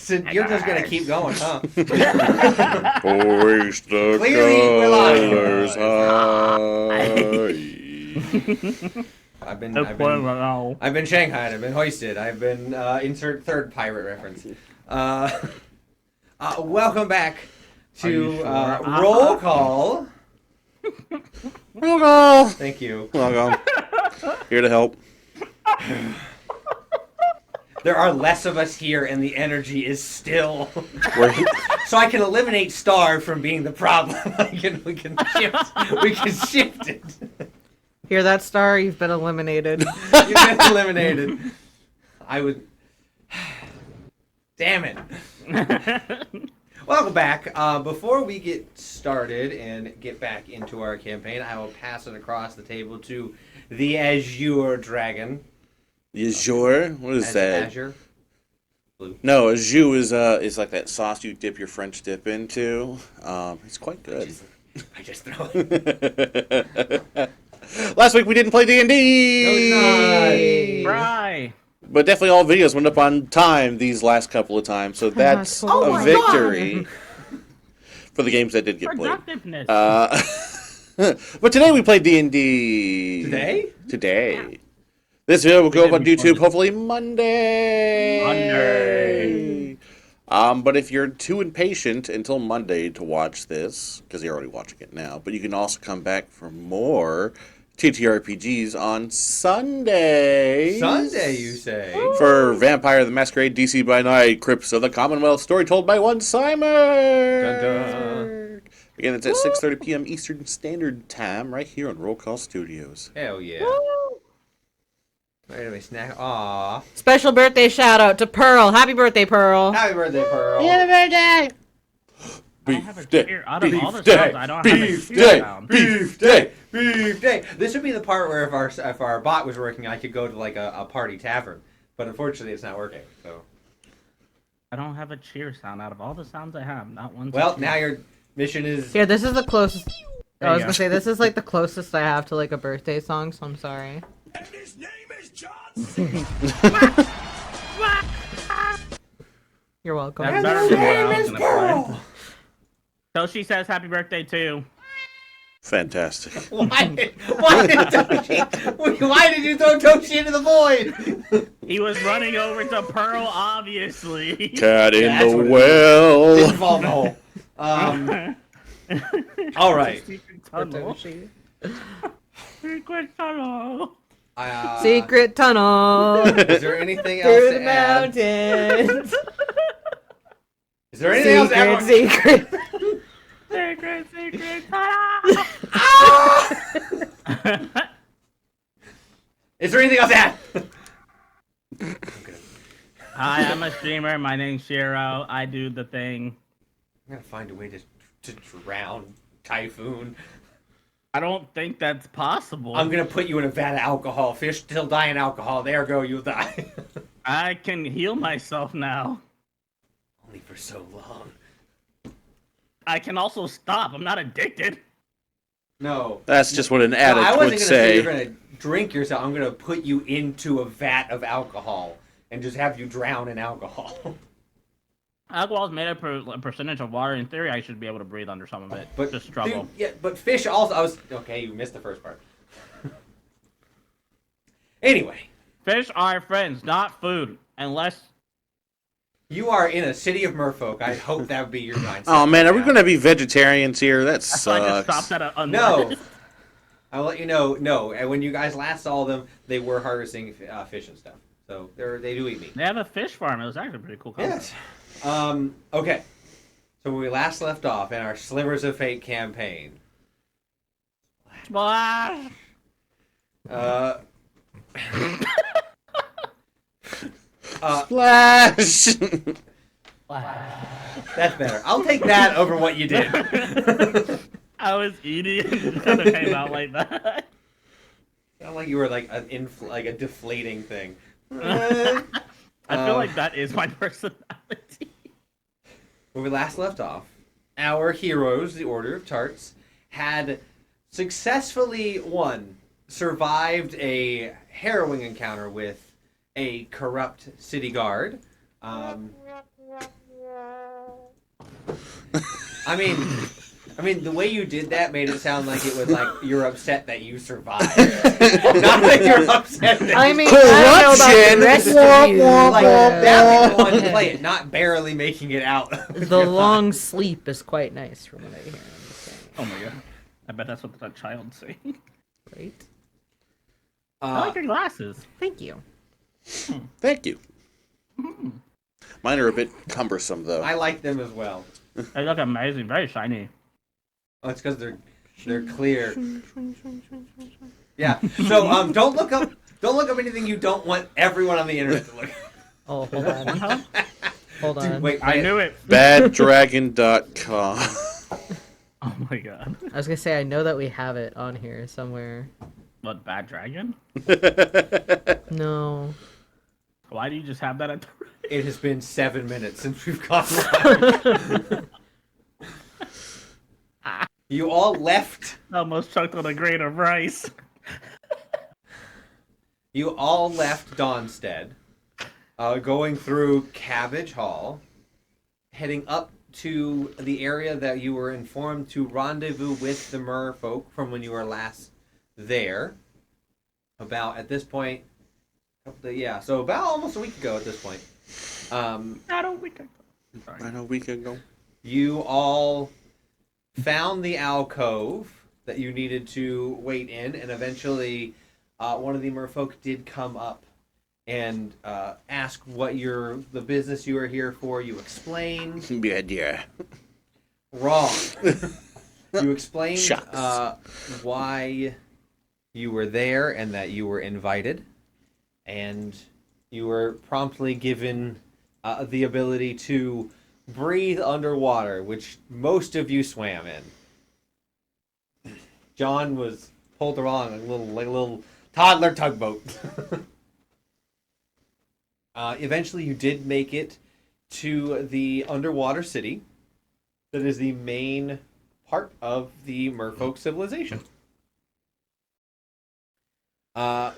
you're just gonna keep going, huh? Hoist the Clearly, colors high. I've been Shanghai. I've been hoisted. I've been insert third pirate reference. Welcome back to roll call. Roll call. Thank you. Welcome. Here to help. There are less of us here, and the energy is still. So I can eliminate Star from being the problem. We can shift it. Hear that, Star? You've been eliminated. You've been eliminated. I would. Damn it. Welcome back. Before we get started and get back into our campaign, I will pass it across the table to the Azure Dragon. The Azure? What is that? Azure? Blue. No, Azure is like that sauce you dip your French dip into. It's quite good. I just throw it. Last week we didn't play D&D. Right. But definitely all videos went up on time these last couple of times, so that's a victory for the games that did get played. But today we played D&D. Today? Today. This video will go up on YouTube hopefully Monday. But if you're too impatient until Monday to watch this, because you're already watching it now, but you can also come back for more TTRPGs on Sunday. Sunday, you say? For Vampire the Masquerade, DC by Night, Crypts of the Commonwealth, story told by one Simon. Dun, dun. Again, it's at 6:30 p.m. Eastern Standard Time, right here on Roll Call Studios. Hell yeah. Wait a minute, snack. Aww. Special birthday shout out to Pearl. Happy birthday, Pearl. Happy birthday, Pearl. Happy birthday. Beef day, beef day, beef day. Beef day. This would be the part where if our bot was working, I could go to like a party tavern. But unfortunately, it's not working. So I don't have a cheer sound out of all the sounds I have. Not one. Well, now your mission is. Here, this is the closest. There I was you gonna say this is like the closest I have to like a birthday song, so I'm sorry. And his name is Johnson. You're welcome. That's better than what I was gonna play. So she says happy birthday too. Fantastic. Why did you throw Toshi into the void? He was running over to Pearl, obviously. Cat in That's the what it well. Didn't fall in the hole. All right. Secret tunnel. Secret tunnel. Secret tunnel Is there anything else through to the add? mountains. Is there anything else to add? Secret. Secret tunnel. Is there anything else to add? Hi, I'm a streamer. My name's Shiro. I do the thing. I'm gonna find a way to drown Typhoon. I don't think that's possible. I'm gonna put you in a vat of alcohol. Fish still die in alcohol. There go, you'll die. I can heal myself now. Only for so long. I can also stop. I'm not addicted. No. That's just what an No, addict I wasn't would gonna say. you're gonna drink yourself. I'm gonna put you into a vat of alcohol and just have you drown in alcohol. Alcohol is made up of a percentage of water. In theory, I should be able to breathe under some of it. But just struggle. Dude, yeah, but fish also. Okay, you missed the first part. Anyway, Fish are friends, not food. Unless you are in a city of merfolk. I hope that would be your mindset. Oh man, are we going to be vegetarians here? That that's why I just sucks. stopped at a No. I'll let you know. No, and when you guys last saw them, they were harvesting fish and stuff. So they do eat meat. They have a fish farm. It was actually a pretty cool concept. Yes. Okay. So when we last left off in our Slivers of Fate campaign. Splash! Splash! That's better. I'll take that over what you did. I was eating and it kind of came out like that. Sound like you were like a deflating thing. I feel like that is my personality. When we last left off, our heroes, the Order of Tarts, had successfully survived a harrowing encounter with a corrupt city guard. I mean, the way you did that made it sound like it was like you're upset that you survived. Not that you're upset that I you mean, I don't know about the rest of you. like that was but, the one to play it, not barely making it out. the long sleep is quite nice from what I hear. I'm just saying, Oh my god. I bet that's what the child's saying. right? I like your glasses. Thank you. Thank you. Mine are a bit cumbersome, though. I like them as well. They look amazing, very shiny. Oh, it's because they're clear. Yeah. So don't look up anything you don't want everyone on the internet to look. Oh, hold on. Huh? Hold on. Dude, wait, I knew it. Baddragon.com. Oh my god. I was gonna say I know that we have it on here somewhere. What, Bad Dragon? No. Why do you just have that at the It has been 7 minutes since we've gone live. You all left. Almost choked on a grain of rice. You all left Dawnstead, going through Cabbage Hall, heading up to the area that you were informed to rendezvous with the merfolk from when you were last there. About at this point, so about almost a week ago at this point. Not a week ago. Sorry. I know, a week ago. You all found the alcove that you needed to wait in, and eventually one of the merfolk did come up and ask what the business you were here for. You explained. Yeah. Wrong. You explained Shucks. why you were there and that you were invited, and you were promptly given the ability to breathe underwater, which most of you swam in. John was pulled along like a little toddler tugboat. Eventually, you did make it to the underwater city that is the main part of the merfolk civilization. While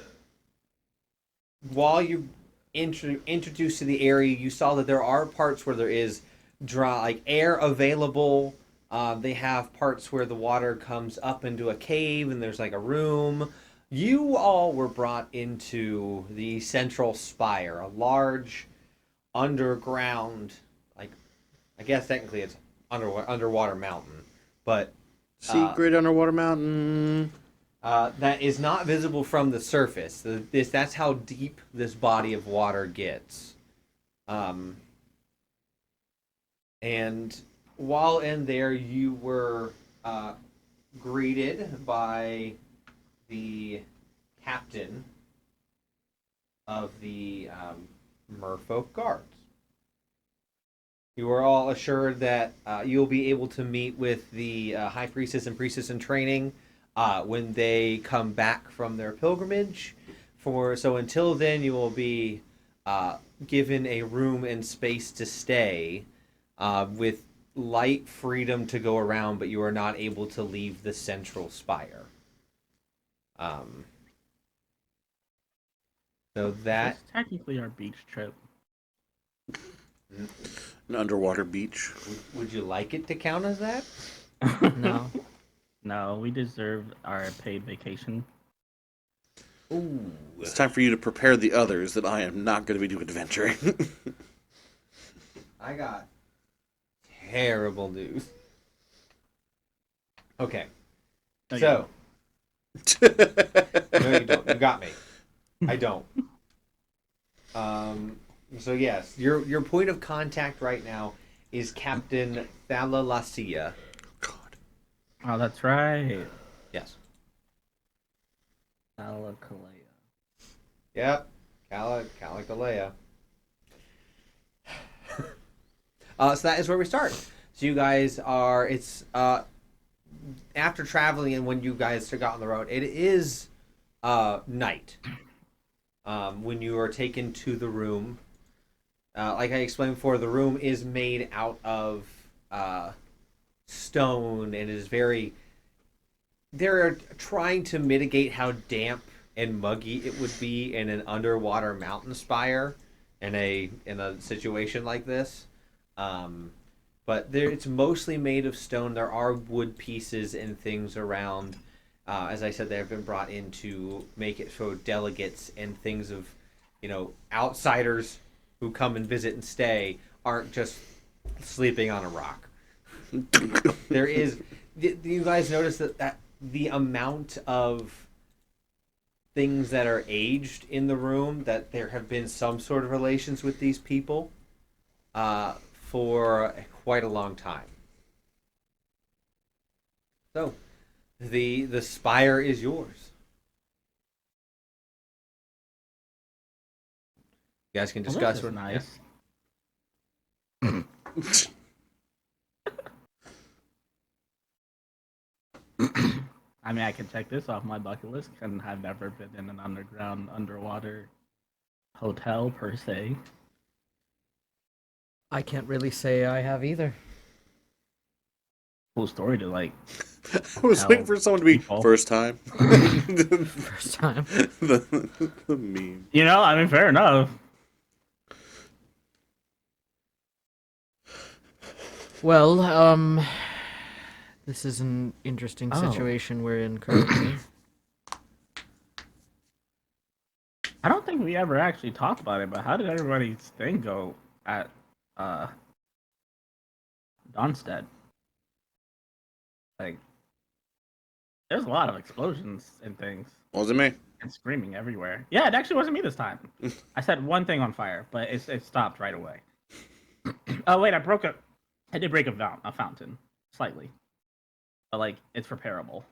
you introduced to the area, you saw that there are parts where there is dry, like air available. They have parts where the water comes up into a cave and there's like a room. You all were brought into the central spire, a large underground, like I guess technically it's underwater mountain, but Secret underwater mountain. that is not visible from the surface. That's how deep this body of water gets. And while in there, you were greeted by the captain of the merfolk guards. You were all assured that you'll be able to meet with the high priestess and priestess in training when they come back from their pilgrimage. So until then, you will be given a room and space to stay with light freedom to go around, but you are not able to leave the central spire. So that It's technically our beach trip. An underwater beach. would you like it to count as that? No. No, we deserve our paid vacation. Ooh. It's time for you to prepare the others that I am not going to be doing adventuring. I got terrible news. Okay. No, So. No, you don't. You got me. I don't. So yes, your point of contact right now is Captain Thalalasia. God. Oh, that's right. Yes. Alakalea. Yep. Calicolea. So that is where we start. So you guys are. It's after traveling and when you guys got on the road, it is night. When you are taken to the room, like I explained before, the room is made out of stone and is very. They're trying to mitigate how damp and muggy it would be in an underwater mountain spire in a situation like this. But it's mostly made of stone. There are wood pieces and things around. As I said, they have been brought in to make it so delegates and things of, outsiders who come and visit and stay aren't just sleeping on a rock. There is. Do you guys notice that the amount of things that are aged in the room, that there have been some sort of relations with these people for quite a long time? So, the spire is yours. You guys can Well, discuss. this is nice. I mean, I can check this off my bucket list, and I've never been in an underwater hotel per se. I can't really say I have either. Cool story to like. I was waiting for someone to be People. first time. First time. the meme. I mean, fair enough. Well, this is an interesting Oh. situation we're in currently. I don't think we ever actually talked about it, but how did everybody's thing go at Donstead? Like, there's a lot of explosions and things Wasn't me. and screaming everywhere. Yeah, it actually wasn't me this time. I set one thing on fire, but it stopped right away. Oh wait, I did break a fountain slightly, but like it's repairable.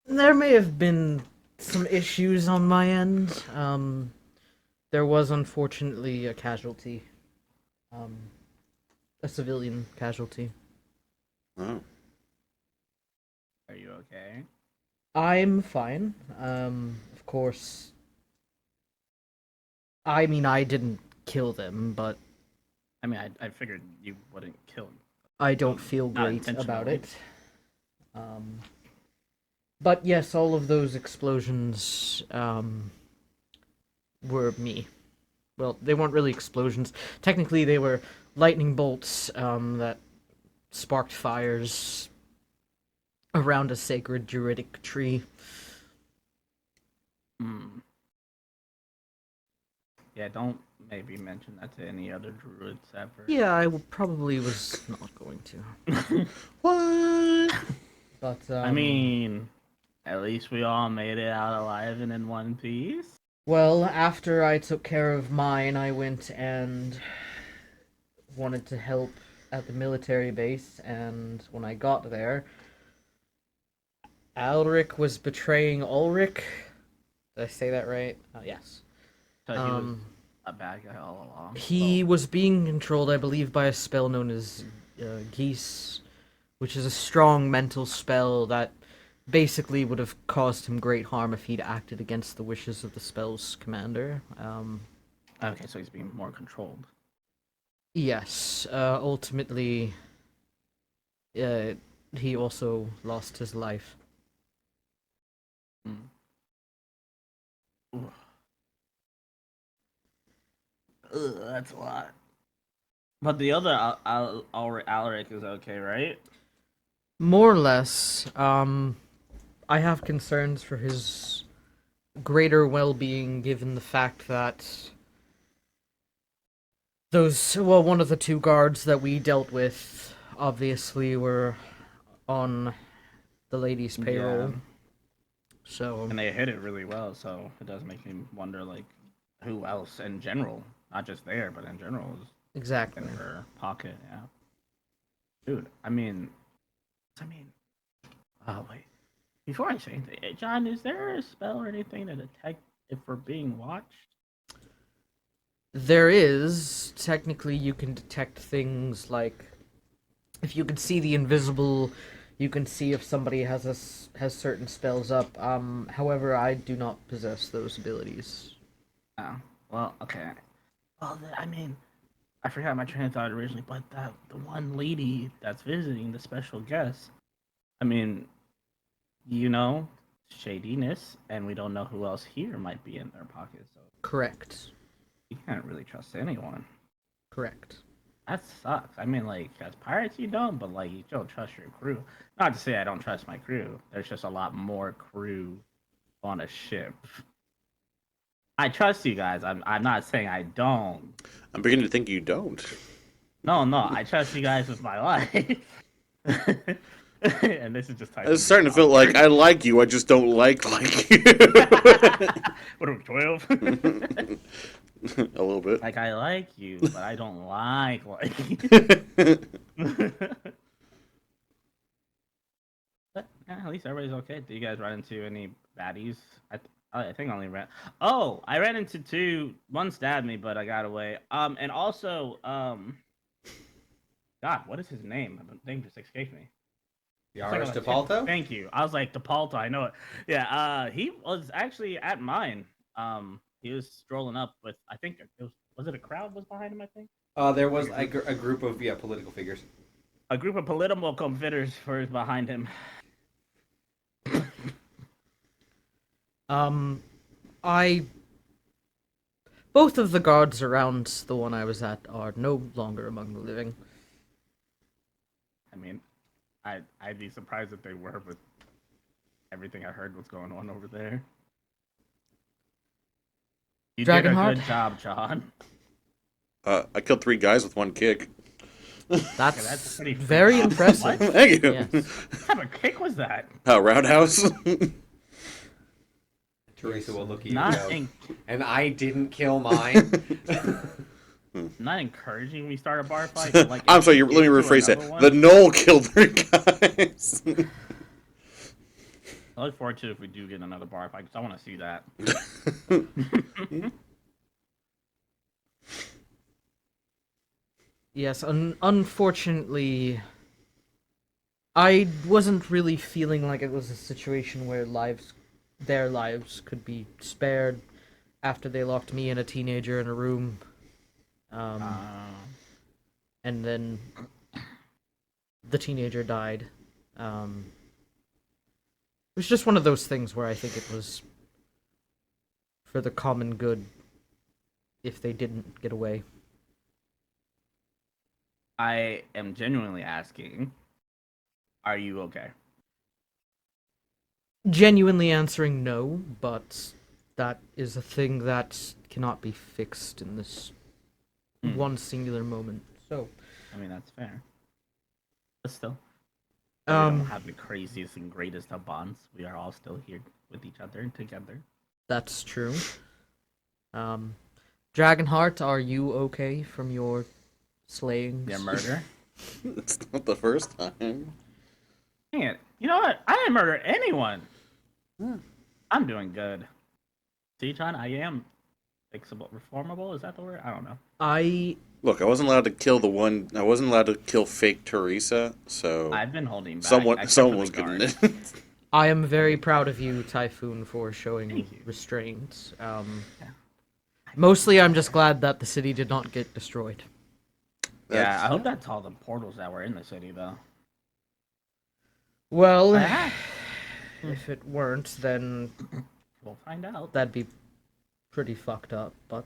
There may have been some issues on my end. There was unfortunately a casualty. A civilian casualty. Oh. Are you okay? I'm fine. Of course. I mean, I didn't kill them, but I mean, I figured you wouldn't kill him. I don't feel Not great about intentionally. it. But yes, all of those explosions were me. Well, they weren't really explosions. Technically, they were lightning bolts that sparked fires around a sacred druidic tree. Hmm. Yeah, don't maybe mention that to any other druids ever. Yeah, probably was not going to. What? But I mean, at least we all made it out alive and in one piece. well, after I took care of mine, I went and wanted to help at the military base, and when I got there, Alric was betraying Ulrich. Did I say that right? Yes. So he was a bad guy all along. He was being controlled, I believe, by a spell known as Geese, which is a strong mental spell that basically would have caused him great harm if he'd acted against the wishes of the spell's commander. Okay, so he's being more controlled. Yes, ultimately, he also lost his life. Ooh. Ugh, that's a lot. But the other Alric is okay, right? More or less, I have concerns for his greater well-being, given the fact that one of the two guards that we dealt with, obviously, were on the lady's payroll. Yeah. So, And they hit it really well, so it does make me wonder, like, who else in general, not just there, but in general, is exactly. in her pocket, yeah. Dude, I mean, oh, wait. Before I say anything, John, is there a spell or anything to detect if we're being watched? There is, technically, you can detect things like, if you can see the invisible, you can see if somebody has certain spells up. However, I do not possess those abilities. Oh, well, okay. Well, I mean, I forgot my train of thought originally, but the one lady that's visiting, the special guest, I mean, shadiness, and we don't know who else here might be in their pocket, so Correct. You can't really trust anyone. Correct. That sucks. I mean, like, as pirates, you don't, but, like, you don't trust your crew. Not to say I don't trust my crew. There's just a lot more crew on a ship. I trust you guys. I'm not saying I don't. I'm beginning to think you don't. No, I trust you guys with my life. And this is just typing. It's starting to feel like I like you, I just don't like you. What are we, 12? A little bit. Like, I like you, but I don't like you. But yeah, at least everybody's okay. Did you guys run into any baddies? I think I only ran. Oh, I ran into two. One stabbed me, but I got away. And also, God, what is his name? The name just escaped me. Yaris It's like DePalto? Thank you. I was like DePalto. I know it. Yeah. He was actually at mine. He was strolling up with. I think it was it a crowd was behind him. I think. There was a group of political figures. A group of political confitters was behind him. Both of the guards around the one I was at are no longer among the living. I mean, I'd be surprised if they were, but everything I heard was going on over there. You did a Dragonheart? good job, John. I killed 3 guys with 1 kick. That's, That's pretty very freaking- impressive. What? Thank you. Yes. What type of kick was that? Roundhouse? Teresa will look at you Not and go, and I didn't kill mine. not encouraging we start a bar fight. But like, I'm if sorry, you let me get to rephrase another that. one- The Knoll killed 3 guys. I look forward to if we do get another bar fight because I want to see that. Yes, unfortunately, I wasn't really feeling like it was a situation where their lives could be spared after they locked me and a teenager in a room. And then the teenager died. It was just one of those things where I think it was for the common good if they didn't get away. I am genuinely asking, are you okay? Genuinely answering no, but that is a thing that cannot be fixed in this one singular moment. So, I mean, that's fair. But still, we don't um, have the craziest and greatest of bonds. We are all still here with each other and together. that's true. Dragonheart, are you okay from your slayings? Their murder. It's not the first time. Dang it. You know what? I didn't murder anyone. I'm doing good. See, John, I am fixable, reformable. Is that the word? I don't know. Look, I wasn't allowed to kill I wasn't allowed to kill fake Teresa, so I've been holding back. someone except for was the getting guard. it. I am very proud of you, Typhoon, for showing Thank you. restraint. Mostly, I'm just glad that the city did not get destroyed. Yeah, I hope that's all the portals that were in the city, though. Well, Ah. if it weren't, then We'll find out. that'd be pretty fucked up, but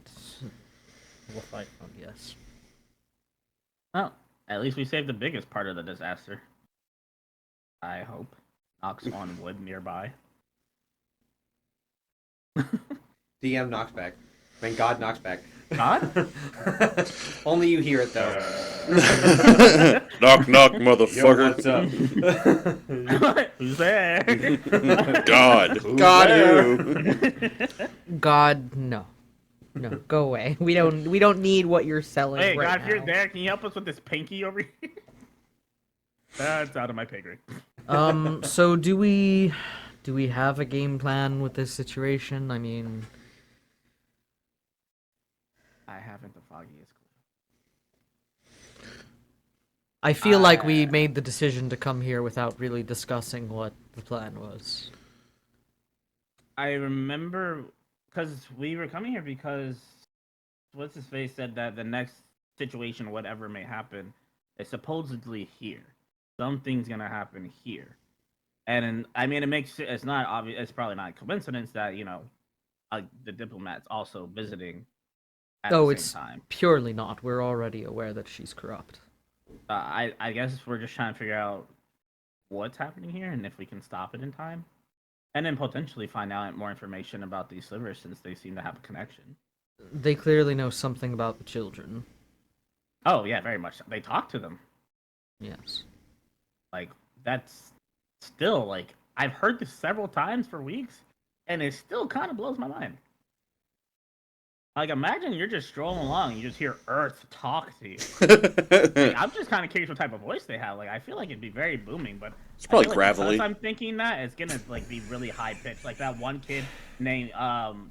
we'll fight on, yes. Well, at least we saved the biggest part of the disaster. I hope. Knocks on wood nearby. DM knocks back. I mean, God knocks back. God? Only you hear it though. Knock, knock, Yo, motherfucker. what's up? Who's there? God. Who's God there? who? God, no. No, go away. We don't need what you're selling Hey, right God, now. if you're there, can you help us with this pinky over here? That's out of my pay grade. So do we have a game plan with this situation? I mean, I haven't the foggiest clue. I feel like we made the decision to come here without really discussing what the plan was. I remember because we were coming here because what's his face said that the next situation, whatever may happen, is supposedly here. Something's gonna happen here, and I mean it's not obvious. It's probably not a coincidence that the diplomats also visiting at Oh, the it's same time. purely not. We're already aware that she's corrupt. I guess we're just trying to figure out what's happening here and if we can stop it in time. And then potentially find out more information about these slivers since they seem to have a connection. They clearly know something about the children. Oh, yeah, very much. They talk to them. Yes. Like, that's still, like, I've heard this several times for weeks, and it still kind of blows my mind. Like, imagine you're just strolling along, and you just hear Earth talk to you. Like, I'm just kind of curious what type of voice they have. Like, I feel like it'd be very booming, but It's probably I feel like gravelly. because I'm thinking that it's gonna like be really high pitched. Like that one kid named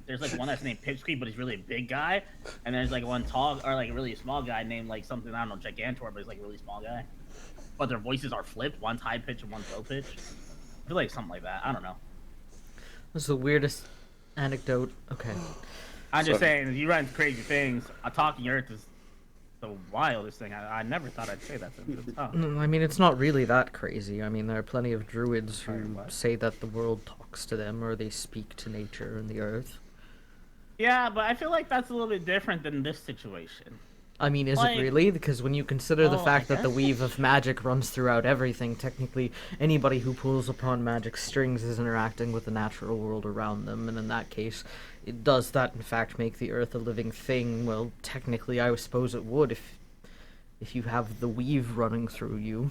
there's like one that's named Pipsqueak, but he's really a big guy, and there's like one tall or like a really small guy named like something I don't know Gigantor, but he's like a really small guy. But their voices are flipped. One's high pitch and one's low pitch. I feel like something like that. I don't know. That's the weirdest anecdote. Okay. I'm just So- saying, you run into crazy things. A talking Earth is the wildest thing. I never thought I'd say that. I mean, it's not really that crazy. I mean, there are plenty of druids who what? say that the world talks to them or they speak to nature and the earth. Yeah, but I feel like that's a little bit different than this situation. I mean, is Like- it really? Because when you consider the Oh, fact I that the guess. weave of magic runs throughout everything, technically anybody who pulls upon magic strings is interacting with the natural world around them, and in that case, does that in fact make the earth a living thing? Well, technically, I suppose it would if you have the weave running through you.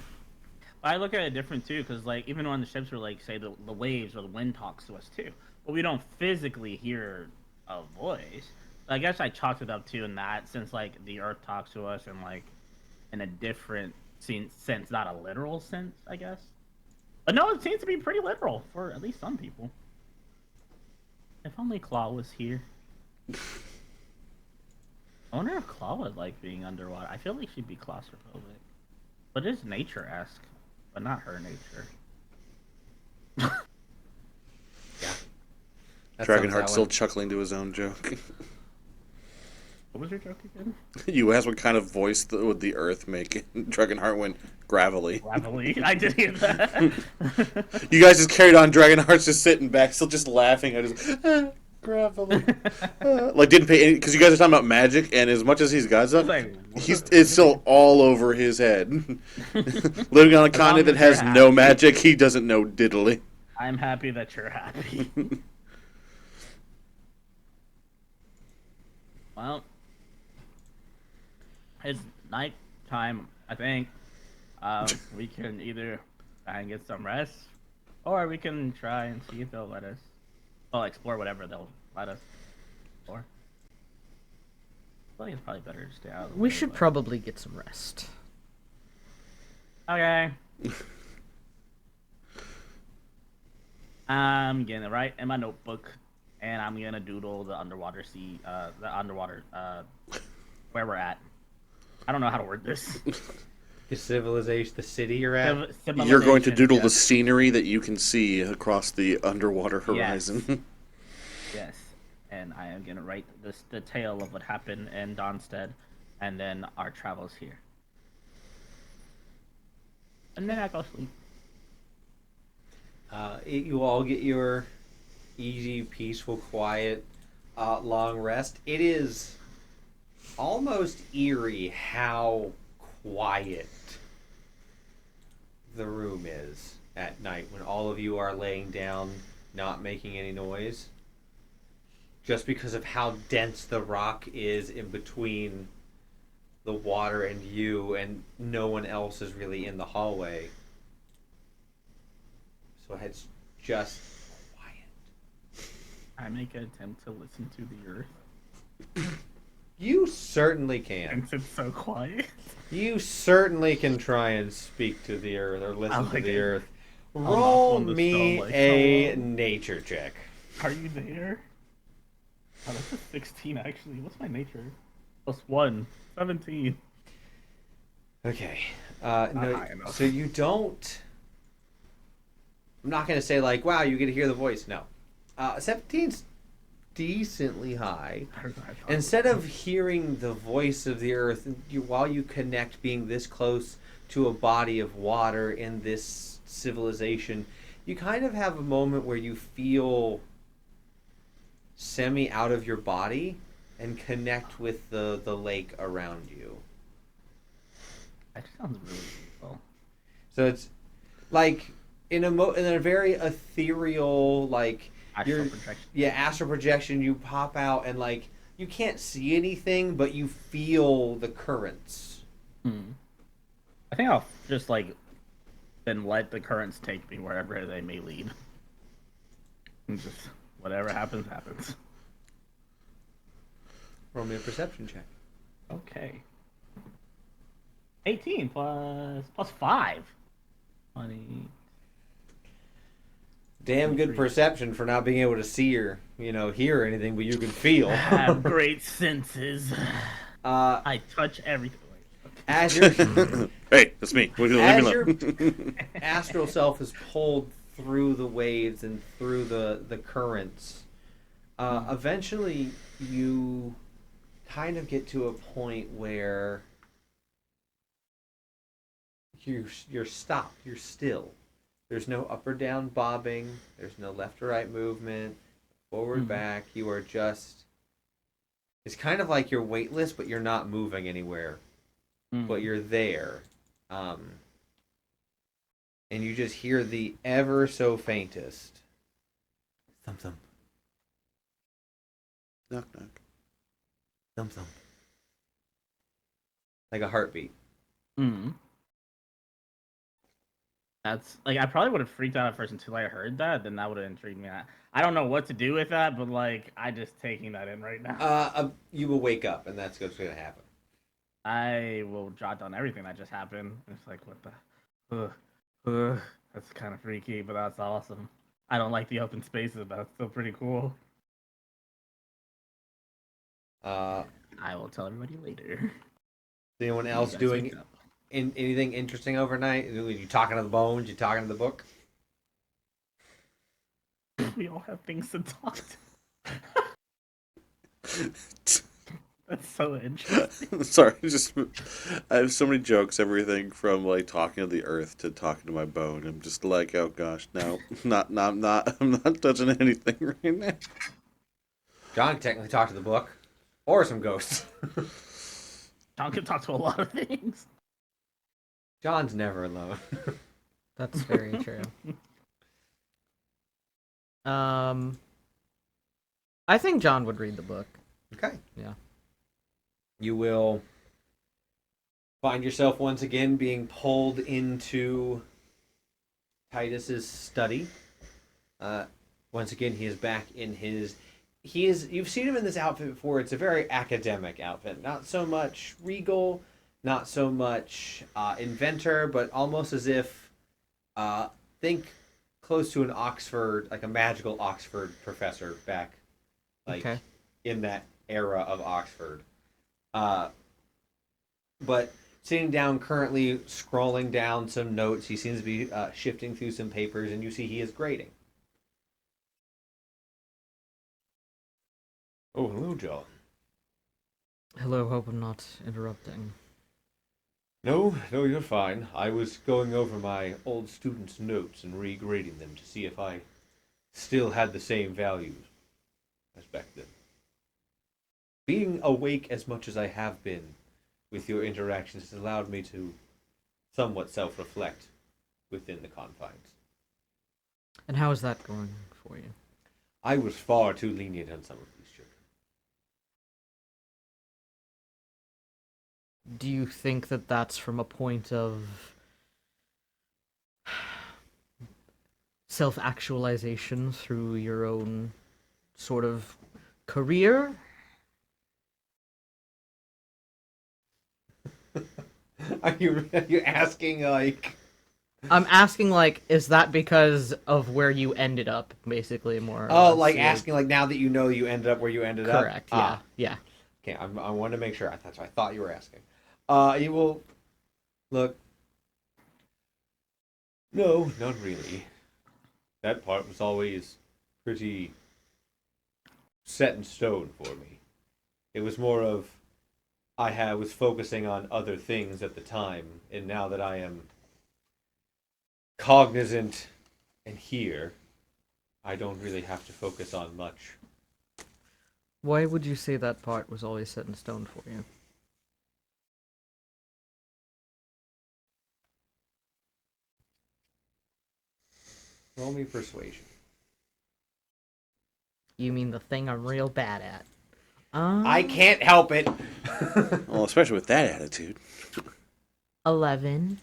I look at it different too, because like even when the ships are like say the waves or the wind talks to us too, but we don't physically hear a voice. I guess I chalked it up too in that since like the earth talks to us and like in a different sense, not a literal sense, I guess. But no, it seems to be pretty literal for at least some people. If only Claw was here. I wonder if Claw would like being underwater. I feel like she'd be claustrophobic. But it's nature-esque, but not her nature. That Dragonheart sounds that still one. chuckling to his own joke. What was your joke again? You asked what kind of voice would the earth make. Dragonheart went gravelly. Gravelly. I did hear that. You guys just carried on. Dragonheart's just sitting back, still just laughing at his gravelly. Like didn't pay any because you guys are talking about magic, and as much as he's got stuff, it's still all over his head. Living on a continent that has no magic, he doesn't know diddly. I'm happy that you're happy. Well, it's night time, I think. We can either try and get some rest, or we can try and see if they'll let us. Well, explore whatever they'll let us explore. I think it's probably better to stay out of the We way, should but- probably get some rest. Okay. I'm gonna write in my notebook, and I'm gonna doodle the underwater sea, where we're at. I don't know how to word this. The civilization, the city you're at. You're going to doodle the yes. scenery that you can see across the underwater horizon. Yes, and I am gonna write the tale of what happened in Donstead, and then our travels here. And then I go sleep. You all get your easy, peaceful, quiet, long rest. It is almost eerie how quiet the room is at night when all of you are laying down, not making any noise. Just because of how dense the rock is in between the water and you, and no one else is really in the hallway. So it's just quiet. I make an attempt to listen to the earth, You certainly can. since it's so quiet. You certainly can try and speak to the earth or listen I to like the it. earth. knock Roll on the me stone like a so long. nature check. Are you there? Oh, that's a 16 actually. What's my nature? +1. 17. Okay. high No, enough. so you don't. I'm not going to say, like, wow, you get to hear the voice. No. 17's decently high. Instead of hearing the voice of the earth, while you connect being this close to a body of water in this civilization, you kind of have a moment where you feel semi out of your body, and connect with the lake around you. That sounds really beautiful. So it's like in a very ethereal, like Astral projection. Yeah, astral projection. You pop out and like you can't see anything, but you feel the currents. I think I'll just like then let the currents take me wherever they may lead. And just whatever happens, happens. Roll me a perception check. Okay. 18 plus 5. 20. Damn good perception for not being able to see or hear anything, but you can feel. I have great senses. I touch everything. As your Hey, that's me. Leave me as alone. your astral self is pulled through the waves and through the currents, eventually you kind of get to a point where you're stopped. You're still. There's no up or down bobbing. There's no left or right movement. Forward, back. You are just. It's kind of like you're weightless, but you're not moving anywhere. But you're there. And you just hear the ever so faintest. Thump thump. Knock knock. Thump thump. Like a heartbeat. That's like I probably would have freaked out at first until I heard that. Then that would have intrigued me. I don't know what to do with that, but like I just taking that in right now. You will wake up, and that's what's going to happen. I will jot down everything that just happened. It's like what the, that's kind of freaky, but that's awesome. I don't like the open spaces, but it's still pretty cool. I will tell everybody later. Is anyone else You guys doing wake up. anything interesting overnight? Are you talking to the bones? You talking to the book? We all have things to talk to. That's so interesting. Sorry, I have so many jokes. Everything from like talking to the earth to talking to my bone. I'm just like, oh gosh, no, I'm not touching anything right now. John can technically talk to the book, or some ghosts. John can talk to a lot of things. John's never alone. That's very true. I think John would read the book. Okay. Yeah. You will find yourself once again being pulled into Titus's study. Once again, he is back in his. You've seen him in this outfit before. It's a very academic outfit. Not so much regal, not so much inventor, but almost as if think close to an Oxford, like a magical Oxford professor back, like in that era of Oxford. But sitting down currently, scrolling down some notes, he seems to be shifting through some papers, and you see he is grading. Oh, hello, John. Hello, hope I'm not interrupting. No, you're fine. I was going over my old students' notes and regrading them to see if I still had the same values as back then. Being awake as much as I have been with your interactions has allowed me to somewhat self-reflect within the confines. And how is that going for you? I was far too lenient on some of these children. Do you think that that's from a point of self-actualization through your own sort of career? Are you asking, like... I'm asking, like, is that because of where you ended up, basically, more or Oh, less? like asking, like, now that you know you ended up where you ended up? Correct, yeah, yeah. Okay, I wanted to make sure. That's what I thought you were asking. You will... Look... No, not really. That part was always pretty set in stone for me. It was more of... I was focusing on other things at the time, and now that I am cognizant and here, I don't really have to focus on much. Why would you say that part was always set in stone for you? Roll me persuasion. You mean the thing I'm real bad at? I can't help it. Well, especially with that attitude. 11.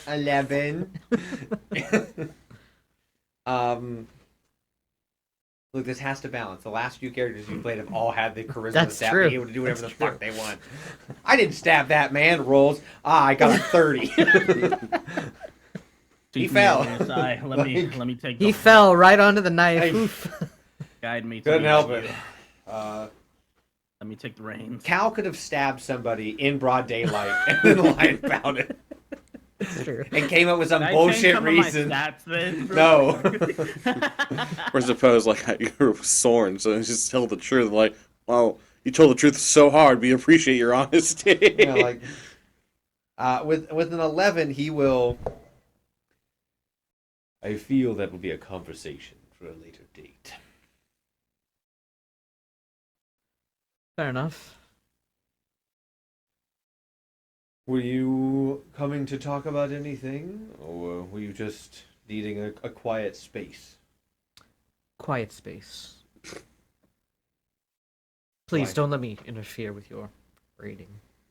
11. Look, this has to balance. The last few characters you played have all had the charisma That's stat true. be able to do whatever That's the fuck they want. I didn't stab that man. Rolls. I got a 30. He fell. Let me take. He the- fell right onto the knife. Hey. Oof. Guide me. To Couldn't the help end. it. Let me take the reins. Cal could have stabbed somebody in broad daylight and then lied about it It's true. and came up with some Can I bullshit change some of my reason. stats then? No. Or suppose, like, you're sworn, so it's just tell the truth. Like, well, you told the truth so hard, we appreciate your honesty. Yeah, like with an 11, he will. I feel that will be a conversation for a later date. Fair enough. Were you coming to talk about anything, or were you just needing a quiet space? Quiet space. Please Why? don't let me interfere with your reading.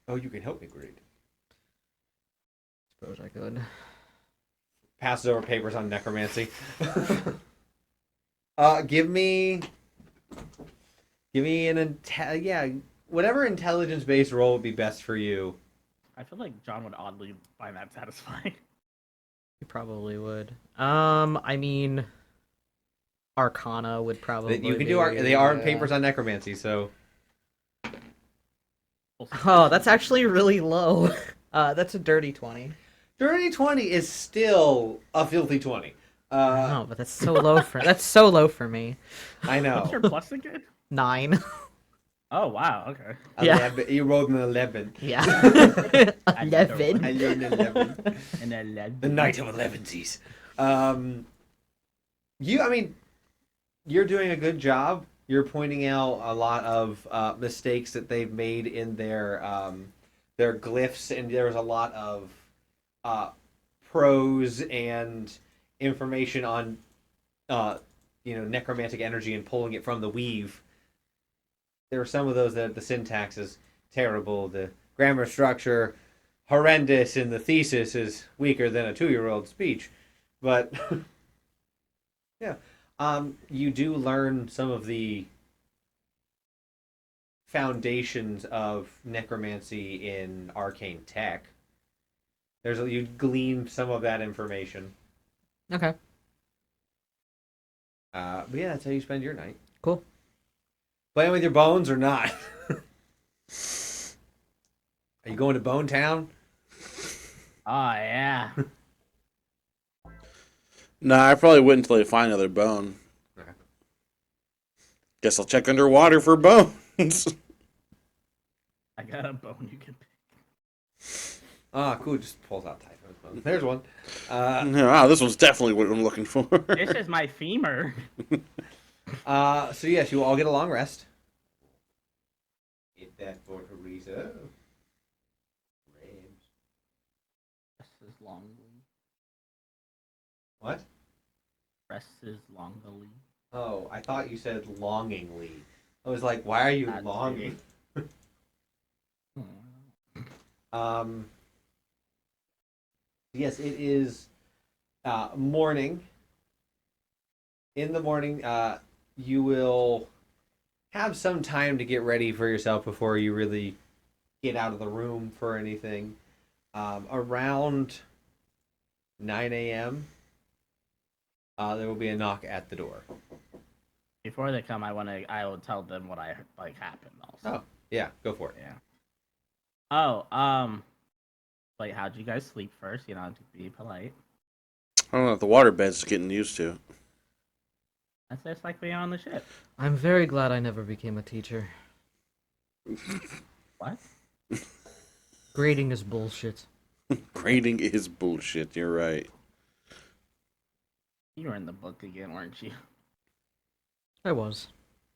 Oh, you can help me grade. Suppose I could. Passes over papers on necromancy. Give me an whatever intelligence-based role would be best for you. I feel like John would oddly find that satisfying. You probably would. I mean, Arcana would probably. You can do they are yeah. papers on necromancy, so Oh, that's actually really low. That's a dirty 20. dirty 20 is still a filthy 20. No, but that's so low for me. I What's your know. plus again? 9. Oh wow. Okay. Yeah. You rolled an 11. Yeah. I 11. learned an 11. And then led The night of 11sies. You're doing a good job. You're pointing out a lot of mistakes that they've made in their glyphs, and there's a lot of prose and information on necromantic energy and pulling it from the weave. There are some of those that the syntax is terrible, the grammar structure horrendous, and the thesis is weaker than a 2-year-old speech. But yeah, you do learn some of the foundations of necromancy in arcane tech. You glean some of that information. Okay. But yeah, that's how you spend your night. Cool. Playing with your bones or not? Are you going to Bone Town? Oh yeah. Nah, I probably wouldn't until they find another bone. Okay. Guess I'll check underwater for bones. I got a bone you can pick. Ah, cool. Just pulls out Typhoon's bone. There's one. Wow, this one's definitely what I'm looking for. This is my femur. So yes, you will all get a long rest. Hit that for Teresa. Rams. Rest is longly. What? Rest is longly. Oh, I thought you said longingly. I was like, why are you That too. longing? Yes, it is morning. In the morning, you will have some time to get ready for yourself before you really get out of the room for anything. Around 9 a.m., there will be a knock at the door. Before they come, I will tell them what happened also. Oh, yeah, go for it. Yeah. Oh, like, how'd you guys sleep first? You know, to be polite. I don't know if the waterbed's getting used to. That's just like being on the ship. I'm very glad I never became a teacher. What? Grading is bullshit. Grading is bullshit, you're right. You were in the book again, weren't you? I was.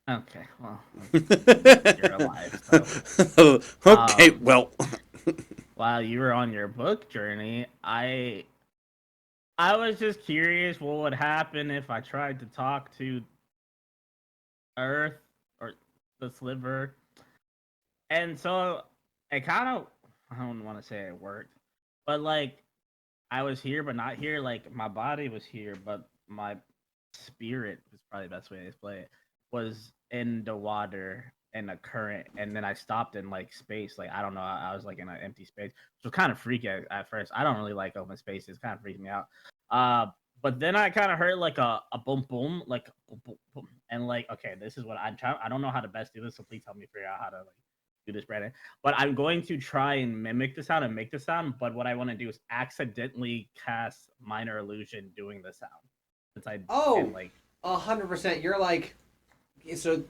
Okay, well, you're alive. So. Okay, well. While you were on your book journey, I was just curious what would happen if I tried to talk to Earth or the Sliver, and so it kind of, I don't want to say it worked, but like I was here but not here. Like my body was here, but my spirit is probably the best way to explain it. Was in the water in a current, and then I stopped in like space. Like I don't know, I was like in an empty space, which was kind of freaky at first. I don't really like open spaces; kind of freaked me out. But then I kind of heard like a boom boom, like boom, boom, boom, and like okay, this is what I'm trying. I don't know how to best do this, so please help me figure out how to like do this, Brandon. But I'm going to try and mimic the sound and make the sound. But what I want to do is accidentally cast minor illusion doing the sound. Since I and, like 100%. You're like, so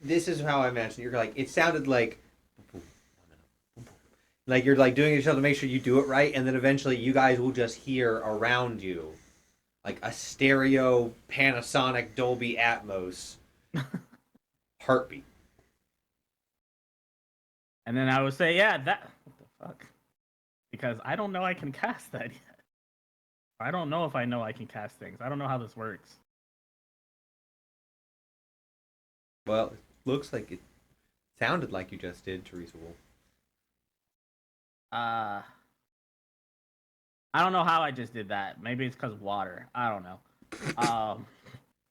this is how I imagine. You're like, it sounded like you're like doing it yourself to make sure you do it right, and then eventually you guys will just hear around you like a stereo Panasonic Dolby Atmos heartbeat. And then I would say, yeah, that what the fuck? Because I don't know I can cast that yet. I don't know if I know I can cast things. I don't know how this works. Well, it looks like it sounded like you just did, Teresa Wolf. I don't know how I just did that. Maybe it's because of water. I don't know.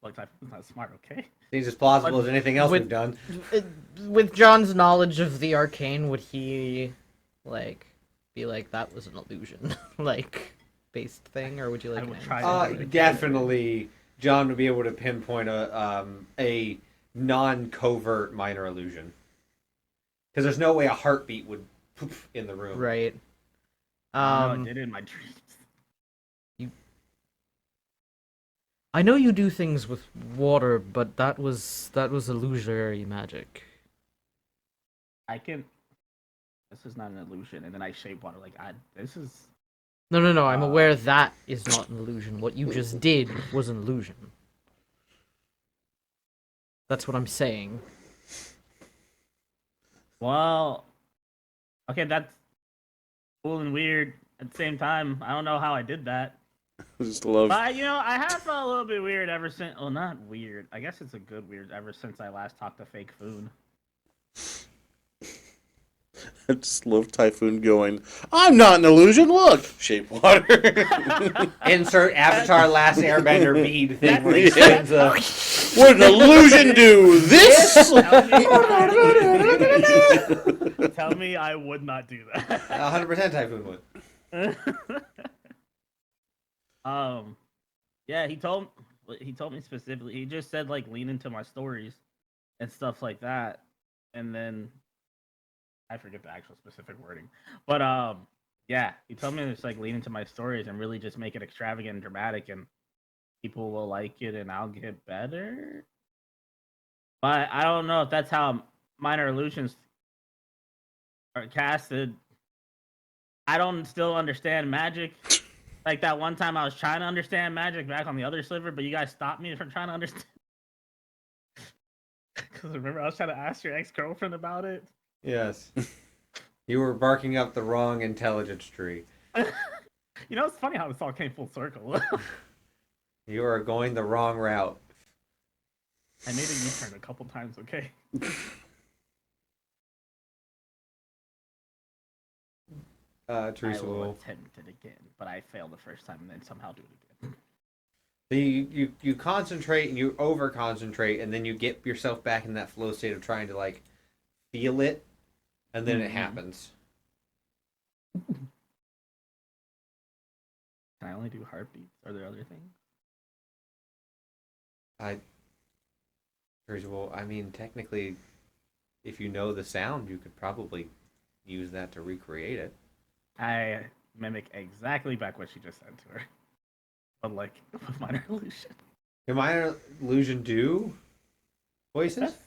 Looks like it's not smart, okay? Seems as plausible as anything else With- we've done. With John's knowledge of the arcane, would he like be like that was an illusion, like based thing, or would you like? I would an try answer? to- Definitely, John would be able to pinpoint a non-covert minor illusion. Because there's no way a heartbeat would poof in the room. Right. No, I did it in my dreams. I know you do things with water, but that was illusionary magic. I can. This is not an illusion, and then I shape water like this is. No. I'm aware that is not an illusion. What you just did was an illusion. That's what I'm saying. Well, okay, that's cool and weird at the same time. I don't know how I did that. I just love. But I have felt a little bit weird ever since. Well, not weird. I guess it's a good weird ever since I last talked to Fake Foon. I just love Typhoon going, I'm not an illusion, look! Shape water. Insert Avatar Last Airbender bead thing where he Yeah. spins a... What an illusion do? This? Tell me I would not do that. 100% Typhoon would. Yeah, he told me specifically. He just said like lean into my stories and stuff like that, and then I forget the actual specific wording, but yeah, he told me to just like lean into my stories and really just make it extravagant and dramatic, and people will like it, and I'll get better. But I don't know if that's how minor illusions are casted. I don't still understand magic. Like that one time I was trying to understand magic back on the other sliver, but you guys stopped me from trying to understand. Because remember, I was trying to ask your ex-girlfriend about it. Yes. You were barking up the wrong intelligence tree. You know, it's funny how this all came full circle. You are going the wrong route. I made a U-turn a couple times, okay? Teresa I will Wolf. attempt it again, but I failed the first time and then somehow do it again. So you concentrate and you over concentrate, and then you get yourself back in that flow state of trying to like feel it, and then it happens. Can I only do heartbeats? Are there other things? Well, I mean, technically, if you know the sound, you could probably use that to recreate it. I mimic exactly back what she just said to her. But like with minor illusion. Can minor illusion do voices? That's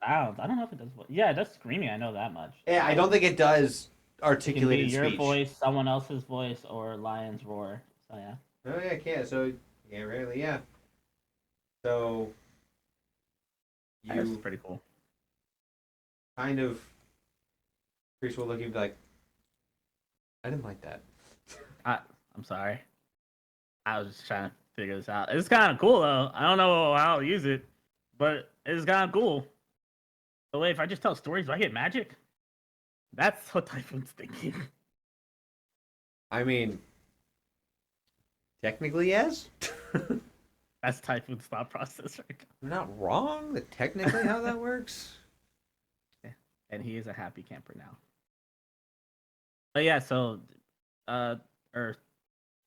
sounds. I don't know if it does. Yeah, it does screaming. I know that much. Yeah, I don't think it does It can be articulated your speech. voice, someone else's voice, or lion's roar. So yeah. Oh yeah, it can. So yeah, really, yeah. So That's You pretty cool. kind of Priest will look at you and be like, I didn't like that. I'm sorry. I was just trying to figure this out. It's kind of cool though. I don't know how I'll use it, but it's kind of cool. But wait, if I just tell stories, do I get magic? That's what Typhoon's thinking. I mean, technically, yes. That's Typhoon's thought process right I'm not wrong. That technically how that works. now. And he is a happy camper now. But yeah, so, or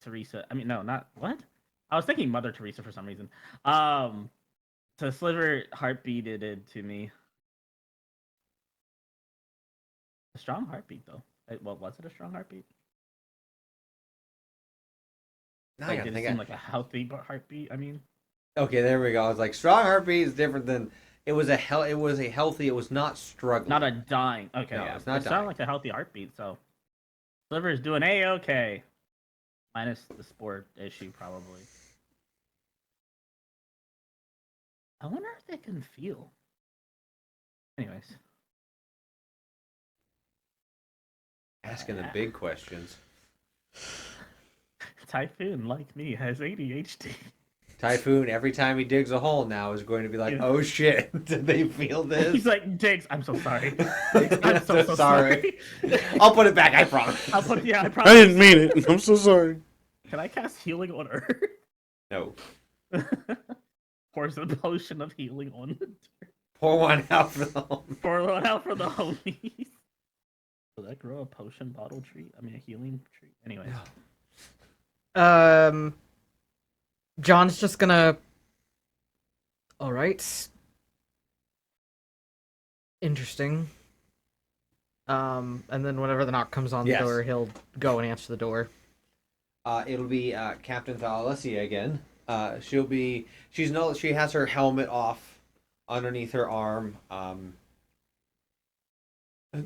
Teresa. I mean, no, not what? I was thinking Mother Teresa for some reason. So Sliver heartbeated it to me. A strong heartbeat, though. Well, was it a strong heartbeat? Now I Like, gotta did it think seem like a healthy heartbeat? I mean, Okay, there we go. I was like, strong heartbeat is different than it was a healthy. It was not struggling. not a dying. Okay, No, yeah, it's not it dying. sounded like a healthy heartbeat. So Sliver's doing a-okay, minus the sport issue probably. I wonder if they can feel. Anyways, Asking the big questions. Typhoon, like me, has ADHD. Typhoon, every time he digs a hole now, is going to be like, Yeah. oh shit, did they feel this? He's like, Diggs, I'm so sorry. I'm so sorry. I'll put it back, I promise. I'll put, yeah, I I promise. didn't mean it. I'm so sorry. Can I cast healing on her? No. Pours a potion of healing on her. Pour one out for the home. Pour one out for the homies. Will that grow a potion bottle tree? I mean, a healing tree? Anyways. John's just gonna. All right. Interesting. And then whenever the knock comes on Yes. the door, he'll go and answer the door. It'll be Captain Thalasia again. She has her helmet off underneath her arm.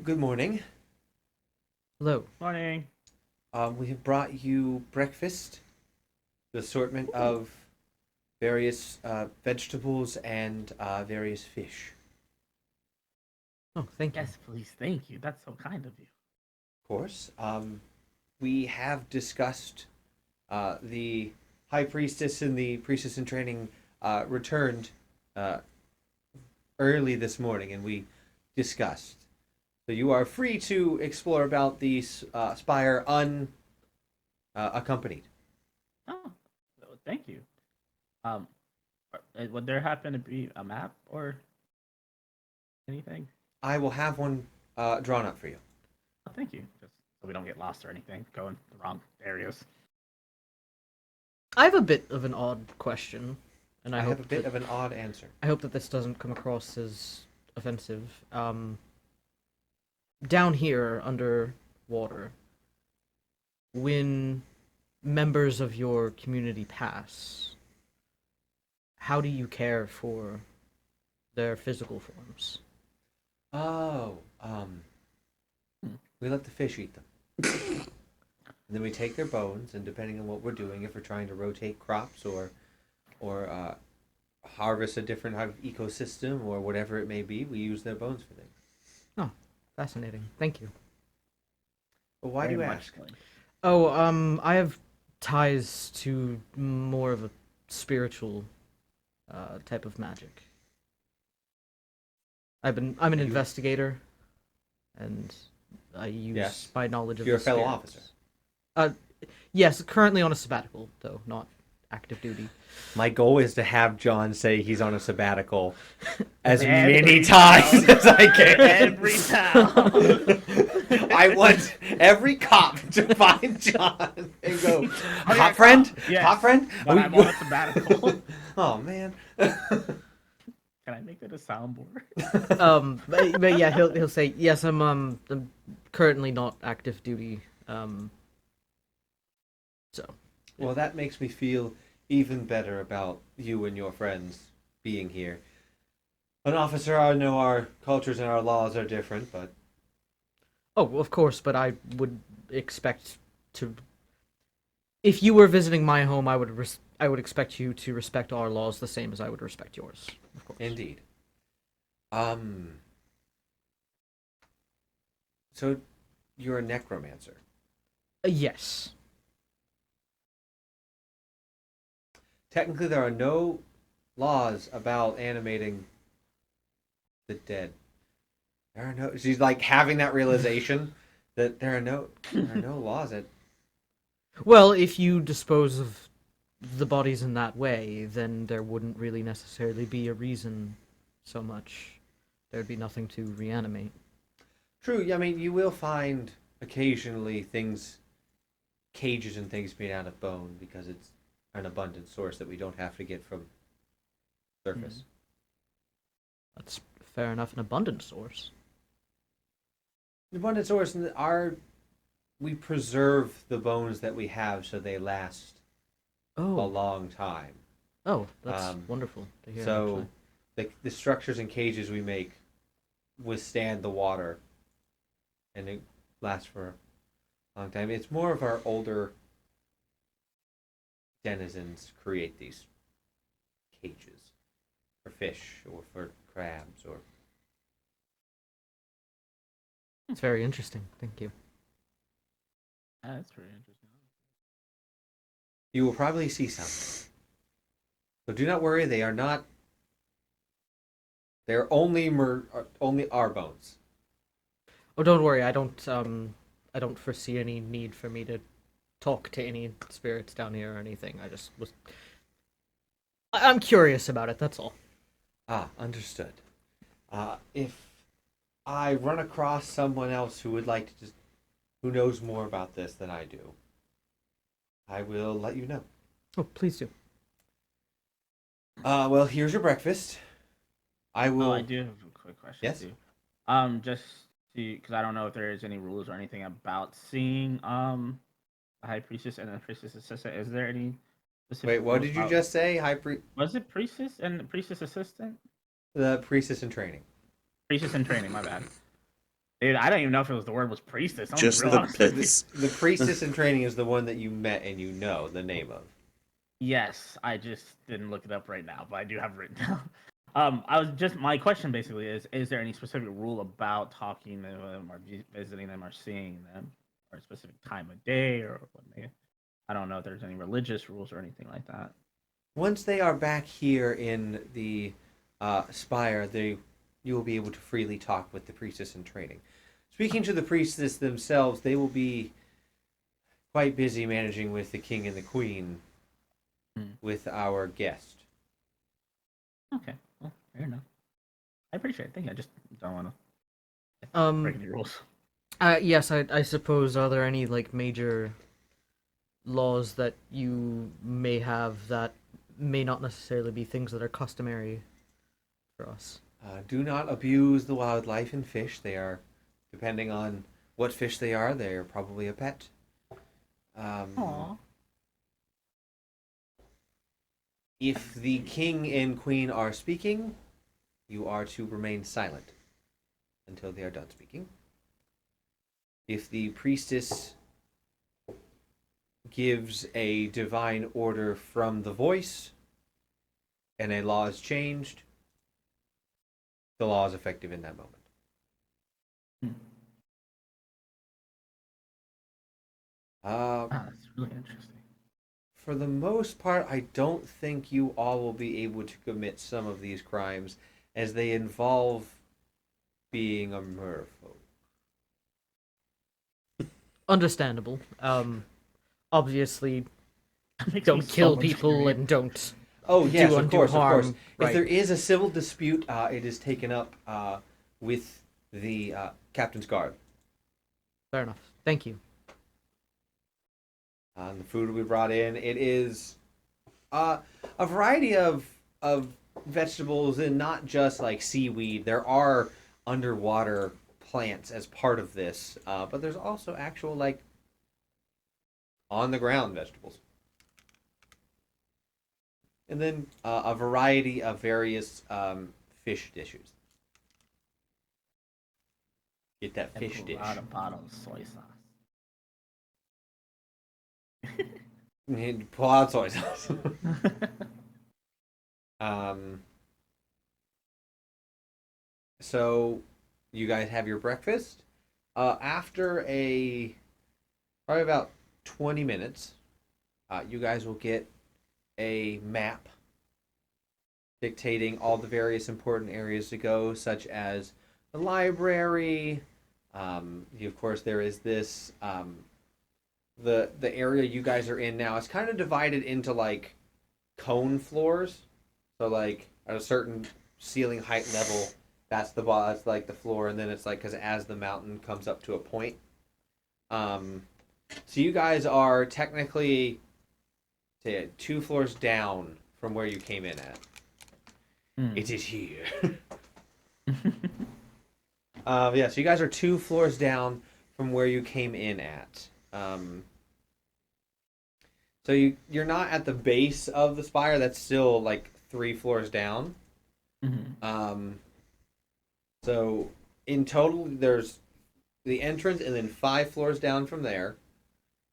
Good morning. Hello. Morning. We have brought you breakfast, the assortment of various vegetables and various fish. Oh, thank you. Yes, please. Thank you. That's so kind of you. Of course. We have discussed the High Priestess and the Priestess in Training returned early this morning, and we discussed. So you are free to explore about the spire unaccompanied. Oh, thank you. Would there happen to be a map or anything? I will have one drawn up for you. Oh, thank you. Just so we don't get lost or anything, go in the wrong areas. I have a bit of an odd question, and I I have hope a bit that, of an odd answer. I hope that this doesn't come across as offensive. Down here under water, when members of your community pass, how do you care for their physical forms? Oh, we let the fish eat them. And then we take their bones, and depending on what we're doing, if we're trying to rotate crops or harvest a different type of ecosystem or whatever it may be, we use their bones for things. Oh, fascinating. Thank you. But why do you Very much ask? so. Oh, I have ties to more of a spiritual type of magic. I'm an investigator, and I use Yes. my knowledge of You're a the fellow spirits. officer. Yes, currently on a sabbatical, though not active duty. My goal is to have John say he's on a sabbatical as Every many times town. as I can. Every town. I want every cop to find John and go, yeah, cop friend? yes, Cop friend? but Are I'm we- on a sabbatical. Oh, man. Can I make that a soundboard? But yeah, he'll say yes. I'm currently not active duty. So Well, that makes me feel even better about you and your friends being here. An officer, I know our cultures and our laws are different, but oh, of course, but I would expect to. If you were visiting my home, I would expect you to respect our laws the same as I would respect yours. Of course. indeed. Um. So, you're a necromancer. Yes. Technically, there are no laws about animating the dead. There are no. She's like having that realization that there are no laws that. Well, if you dispose of the bodies in that way, then there wouldn't really necessarily be a reason so much. There'd be nothing to reanimate. True. I mean, you will find occasionally things, cages and things made out of bone because it's an abundant source that we don't have to get from surface. That's fair enough, an abundant source. An abundant source, and we preserve the bones that we have so they last a Oh, long time. that's wonderful to hear. So the structures and cages we make withstand the water and it lasts for a long time. It's more of our older denizens create these cages for fish or for crabs or It's very interesting. Thank you. That's very interesting. you will probably see some. So do not worry, they are not. They're only our bones. Oh, don't worry. I don't foresee any need for me to talk to any spirits down here or anything. I'm curious about it. That's all. Ah, understood. If I run across someone else who would like to who knows more about this than I do, I will let you know. Oh, please do. Well, here's your breakfast. I will. Oh, I do have a quick question Yes? too. Just because I don't know if there is any rules or anything about seeing a high priestess and a priestess assistant. Is there any specific Wait, what rules did you about- just say? Was it priestess and priestess assistant? The priestess in training. Priestess in training. My bad. Dude, I don't even know if the word was priestess. I'm Just real the honest with you. pits. The priestess in training is the one that you met and you know the name of. Yes, I just didn't look it up right now, but I do have it written down. My question basically is there any specific rule about talking to them or visiting them or seeing them or a specific time of day or what I don't know if there's any religious rules or anything like that. Once they are back here in the spire, you will be able to freely talk with the priestess in training. Speaking to the priestess themselves, they will be quite busy managing with the king and the queen with our guest. Okay, well, fair enough. I appreciate it. Thank you. I just don't want to break any rules. Yes, I suppose. Are there any like major laws that you may have that may not necessarily be things that are customary for us? Do not abuse the wildlife and fish. They are, depending on what fish they are probably a pet. Aww. If the king and queen are speaking, you are to remain silent until they are done speaking. If the priestess gives a divine order from the voice and a law is changed, the law is effective in that moment. That's really interesting. For the most part, I don't think you all will be able to commit some of these crimes as they involve being a merfolk. Understandable. Obviously, That makes me don't so kill much people curious. and don't. Oh yes, do of undue course, harm, of course. right. If there is a civil dispute, it is taken up with the captain's guard. Fair enough. Thank you. The food we brought in, it is a variety of vegetables and not just like seaweed. There are underwater plants as part of this, but there's also actual like on the ground vegetables, and then a variety of various fish dishes. Get that I fish pulled dish. out a bottle of soy sauce. And pull out soy sauce. um, so you guys have your breakfast. After probably about 20 minutes, you guys will get a map dictating all the various important areas to go, such as the library. Of course, there is this the area you guys are in now. It's kind of divided into like cone floors. So like at a certain ceiling height level, that's like the floor, and then it's like because as the mountain comes up to a point. So you guys are technically, say, 2 floors down from where you came in at. It is here. Yeah, so you guys are 2 floors down from where you came in at. So you're not at the base of the spire. That's still like 3 floors down. So in total, there's the entrance, and then 5 floors down from there,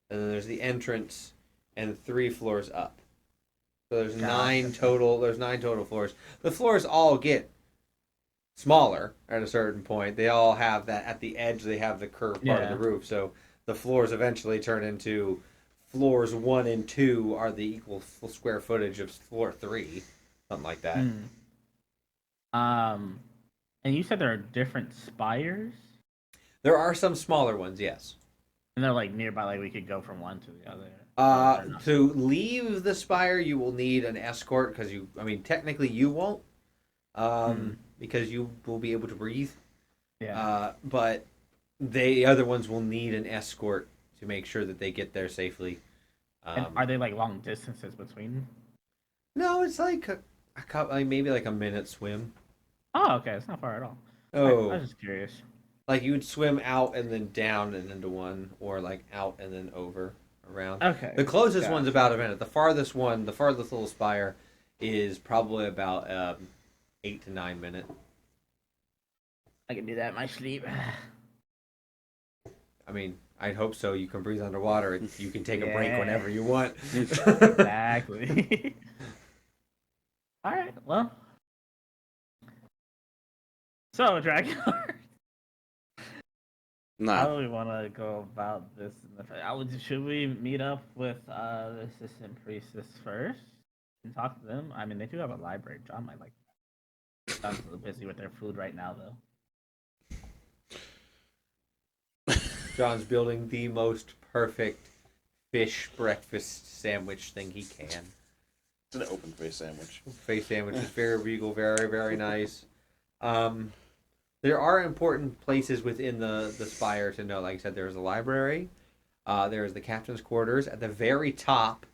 and then there's the entrance, and 3 floors up. So there's 9 total. There's 9 total floors. The floors all get smaller at a certain point. They all have that at the edge. They have the curved part of the roof. So the floors eventually turn into floors 1 and 2 are the equal square footage of floor 3, something like that. And you said there are different spires? There are some smaller ones, yes. And they're like nearby, like we could go from one to the other. To leave the spire, you will need an escort because technically you won't, because you will be able to breathe. Yeah. But the other ones will need an escort to make sure that they get there safely. And are they like long distances between? No, it's like maybe like a minute swim. Oh, okay, it's not far at all. Oh, I was just curious. Like you would swim out and then down and into one, or like out and then over around. Okay. The closest one's about a minute. The farthest little spire, is probably about 8 to 9 minutes. I can do that in my sleep. I mean, I'd hope so. You can breathe underwater. You can take a break whenever you want. Exactly. All right. Well. So, Dracula. How do we want to go about this? Should we meet up with the assistant priestess first and talk to them? I mean, they do have a library. John might like that. John's a little busy with their food right now, though. John's building the most perfect fish breakfast sandwich thing he can. It's an open face sandwich. Face sandwich is very regal, very, very nice. There are important places within the spire to know. Like I said, there's a library. There's the captain's quarters. At the very top,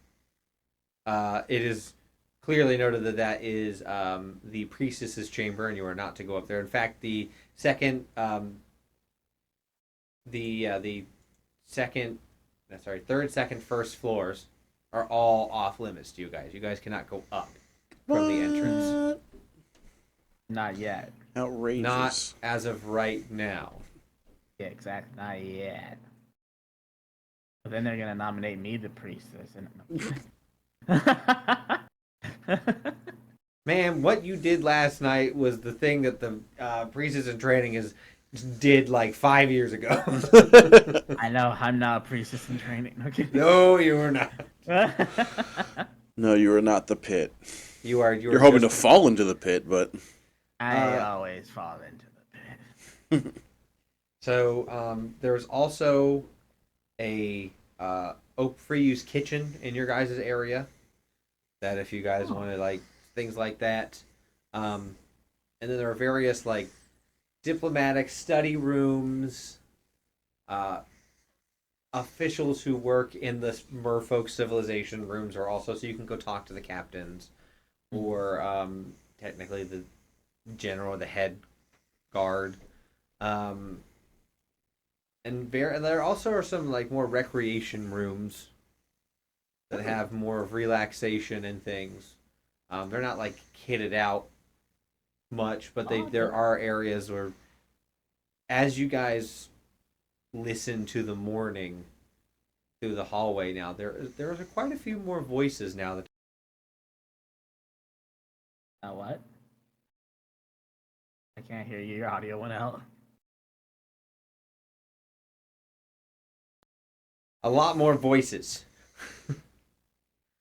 it is clearly noted that is the priestess's chamber, and you are not to go up there. In fact, the third, second, first floors are all off limits to you guys. You guys cannot go up from the entrance. Not yet. Outrageous. Not as of right now. Yeah, exactly. Not yet. But then they're gonna nominate me the priestess. Man, what you did last night was the thing that the priestess in training did like 5 years ago. I know, I'm not a priestess in training. Okay. No, you were not. No, you are not the pit. You're hoping to fall into the pit, but I always fall into the pit. So there's also a free use kitchen in your guys' area. That if you guys want to like things like that, and then there are various like diplomatic study rooms, officials who work in the merfolk civilization rooms are also, so you can go talk to the captains or technically the general, the head guard, and there also are some like more recreation rooms that have more of relaxation and things. They're not like kitted out much, but there are areas where, as you guys listen to the morning through the hallway now, there's quite a few more voices now that. What? I can't hear you. Your audio went out. A lot more voices.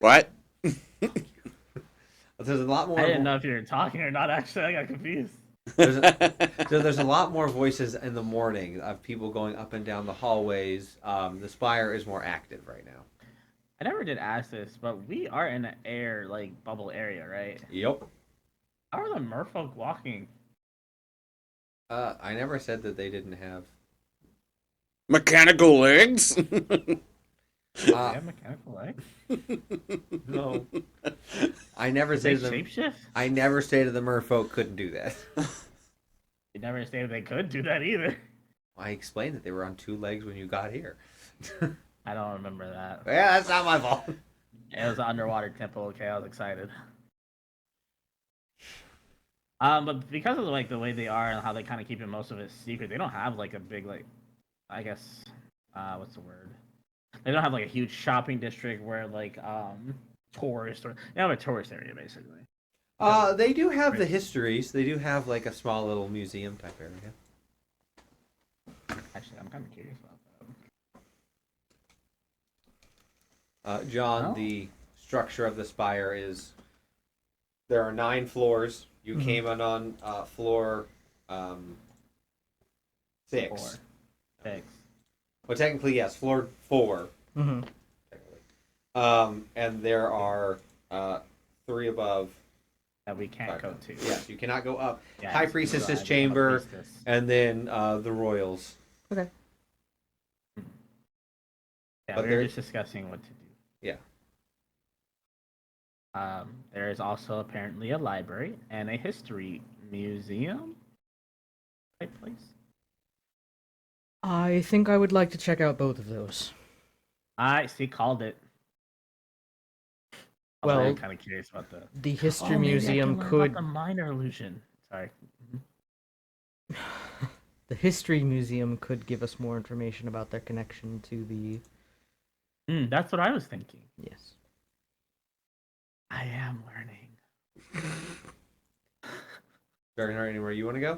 What? There's a lot more. I didn't know if you were talking or not. Actually, I got confused. There's a lot more voices in the morning of people going up and down the hallways. The spire is more active right now. I never did ask this, but we are in an air like bubble area, right? Yep. How are the merfolk walking? I never said that they didn't have. Mechanical legs? Do they have mechanical legs? No. I never They stated the. shapeshift? I never stated the merfolk couldn't do that. You never stated they could do that either. I explained that they were on two legs when you got here. I don't remember that. Yeah, that's not my fault. It was an underwater temple. Okay, I was excited. But because of like the way they are and how they kind of keep it most of it secret, they don't have like a big like, I guess, what's the word? They don't have like a huge shopping district where like tourists or they have a tourist area basically. They do have the histories. They do have like a small little museum type area. Actually, I'm kind of curious about that. John, Oh. the structure of the spire is there are 9 floors. You came in on floor 6. 4, 6. Well, technically, yes, floor 4. Mm-hmm. And there are 3 above. That we can't go to. Yes, you cannot go up. Yeah, High it's Priestess's described as a chamber, priestess. and then the royals. Okay. Yeah, but we there- were just discussing what to do. Yeah. There is also apparently a library and a history museum type place. I think I would like to check out both of those. I see, called it. Well, I'm kind of curious about the The history maybe I museum can learn could. about the minor illusion. Sorry. The history museum could give us more information about their connection to the. That's what I was thinking. Yes. I am learning. Dragonheart, anywhere you want to go?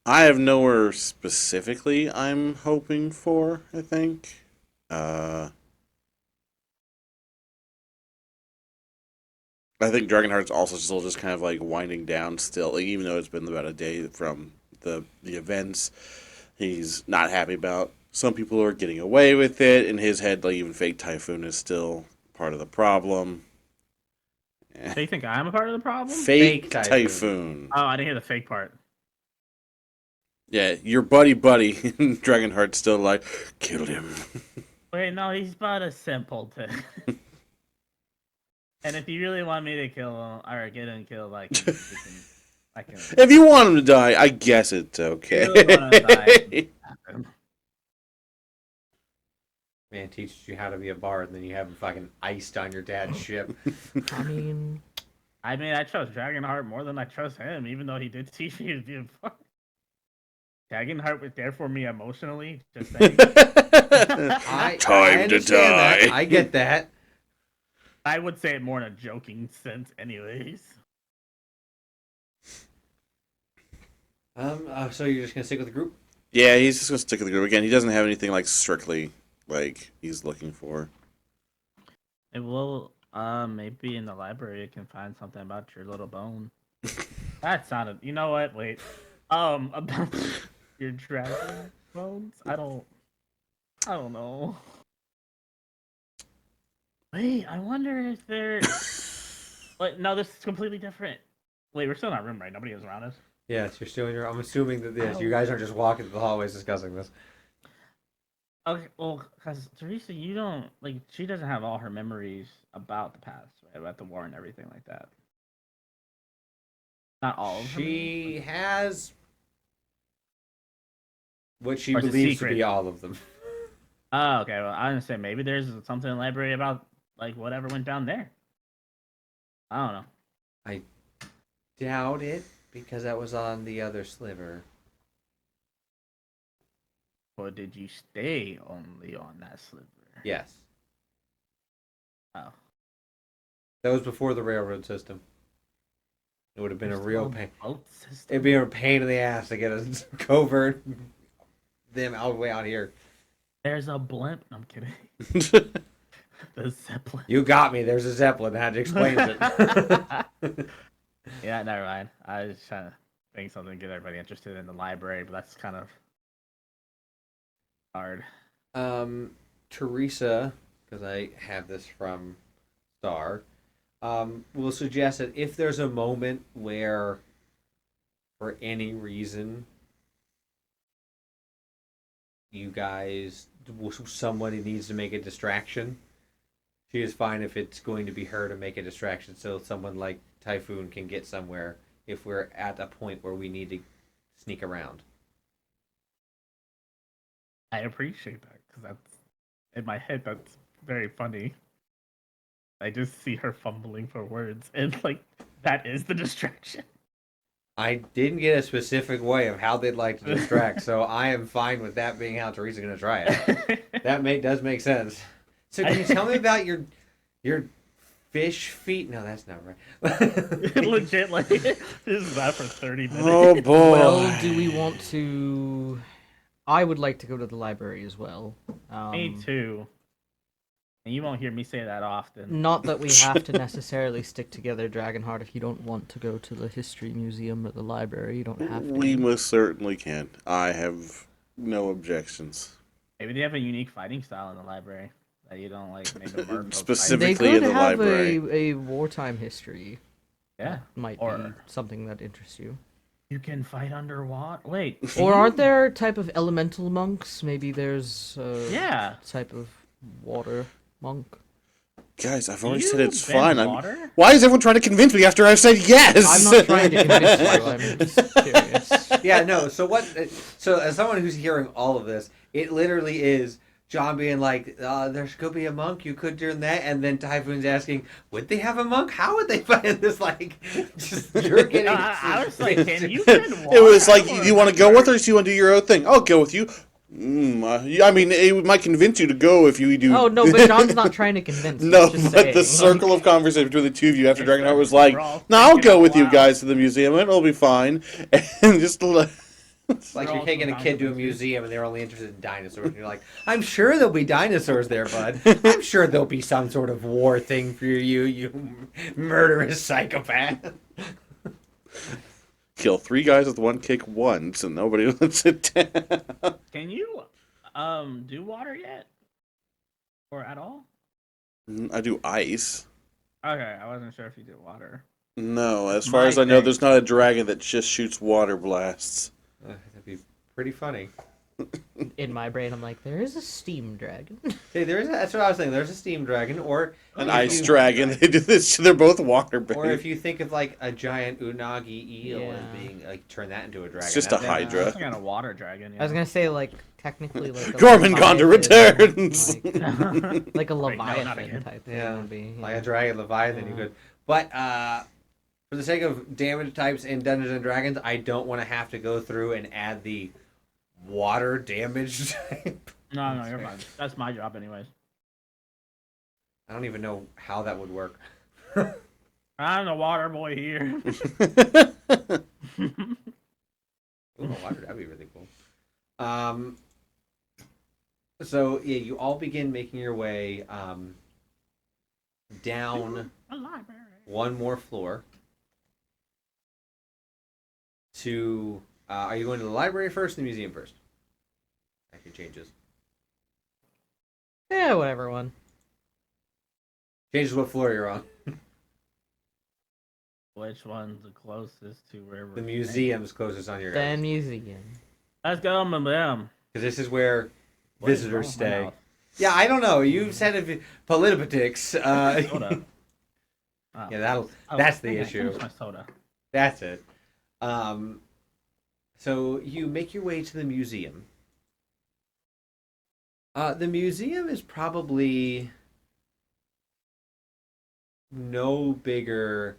I have nowhere specifically I'm hoping for, I think. I think Dragonheart's also still just kind of like winding down still, like, even though it's been about a day from the events. He's not happy about. Some people are getting away with it. In his head, like even fake Typhoon is still part of the problem. They think I'm a part of the problem? Fake Fake Typhoon. Typhoon. Oh, I didn't hear the fake part. Yeah, your buddy, Dragonheart's still like, kill him. Wait, no, he's but a simpleton. And if you really want me to kill him or get him killed, I can. If you want him to die, I guess it's okay. You really want him to die. Man teaches you how to be a bard, and then you have him fucking iced on your dad's ship. I mean, I trust Dragonheart more than I trust him, even though he did teach me to be a bard. Dragonheart was there for me emotionally. Just saying. I Time to understand that. die. I get that. I would say it more in a joking sense, anyways. So you're just gonna stick with the group? Yeah, he's just gonna stick with the group again. He doesn't have anything like strictly like he's looking for. It will, maybe in the library you can find something about your little bone. That sounded. You know what? Wait. About your dragon bones. I don't know. Wait, I wonder if they're. Wait, no, this is completely different. Wait, we're still in our room, right? Nobody is around us. Yes, you're still in your. I'm assuming that this. You guys aren't just walking through the hallways discussing this. Okay, well, because Teresa, you don't like. She doesn't have all her memories about the past, right? About the war and everything like that. Not all of her. She has what she Or is it believes to be secret? all of them. Oh, okay. Well, I understand. Maybe there's something in the library about like whatever went down there. I don't know. Doubt it, because that was on the other sliver. Or did you stay only on that sliver? Yes. Oh. That was before the railroad system. It would have been a real pain. Boat system. It'd be a pain in the ass to get a covert them all the way out here. There's a blimp. I'm kidding. The Zeppelin. You got me. There's a Zeppelin. That explains it. Yeah, never mind. I was trying to think something to get everybody interested in the library, but that's kind of hard. Teresa, because I have this from Star, will suggest that if there's a moment where, for any reason, you guys, somebody needs to make a distraction, she is fine if it's going to be her to make a distraction, so someone like Typhoon can get somewhere if we're at a point where we need to sneak around. I appreciate that because that's in my head. That's very funny. I just see her fumbling for words, and like that is the distraction. I didn't get a specific way of how they'd like to distract, so I am fine with that being how Teresa's going to try it. That does make sense. So can you tell me about your fish feet? No, that's not right. Legit, like this is that for 30 minutes. Oh boy. Well, do we want to? I would like to go to the library as well. Me too. And you won't hear me say that often. Not that we have to necessarily stick together, Dragonheart. If you don't want to go to the history museum or the library, you don't have to. We most certainly can. I have no objections. Maybe they have a unique fighting style in the library that you don't like. Maybe merfolk Specific- They Typically in could the have library. a wartime history. fight. Yeah. Might be Or something that interests you. you can fight underwater. Wait. Or aren't there type of elemental monks? Maybe there's Yeah. type of water monk. Guys, I've already You said it's bend fun. water? Why is everyone trying to convince me after I've said yes? I'm not trying to convince you. I'm just curious. Yeah, no. So what? So as someone who's hearing all of this, it literally is John being like, "There could be a monk. You could do that," and then Typhoon's asking, "Would they have a monk? How would they find this?" Like, just you're getting. I was like, can you bend water? It was like, I you want to go with her, or do you want to do your own thing? I'll go with you. I mean, it might convince you to go if you do. Oh no, but John's not trying to convince. No, He's just but the saying. circle of conversation between the two of you after It's Dragonheart like, was like, we're all "No, I'll thinking go out with you loud." guys to the museum, and it'll be fine." And just It's like you're taking a kid to a museum and they're only interested in dinosaurs. And you're like, I'm sure there'll be dinosaurs there, bud. I'm sure there'll be some sort of war thing for you, you murderous psychopath. kill 3 guys with 1 kick once, and nobody lets it down. Can you do water yet? Or at all? I do ice. Okay, I wasn't sure if you did water. No, as far My as I know, thing. there's not a dragon that just shoots water blasts. That'd be pretty funny. In my brain, I'm like, there is a steam dragon. Hey, that's what I was saying. There's a steam dragon, or An if ice you- dragon. They do this. They're both water based. Or if you think of like a giant unagi eel Yeah. as being like turn that into a dragon. It's just That's a it. hydra. I was thinking a water dragon. I was gonna say like technically like a Gormangonder Leviathan, returns. like a Wait, no, not Leviathan again. type thing Yeah, would be. like a dragon Leviathan, you could. But for the sake of damage types in Dungeons and Dragons, I don't want to have to go through and add the water damage type. No, you're fine. That's my job, anyways. I don't even know how that would work. I'm the water boy here. Ooh, water, that'd be really cool. So yeah, you all begin making your way down A library. one more floor to. Are you going to the library first, or the museum first? Actually, changes. Yeah, whatever one. Changes what floor you're on. Which one's the closest to where we're The museum's closest on your Then end. museum. Let's go, them. Because this is where What is visitors wrong with my stay. mouth? Yeah, I don't know. You said if politics. Soda. Oh. Yeah, Oh, that's the dang it, I issue. finished my soda. That's it. So you make your way to the museum. The museum is probably no bigger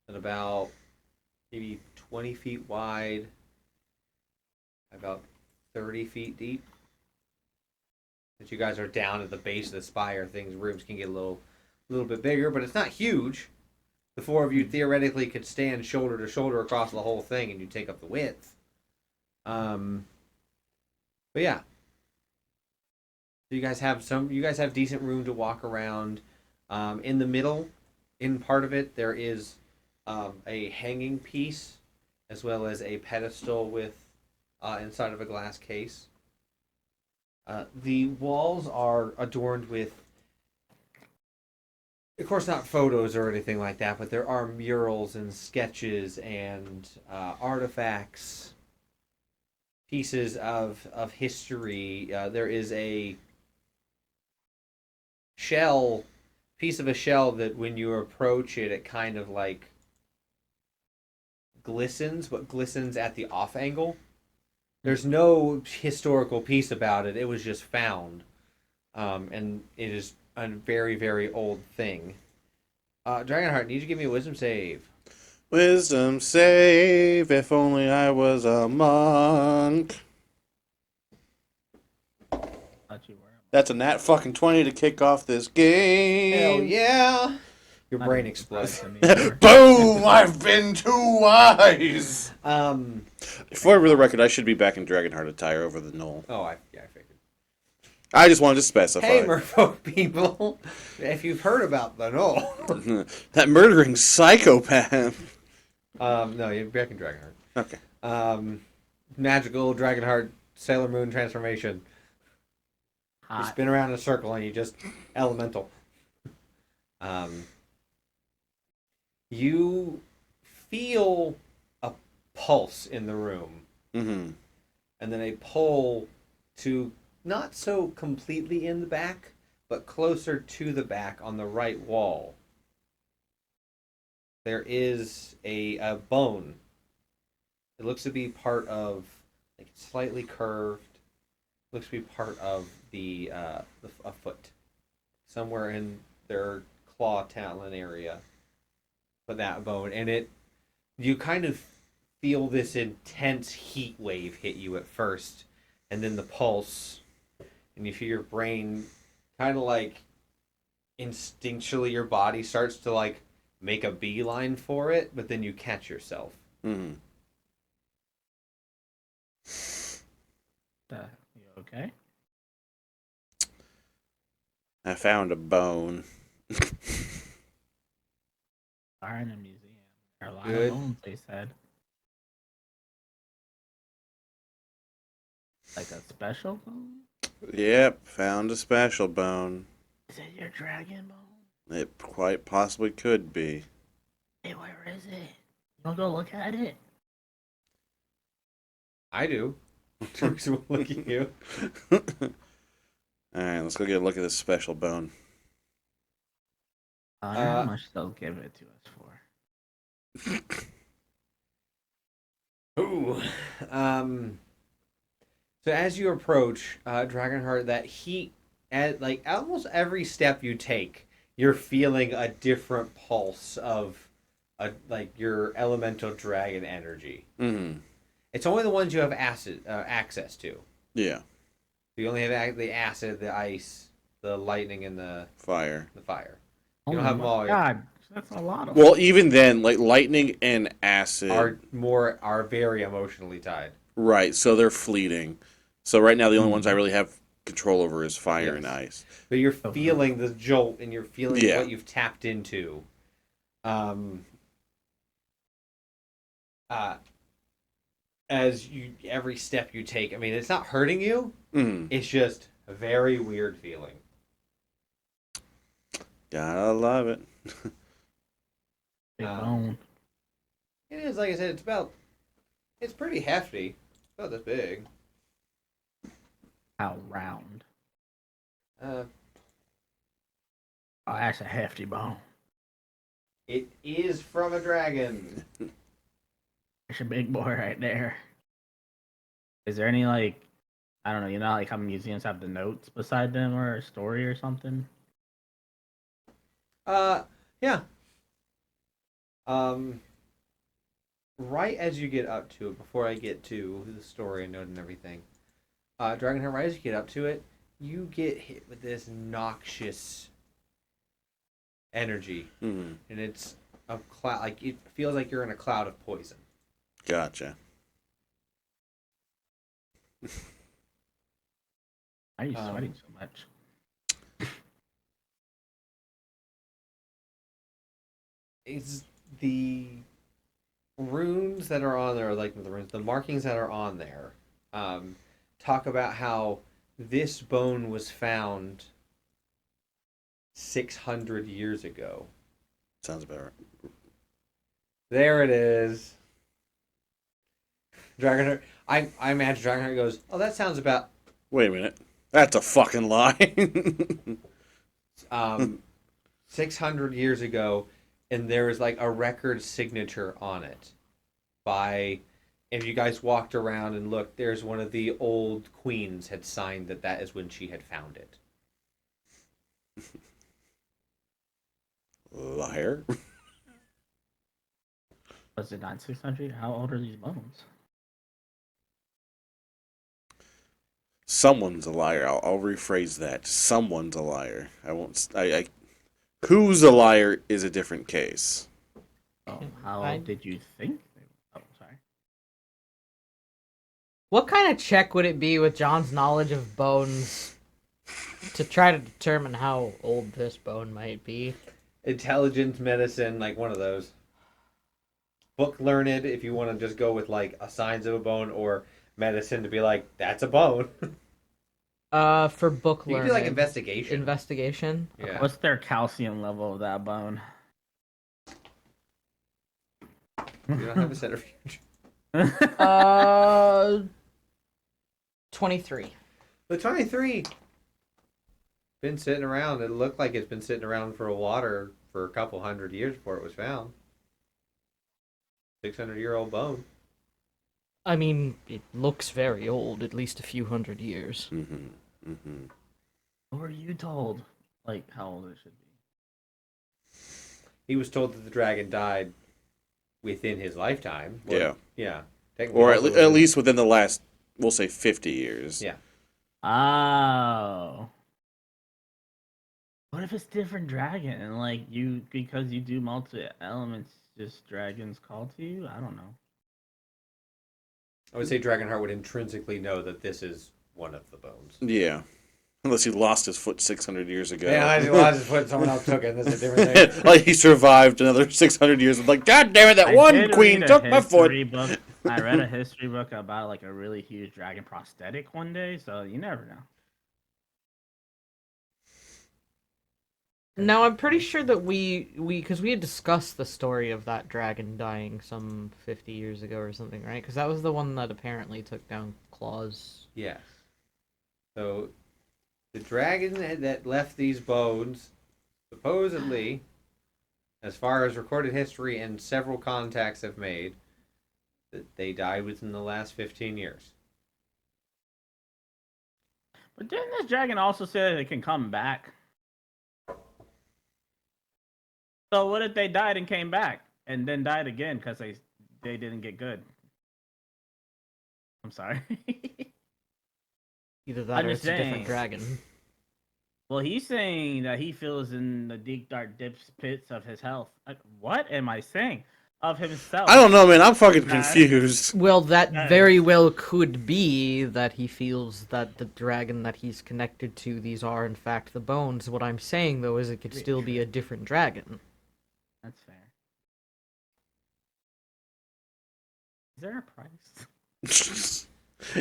than about maybe 20 feet wide, about 30 feet deep. Since you guys are down at the base of the spire, rooms can get a little bit bigger, but it's not huge. the four of you theoretically could stand shoulder to shoulder across the whole thing, and you take up the width. But yeah, you guys have decent room to walk around. In the middle, in part of it, there is a hanging piece, as well as a pedestal with inside of a glass case. The walls are adorned with, of course, not photos or anything like that, but there are murals and sketches and artifacts, pieces of history. There is a piece of a shell that when you approach it, it kind of like glistens, but glistens at the off angle. There's no historical piece about it. It was just found. And it is a very, very old thing. Dragonheart, need you to give me a wisdom save. Wisdom save, if only I was a monk. Thought you were. That's a nat fucking 20 to kick off this game. Hell yeah! Your Not brain even explodes. surprised anymore. Boom! I've been too wise! Um. For the record, I should be back in Dragonheart attire over the knoll. Oh, I figured. I just wanted to specify. Hey, merfolk people! If you've heard about the Knoll. That murdering psychopath. No, you're back in Dragonheart. Okay. Magical Dragonheart Sailor Moon transformation. You Hot. spin around in a circle and you just elemental. You feel a pulse in the room, Mm-hmm. and then a pull to not so completely in the back, but closer to the back on the right wall. There is a bone. It looks to be part of, like, slightly curved. Looks to be part of a foot, somewhere in their claw talon area. But that bone, and you kind of feel this intense heat wave hit you at first, and then the pulse, and you feel your brain kind of like instinctually your body starts to like make a beeline for it, but then you catch yourself. Mm-hmm. You okay? I found a bone. Are in a museum. There are a lot Good. of bones, they said. Like a special bone? Yep, found a special bone. Is it your dragon bone? It quite possibly could be. Hey, where is it? You wanna go look at it? I do. Turks will look at you. Alright, let's go get a look at this special bone. How much they'll give it to us for? Ooh. So as you approach Dragonheart, that heat, at like almost every step you take, you're feeling a different pulse of like your elemental dragon energy. Mm-hmm. It's only the ones you have access to. Yeah. You only have the acid, the ice, the lightning, and the Fire. fire. Oh You don't have them all. God, that's a lot of. Well, even then, like lightning and acid Are very emotionally tied. right, so they're fleeting. So right now the only ones I really have control over is fire and Yes. ice. But you're feeling the jolt, and you're feeling Yeah. what you've tapped into. As every step you take, I mean, it's not hurting you. Mm. It's just a very weird feeling. Gotta love it. Big bone. It is, like I said, it's pretty hefty. It's about this big. How round? Uh, Oh, that's a hefty bone. it is from a dragon. That's a big boy right there. Is there any like, I don't know, you know, like how museums have the notes beside them or a story or something? Yeah. Right as you get up to it, before I get to the story and note and everything, Dragonheart, right as you get up to it, you get hit with this noxious energy, Mm. and it's a cloud. Like it feels like you're in a cloud of poison. Gotcha. Why are you Um, sweating so much? It's the runes that are on there, like the markings that are on there, talk about how this bone was found 600 years ago. Sounds about right. There it is. Dragonheart. I imagine Dragonheart goes, oh, that sounds about Wait a minute. That's a fucking lie. 600 years ago, and there is like a record signature on it by, if you guys walked around and looked, there's one of the old queens had signed that is when she had found it. Liar. Was it not 600? How old are these bones? Someone's a liar. I'll rephrase that. Someone's a liar. I won't. Who's a liar is a different case. Oh, how I- did you think? Oh, sorry. What kind of check would it be with John's knowledge of bones to try to determine how old this bone might be? Intelligence, medicine, like one of those. Book learned, if you want to just go with like a signs of a bone, or medicine to be like, that's a bone. For book You can learning. do like investigation. Investigation? Yeah. What's their calcium level of that bone? You don't have a centrifuge. 23. The 23 been sitting around. It looked like it's been sitting around for a couple hundred years before it was found. 600-year-old bone. I mean, it looks very old, at least a few hundred years. Mm-hmm. Mm-hmm. What were you told? Like how old it should be? He was told that the dragon died within his lifetime. Well, Yeah. Yeah. Technically Or also at least within the last, we'll say, 50 years. Yeah. Oh. What if it's different dragon and like you because you do multi elements, just dragons call to you? I don't know. I would say Dragonheart would intrinsically know that this is one of the bones. Yeah. Unless he lost his foot 600 years ago. Yeah, I just put someone else took it. That's a different thing. Like he survived another 600 years. I'm like, God damn it, that I one did queen read a took my foot. history book. I read a history book about like a really huge dragon prosthetic one day, so you never know. No, I'm pretty sure that because we had discussed the story of that dragon dying some 50 years ago or something, right? Because that was the one that apparently took down Claw's. Yes. So, the dragon that left these bones, supposedly, as far as recorded history and several contacts have made, that they died within the last 15 years. But didn't this dragon also say that it can come back? So what if they died and came back and then died again because they didn't get good? I'm sorry. Either that I'm or just it's a different saying. dragon. Well, he's saying that he feels in the deep dark pits of his health. What am I saying? Of himself. I don't know, man. I'm fucking Nah. confused. Well, that Yes. very well could be that he feels that the dragon that he's connected to, these are in fact the bones. What I'm saying, though, is it could still be a different dragon. That's fair. Is there a price?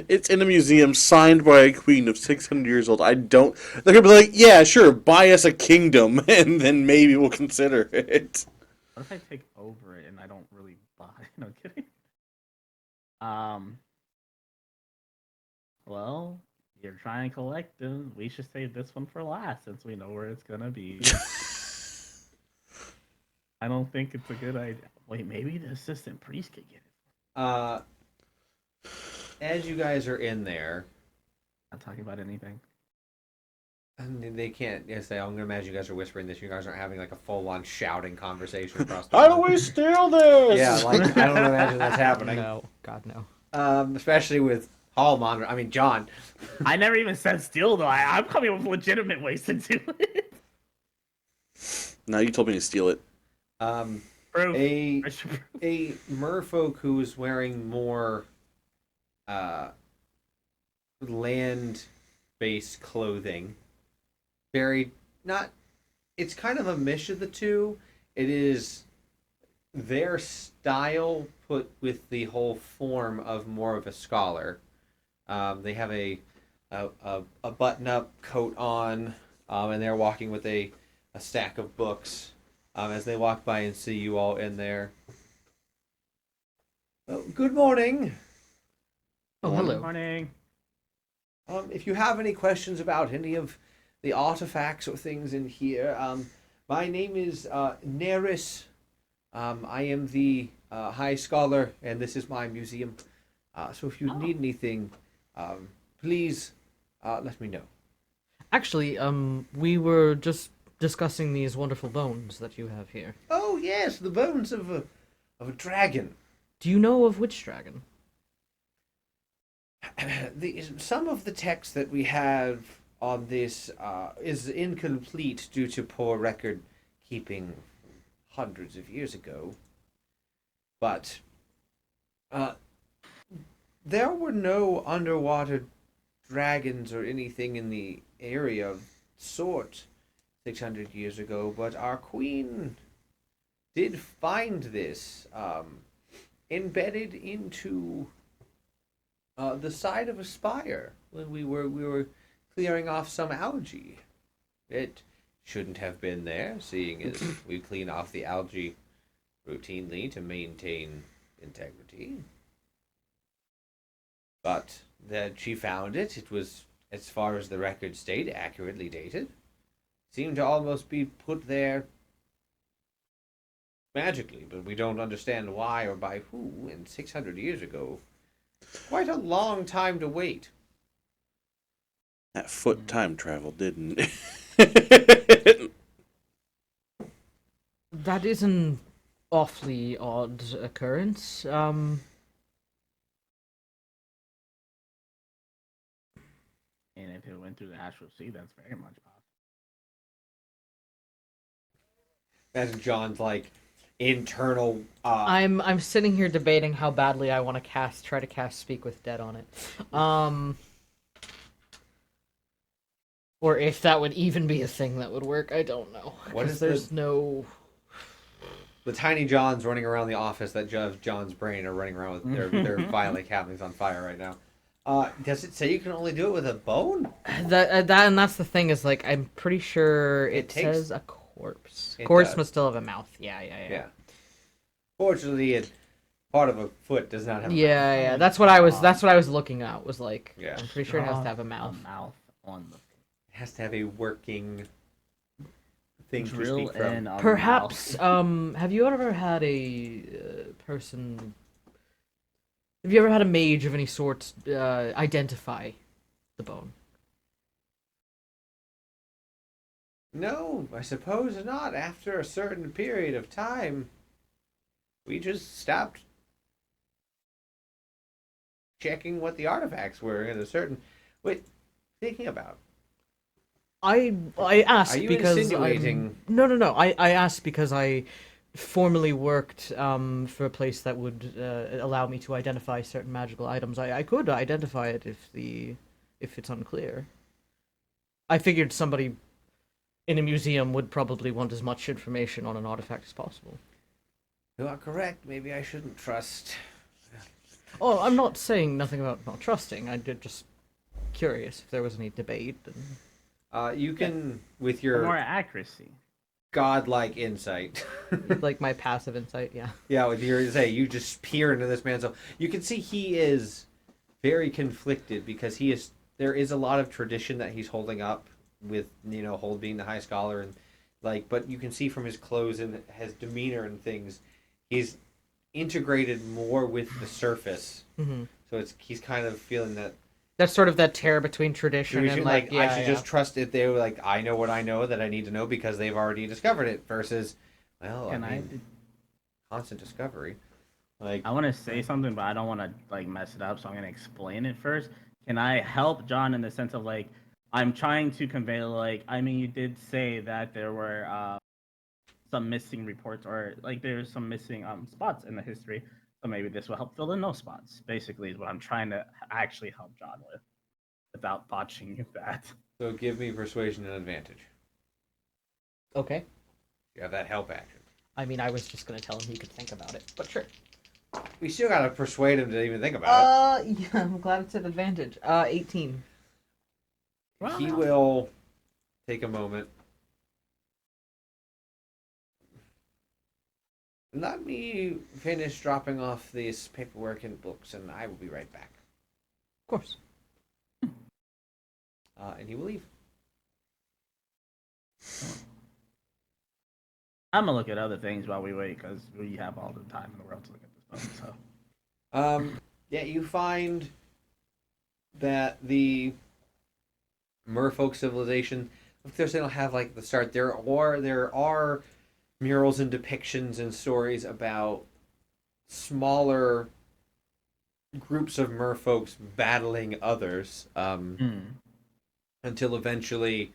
It's in a museum signed by a queen of 600 years old. They're gonna be like, yeah, sure, buy us a kingdom, and then maybe we'll consider it. What if I take over it and I don't really buy? No kidding. Well, you're trying to collect them. We should save this one for last since we know where it's gonna be. I don't think it's a good idea. Wait, maybe the assistant priest could get it. As you guys are in there, Not talking about anything. and they can't. Yes, I'm gonna imagine you guys are whispering this. You guys aren't having like a full-on shouting conversation across the How do room. we steal this? Yeah, like I don't imagine that's happening. No, God no. Especially with Hall Monitor. I mean, John. I never even said steal though. I'm coming up with legitimate ways to do it. No, you told me to steal it. Proof. A Mission proof. a merfolk who is wearing more land-based clothing. Very not. It's kind of a mish of the two. It is their style put with the whole form of more of a scholar. They have a button-up coat on, and they're walking with a stack of books. As they walk by and see you all in there. Well, good morning. Oh, Good hello. morning. If you have any questions about any of the artifacts or things in here, my name is Neris. I am the High Scholar, and this is my museum. So if you need anything, please let me know. Actually, we were just discussing these wonderful bones that you have here. Oh yes, the bones of a dragon. Do you know of which dragon? Some of the text that we have on this is incomplete due to poor record keeping hundreds of years ago. But there were no underwater dragons or anything in the area of sort 600 years ago, but our queen did find this embedded into the side of a spire when we were clearing off some algae. It shouldn't have been there, seeing as we clean off the algae routinely to maintain integrity. But that she found it. It was, as far as the record state, accurately dated. Seemed to almost be put there magically, but we don't understand why or by who. And 600 years ago, quite a long time to wait. That foot time travel didn't it? That is an awfully odd occurrence. And if it went through the astral sea, that's very much possible. Imagine John's like internal. I'm sitting here debating how badly I want to try to cast Speak with Dead on it. Or if that would even be a thing that would work, I don't know. What 'Cause is there's the- no. The tiny Johns running around the office that judge John's brain are running around with their violent cabinets on fire right now. Does it say you can only do it with a bone? That and that's the thing is like I'm pretty sure it takes- says a corpse. It Corpse does. must still have a mouth. Yeah. Yeah. Fortunately, part of a foot does not have. Yeah. That's what I was looking at. Was like, Yeah. I'm pretty sure it has to have a mouth. A mouth on the It has to have a working thing to drill speak from. in a Perhaps. mouth. Have you ever had a person? Have you ever had a mage of any sort identify the bone? No, I suppose not. After a certain period of time, we just stopped checking what the artifacts were in a certain. Wait, thinking about. I asked Are you because insinuating? No. I asked because I formerly worked for a place that would allow me to identify certain magical items. I could identify it if it's unclear. I figured somebody in a museum would probably want as much information on an artifact as possible. You are correct. Maybe I shouldn't trust. Oh, I'm not saying nothing about not trusting. I did just curious if there was any debate. You can, with For more your accuracy. godlike insight. Like my passive insight, yeah. Yeah, with your you just peer into this man, so you can see he is very conflicted because there is a lot of tradition that he's holding up with Hold being the high scholar and but you can see from his clothes and his demeanor and things, he's integrated more with the surface. Mm-hmm. So he's kind of feeling that That's sort of that tear between tradition and I yeah, should just trust it. They were like, I know what I know that I need to know because they've already discovered it. Versus, well, Can I mean, constant discovery. I want to say something, but I don't want to mess it up, so I'm gonna explain it first. Can I help John in the sense of I'm trying to convey I mean, you did say that there were some missing reports, or like there's some missing spots in the history. So maybe this will help fill in those spots. Basically, is what I'm trying to actually help John with, without botching that. So give me persuasion and advantage. Okay. You have that help action. I mean, I was just gonna tell him he could think about it, but sure. We still gotta persuade him to even think about Yeah, I'm glad it's an advantage. 18. it. He will take a moment. Let me finish dropping off this paperwork and books, and I will be right back. Of course. And he will leave. I'm gonna look at other things while we wait, because we have all the time in the world to look at this boat. So Yeah, you find that the merfolk civilization, of course, they don't have like the start. There are murals and depictions and stories about smaller groups of merfolks battling others, until eventually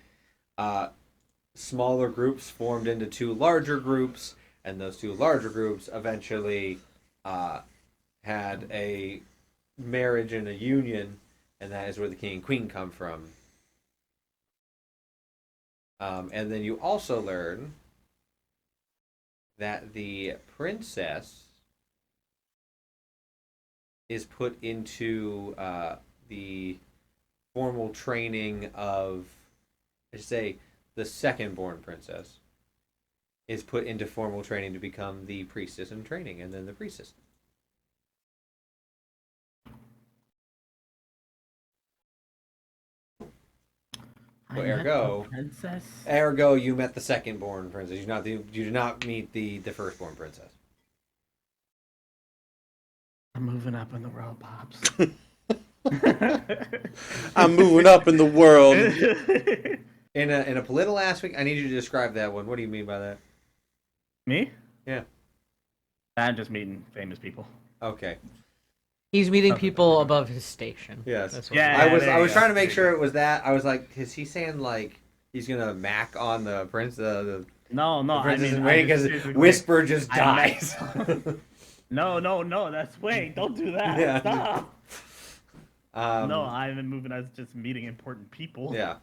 smaller groups formed into two larger groups, and those two larger groups eventually had a marriage and a union, and that is where the king and queen come from. And then you also learn that the princess is put into the formal training of, I should say, the second-born princess is put into formal training to become the priestess in training, and then the priestess. So ergo, princess. ergo, you met the second-born princess. You did not meet the first-born princess. I'm moving up in the world, pops. I'm moving up in the world. In a political aspect, I need you to describe that one. What do you mean by that? Me? Yeah. I'm just meeting famous people. Okay. He's meeting Something people like that. above his station. Yes. That's what Yeah, I was there you go. trying to make There sure you it was that. I was like, is he saying like he's gonna mac on the prince, the No, the I princess mean, in I waiting just because physically- Whisper just I dies. No, that's wait, don't do that. Yeah. Stop. No, um, I've been moving as just meeting important people. yeah.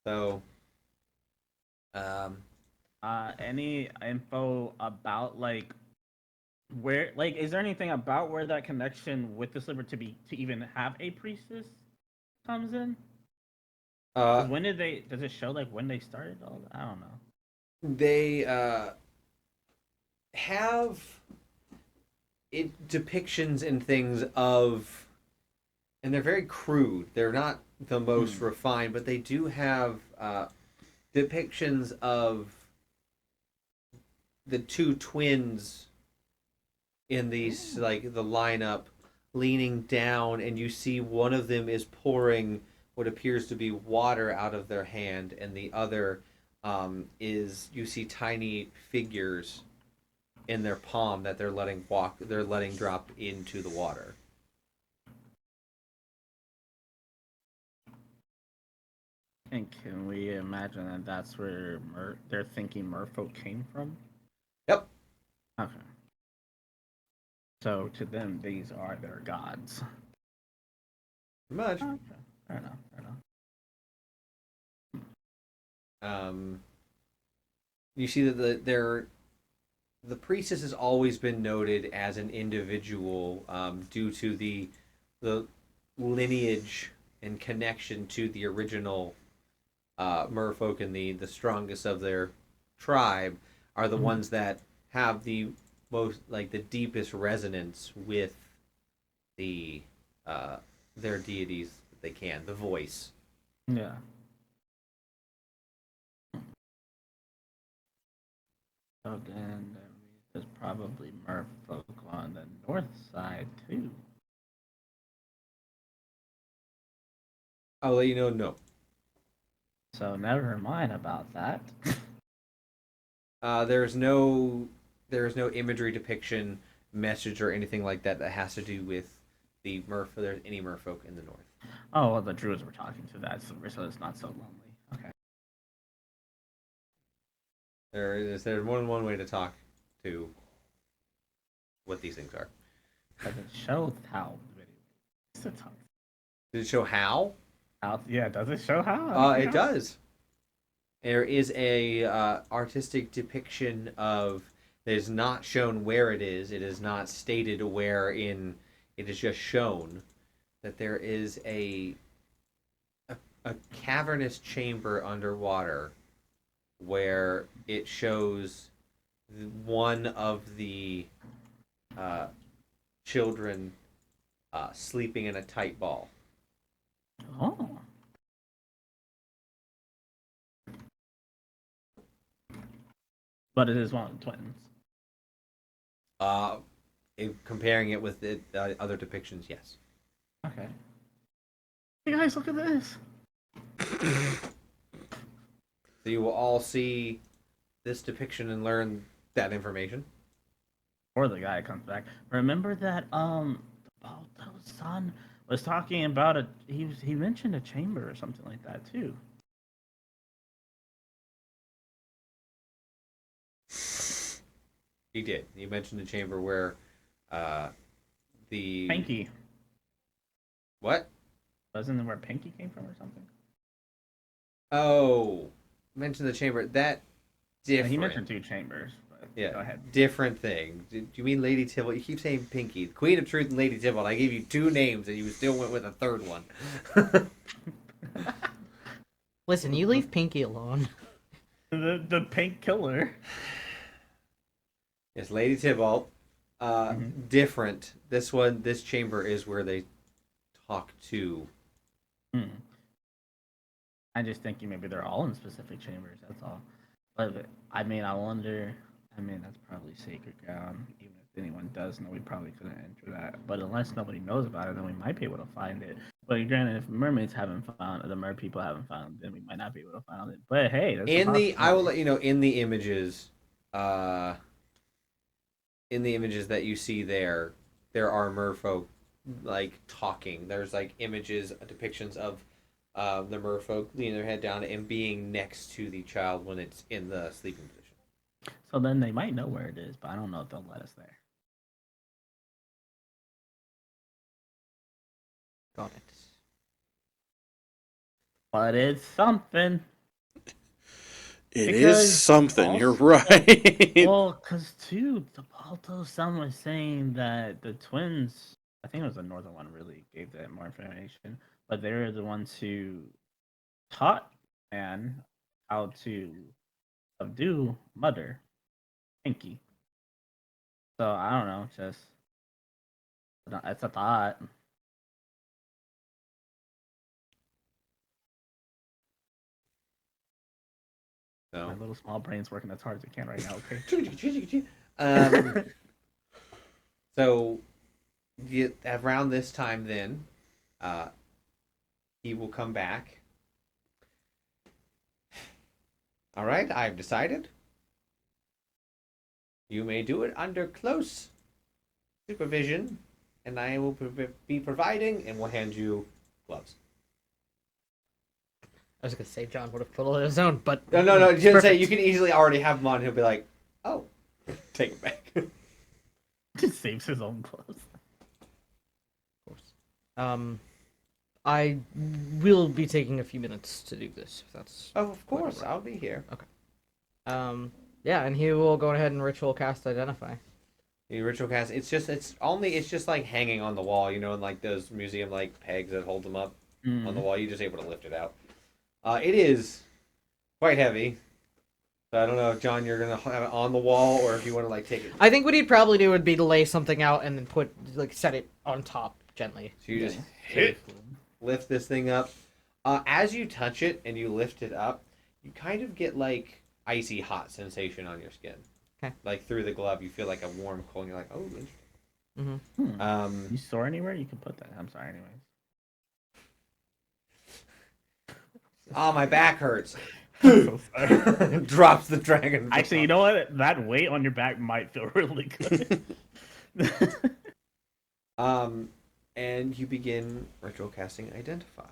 So, Any info about like where, like, is there anything about where that connection with the sliver to even have a priestess comes in? 'Cause when did they? Does it show like when they started? All I don't know. they have depictions and things of, and they're very crude. They're not the most refined, but they do have depictions of the two twins in these, like the lineup, leaning down, and you see one of them is pouring what appears to be water out of their hand, and the other is, you see tiny figures in their palm that they're letting drop into the water. And can we imagine that that's where they're thinking Merfolk came from? Yep. Okay. So to them, these are their gods. Pretty much. Okay. Fair enough. You see that the priestess has always been noted as an individual, due to the lineage and connection to the original merfolk, and the strongest of their tribe are the ones that have the most, like, the deepest resonance with the their deities that they can, the voice. Yeah. So then there's probably merfolk on the north side too. I'll let you know. No. So never mind about that. There's no imagery, depiction, message, or anything like that that has to do with the there's any merfolk in the north. Oh, well, the druids were talking to that, so it's not so lonely. Okay. There's more than one way to talk to what these things are. Does it show how? It's a tough. Does it show how? Yeah, does it show how? It does. There is a artistic depiction of. It is not shown where it is. It is not stated where in. It is just shown that there is a cavernous chamber underwater where it shows one of the children sleeping in a tight ball. Oh. But it is one of the twins. Comparing it with the other depictions, yes. Okay. Hey guys, look at this. So you will all see this depiction and learn that information. Or the guy comes back. Remember that Balto's son was talking about a he mentioned a chamber or something like that too. He did. He mentioned the chamber where the Pinky. What? Wasn't it where Pinky came from or something? Oh, mentioned the chamber. That different. He mentioned two chambers. But Yeah, go ahead. different thing. Do you mean Lady Tybalt? You keep saying Pinky. The Queen of Truth and Lady Tybalt. I gave you two names and you still went with a third one. Listen, you leave Pinky alone. The pink killer. Yes, Lady Tybalt. Different. This chamber is where they talk to. I'm just thinking maybe they're all in specific chambers. That's all. But I mean, I wonder. I mean, that's probably sacred ground. Even if anyone does know, we probably couldn't enter that. But unless nobody knows about it, then we might be able to find it. But granted, if mermaids haven't found it, the mer people haven't found it, then we might not be able to find it. But hey, that's I will let you know in the images. In the images that you see there are merfolk like talking. There's like images, depictions of the merfolk leaning their head down and being next to the child when it's in the sleeping position. So then they might know where it is, but I don't know if they'll let us there. Got it. But it's something. It Because is something. You're also- right. Well, because too, the Balto son was saying that the twins, I think it was the northern one, really gave that more information. But they're the ones who taught man how to subdue Mother, Pinky. So I don't know, just it's a thought. So. My little small brain's working as hard as it can right now. Okay. So around this time then he will come back. All right, I've decided you may do it under close supervision, and I will be providing, and will hand you gloves. I was gonna say John would have put it on his own, but No. it's Just say perfect. you can easily already have them on. He'll be like, "Oh, take it back." Just saves his own clothes. I will be taking a few minutes to do this. If that's Oh, of course, I'll be here. yeah, and he will go ahead and ritual cast identify. The ritual cast. It's just like hanging on the wall, you know, in like those museum like pegs that hold them up on the wall. You're just able to lift it out. It is quite heavy. So I don't know if John, you're gonna have it on the wall, or if you want to like take it. I think what he'd probably do would be to lay something out and then set it on top gently. So you just lift this thing up. As you touch it and you lift it up, you kind of get like icy hot sensation on your skin. Okay. Like through the glove, you feel like a warm cold. And you're like, oh, interesting. Mm-hmm. You store anywhere? You can put that. I'm sorry, anyways. Oh, my back hurts. So sorry. Drops the dragon. Actually, you know what? That weight on your back might feel really good. And you begin ritual casting Identify.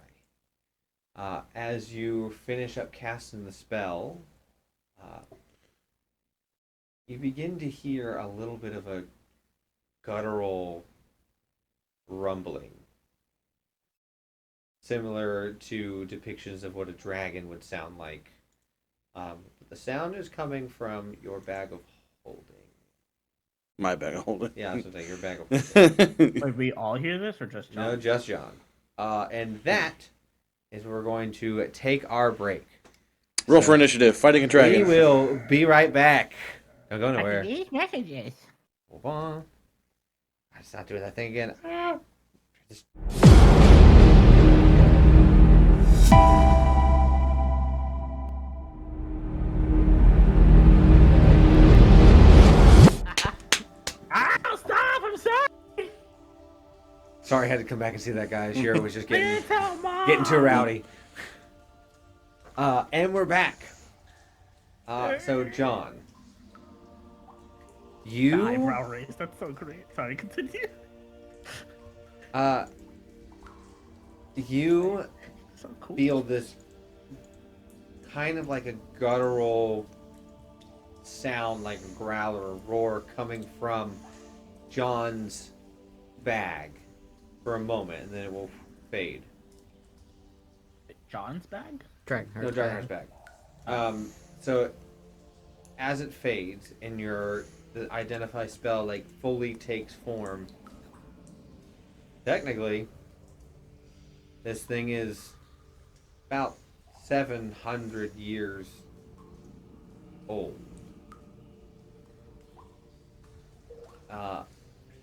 As you finish up casting the spell, you begin to hear a little bit of a guttural rumbling, similar to depictions of what a dragon would sound like. The sound is coming from your bag of holding. My bag of holding. Yeah, that's what I'm saying, your bag of holding. Wait, we all hear this or just John? No, just John. And that is where we're going to take our break. Roll for initiative. Fighting a We dragon. will be right back. Don't go nowhere. These messages. Hold on. Let's not do that thing again. Just- Ah, stop! I'm sorry. Sorry, I had to come back and see that guy. Shiro was just I getting didn't tell Mom. getting too rowdy. And we're back. So John, you Eyebrow raised. That's so great. Sorry, continue. you So cool. feel this kind of like a guttural sound, like a growl or a roar coming from John's bag for a moment, and then it will fade. John's bag? Dragonheart. No, Dragonheart's bag. So as it fades and the identify spell like fully takes form, technically this thing is about 700 years old.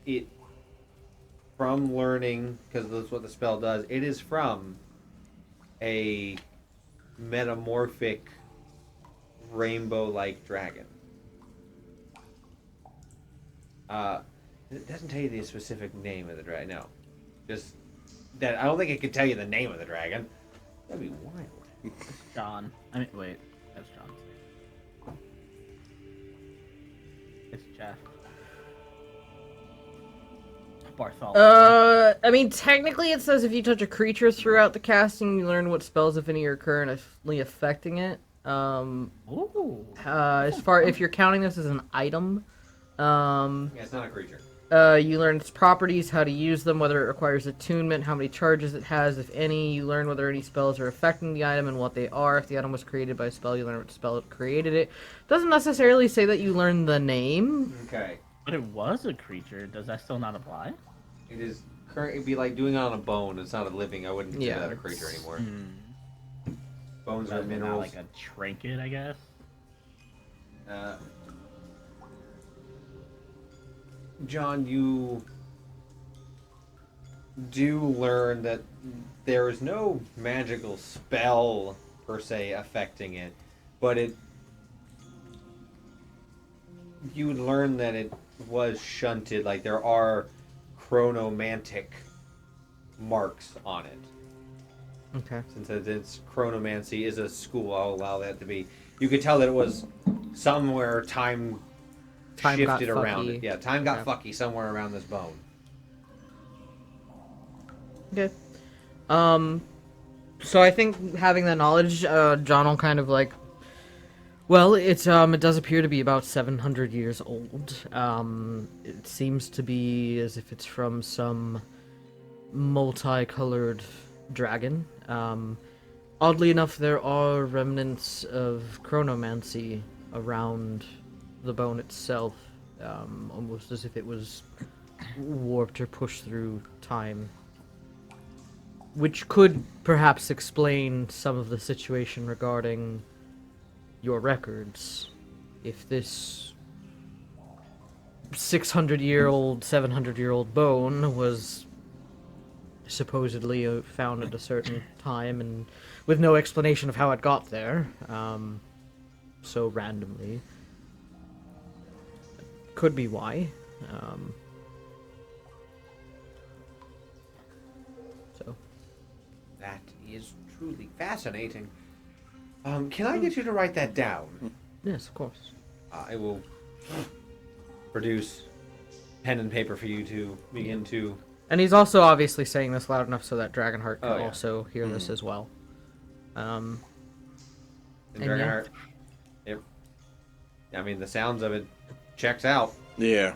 It, from learning, because that's what the spell does, it is from a metamorphic rainbow-like dragon. It doesn't tell you the specific name of the dragon. No, just that. I don't think it could tell you the name of the dragon. That'd be wild. John. I mean, wait. That's John. It's Jeff. Bartholomew. I mean, technically it says if you touch a creature throughout the casting, you learn what spells, if any, are currently affecting it. Ooh. As far if you're counting this as an item, Yeah, it's not a creature. you learn its properties, how to use them, whether it requires attunement, how many charges it has, if any. You learn whether any spells are affecting the item and what they are. If the item was created by a spell, you learn what spell created it. Doesn't necessarily say that you learn the name. Okay. But it was a creature. Does that still not apply? It is currently be like doing it on a bone. It's not a living. I wouldn't consider Yeah. that a creature anymore. Bones So are it's not minerals. like a trinket, I guess. John, you do learn that there is no magical spell per se affecting it, but you would learn that it was shunted. Like there are chronomantic marks on it. Okay. Since it's chronomancy is a school, I'll allow that to be. You could tell that it was somewhere time Time shifted got around fucky. it. Yeah, time got Yeah. fucky somewhere around this bone. Okay. So I think having that knowledge, John will kind of like. Well, it does appear to be about 700 years old. It seems to be as if it's from some multicolored dragon. Oddly enough, there are remnants of chronomancy around the bone itself, almost as if it was warped or pushed through time. Which could perhaps explain some of the situation regarding your records. If this 600-year-old, 700-year-old bone was supposedly found at a certain time and with no explanation of how it got there, so randomly, could be why. So That is truly fascinating. Can I get you to write that down? yes, of course. I will produce pen and paper for you to begin to. And he's also obviously saying this loud enough so that Dragonheart can Oh, yeah. also hear this as well. And And yeah. Dragonheart. Yep. I mean, the sounds of it Checks out. Yeah.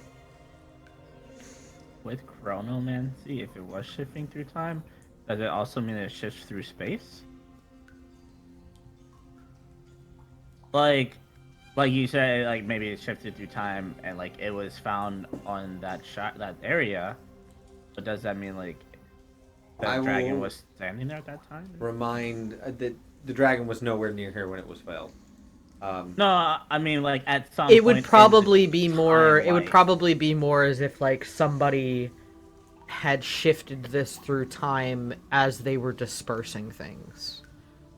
With chronomancy, if it was shifting through time, does it also mean it shifts through space? Like you said, like maybe it shifted through time and like it was found on that that area. But does that mean like I the dragon will- was standing there at that time? Remind that the dragon was nowhere near here when it was felled. No, I mean like at some. It would point in the probably be more. It would timeline. probably be more as if like somebody had shifted this through time as they were dispersing things.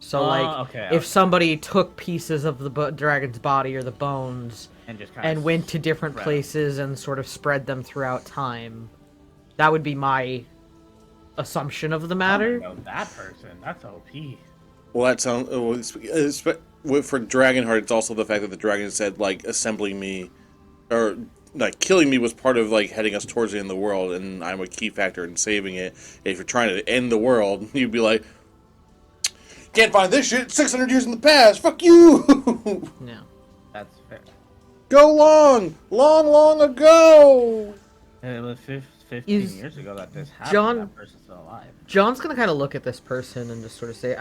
So okay, if somebody took pieces of the dragon's body or the bones and just kind and went to different spread 'em. places and sort of spread them throughout time, that would be my assumption of the I matter. don't know that person. That's OP. Well, that sounds for Dragonheart. It's also the fact that the dragon said like assembling me, or like killing me was part of like heading us towards the end of the world, and I'm a key factor in saving it. If you're trying to end the world, you'd be like, can't find this shit. 600 years in the past. Fuck you. Yeah. That's fair. Go long ago. And it was 15 Is years ago that this happened. John- That person's still alive. John's gonna kind of look at this person and just sort of say,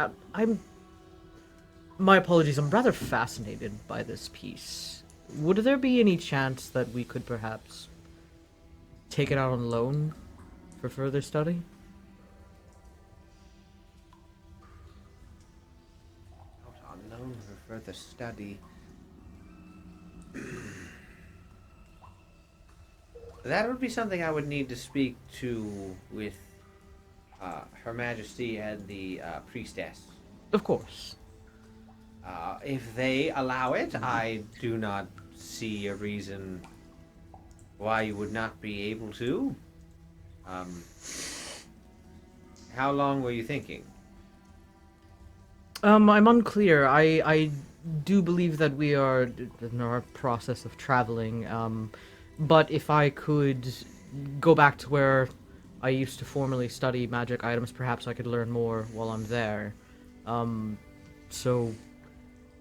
My apologies, I'm rather fascinated by this piece. Would there be any chance that we could perhaps take it out on loan for further study? Out on loan for further study. That would be something I would need to speak to with Her Majesty and the priestess. Of course. If they allow it, I do not see a reason why you would not be able to. How long were you thinking? I'm unclear. I do believe that we are in our process of traveling. But if I could go back to where I used to formerly study magic items, perhaps I could learn more while I'm there. So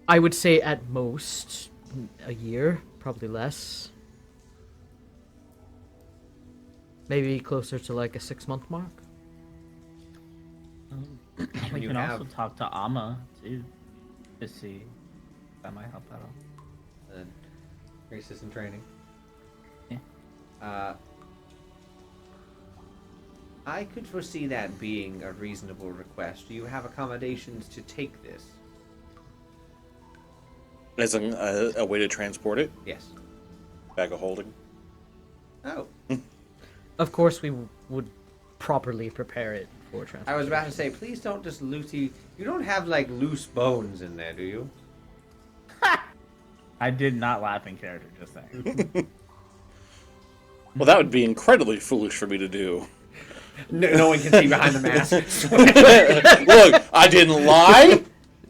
I would say at most a year, probably less. Maybe closer to like a 6-month mark. We you can have- also talk to Amma too, to see if that might help that out. Grace in training. Yeah. I could foresee that being a reasonable request. Do you have accommodations to take this? As a way to transport it, Yes. bag of holding. Oh. Of course, we would properly prepare it for transport. I was about to say, please don't just loosey... You don't have, like, loose bones in there, do you? I did not laugh in character, just saying. Well, that would be incredibly foolish for me to do. No one can see behind the mask. Look, I didn't lie.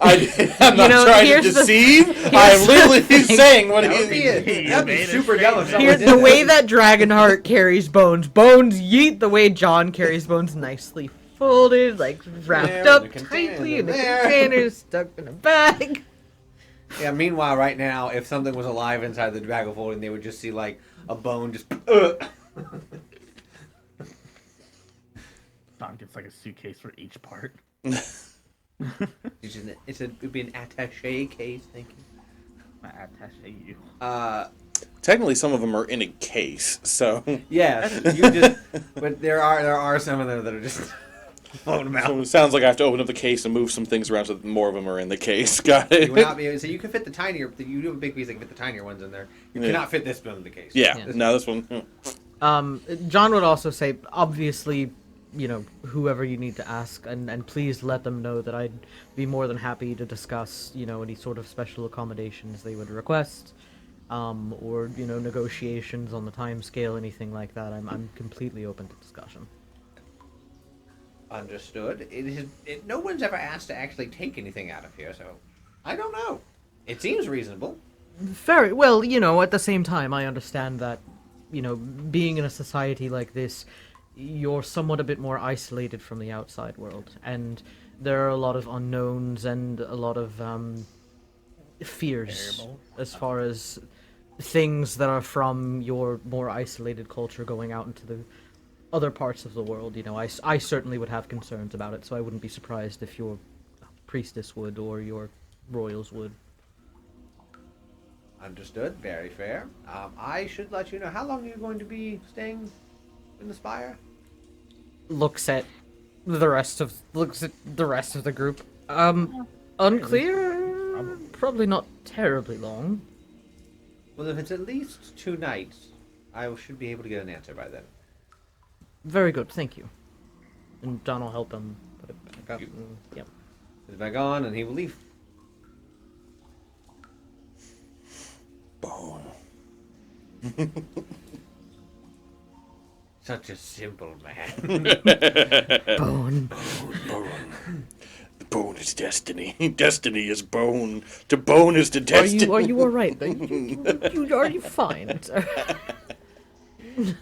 I'm not trying to here's the- deceive. here's I'm the literally thing. saying what That would be, he that'd be made it super straight, dumb if man. someone Here, did the that. way that Dragonheart carries bones, yeet, the way John carries bones, nicely folded, like wrapped There, up in a container, tightly in a there. container, stuck in a bag. Yeah, meanwhile, right now, if something was alive inside the bag of holding, they would just see, like, a bone just... Don gets like a suitcase for each part. It'd be an attache case, thank you. I attache you. Technically, some of them are in a case, so. Yes, you just... But there are some of them that are just... floating about. So it sounds like I have to open up the case and move some things around so that more of them are in the case. Got it? You would not be able, so you can fit the tinier... You do have a big piece that can fit the tinier ones in there. You Yeah. cannot fit this bone in the case. Yeah, Yes. no, this one. John would also say, obviously, whoever you need to ask, and please let them know that I'd be more than happy to discuss, any sort of special accommodations they would request, or, negotiations on the time scale, anything like that. I'm completely open to discussion. Understood. No one's ever asked to actually take anything out of here, so... I don't know. It seems reasonable. Very well, at the same time, I understand that, being in a society like this, you're somewhat a bit more isolated from the outside world, and there are a lot of unknowns and a lot of fears Variables. as far as things that are from your more isolated culture going out into the other parts of the world. You know, I certainly would have concerns about it, so I wouldn't be surprised if your priestess would or your royals would. Understood. Very fair. I should let you know how long you're going to be staying in the spire. Looks at the rest of the group. Unclear. Probably not terribly long. Well, if it's at least 2 nights, I should be able to get an answer by then. Very good, thank you. And John will help him put it back up. You- Yep. Put it back on, and he will leave. Bone. Such a simple man. Bone. Bone. The bone is destiny. Destiny is bone. To bone is to destiny. Are you all right? Are you fine? Sir?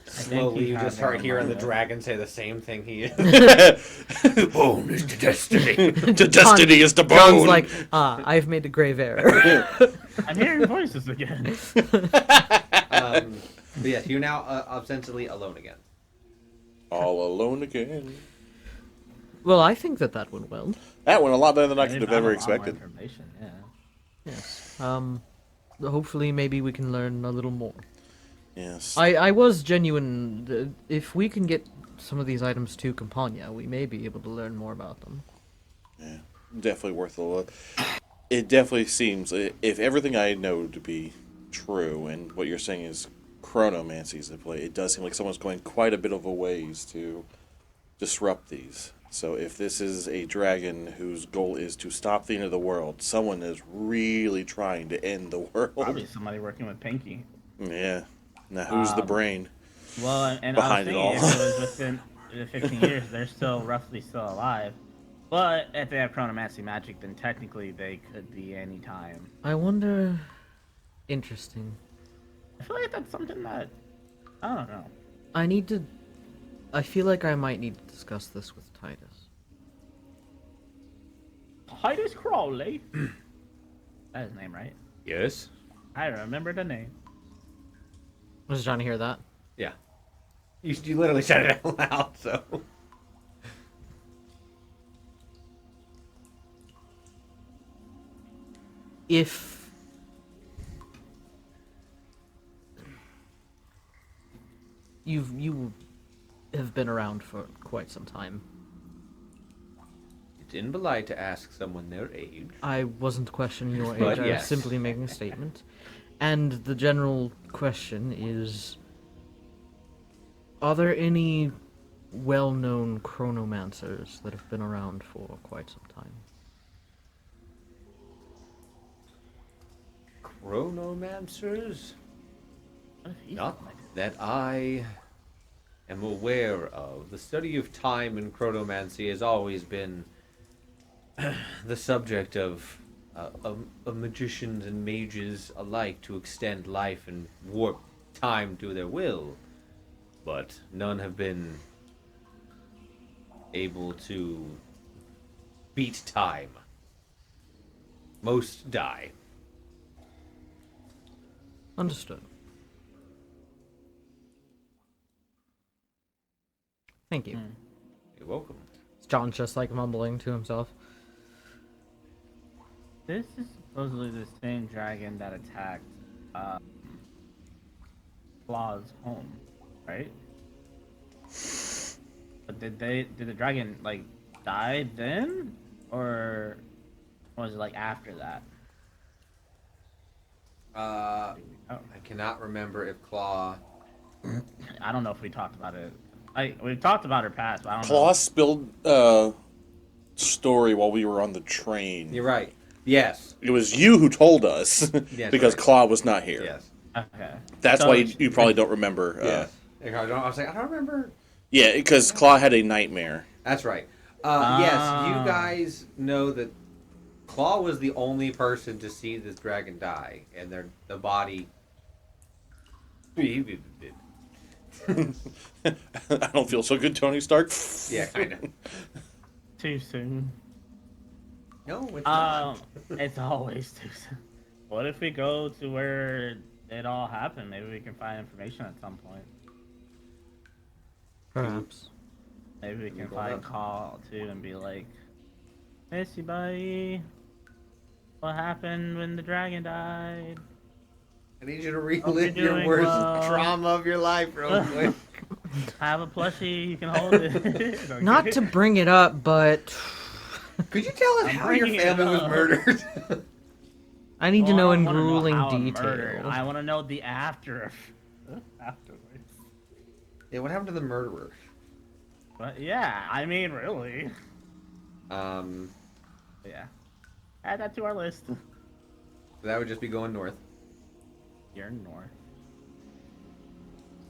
Slowly, you have just start that hearing the mindset. dragon say the same thing he is. The bone is to destiny. To destiny is to bone. John's like, I've made a grave error. I'm hearing voices again. But yes, you're now ostensibly alone again. All alone again. Well, I think that went well. That went a lot better than I could Maybe have ever a lot more expected. information, yeah. Yes. Hopefully, maybe we can learn a little more. Yes. I was genuine. If we can get some of these items to Campania, we may be able to learn more about them. Yeah, definitely worth a look. It definitely seems, if everything I know to be true, and what you're saying is chronomancies at play, it does seem like someone's going quite a bit of a ways to disrupt these. So if this is a dragon whose goal is to stop the end of the world, someone is really trying to end the world. Probably somebody working with Pinky. Yeah. Now who's the brain? Well, and Behind I it was all. thinking if it was within the 15 years, they're still roughly still alive. But if they have chronomancy magic, then technically they could be any time. I wonder. Interesting. I feel like that's something that I don't know. I feel like I might need to discuss this with Titus. Titus Crowley. That's his name, right? Yes. I remember the name. I was trying to hear that. Yeah. You literally said it out loud, so. If you have been around for quite some time, It's impolite to ask someone their age. I wasn't questioning your age. But I yes. was simply making a statement. And the general question is: are there any well-known chronomancers that have been around for quite some time? Chronomancers? What if he's Not like- that I am aware of. The study of time and chronomancy has always been the subject of magicians and mages alike to extend life and warp time to their will. But none have been able to beat time. Most die. Understood. Thank you. You're welcome. John's just like mumbling to himself. This is supposedly the same dragon that attacked Claw's home, right? But did the dragon like die then, or was it like after that? I Oh, cannot remember if Claw. I don't know if we talked about it. We've talked about her past, but I don't Claw spilled story while we were on the train. You're right. Yes. It was you who told us Yes, because right. Claw was not here. Yes. know. Okay. That's So why you probably don't remember. Yes. I was like, I don't remember. Yeah, because Claw had a nightmare. That's right. Yes, you Ah. guys know that Claw was the only person to see this dragon die, and the body. I don't feel so good, Tony Stark. Yeah, kind of. Too soon. No, it's not. It's always too soon. What if we go to where it all happened. Maybe we can find information at some point. Perhaps. Maybe we can Google find it. call too and be like, Missy buddy, what happened when the dragon died? I need you to you're relive your doing worst well. trauma of your life real quick. Have a plushie, you can hold it. Okay. Not to bring it up, but Could you tell us I'm how your bringing it family was up. murdered? I need to Well, know I in don't wanna know grueling how it murdered. detail. I want to know the afterwards. Yeah, what happened to the murderer? But yeah, I mean, really. Um, Yeah. Add that to our list. that would just be going north. You're north.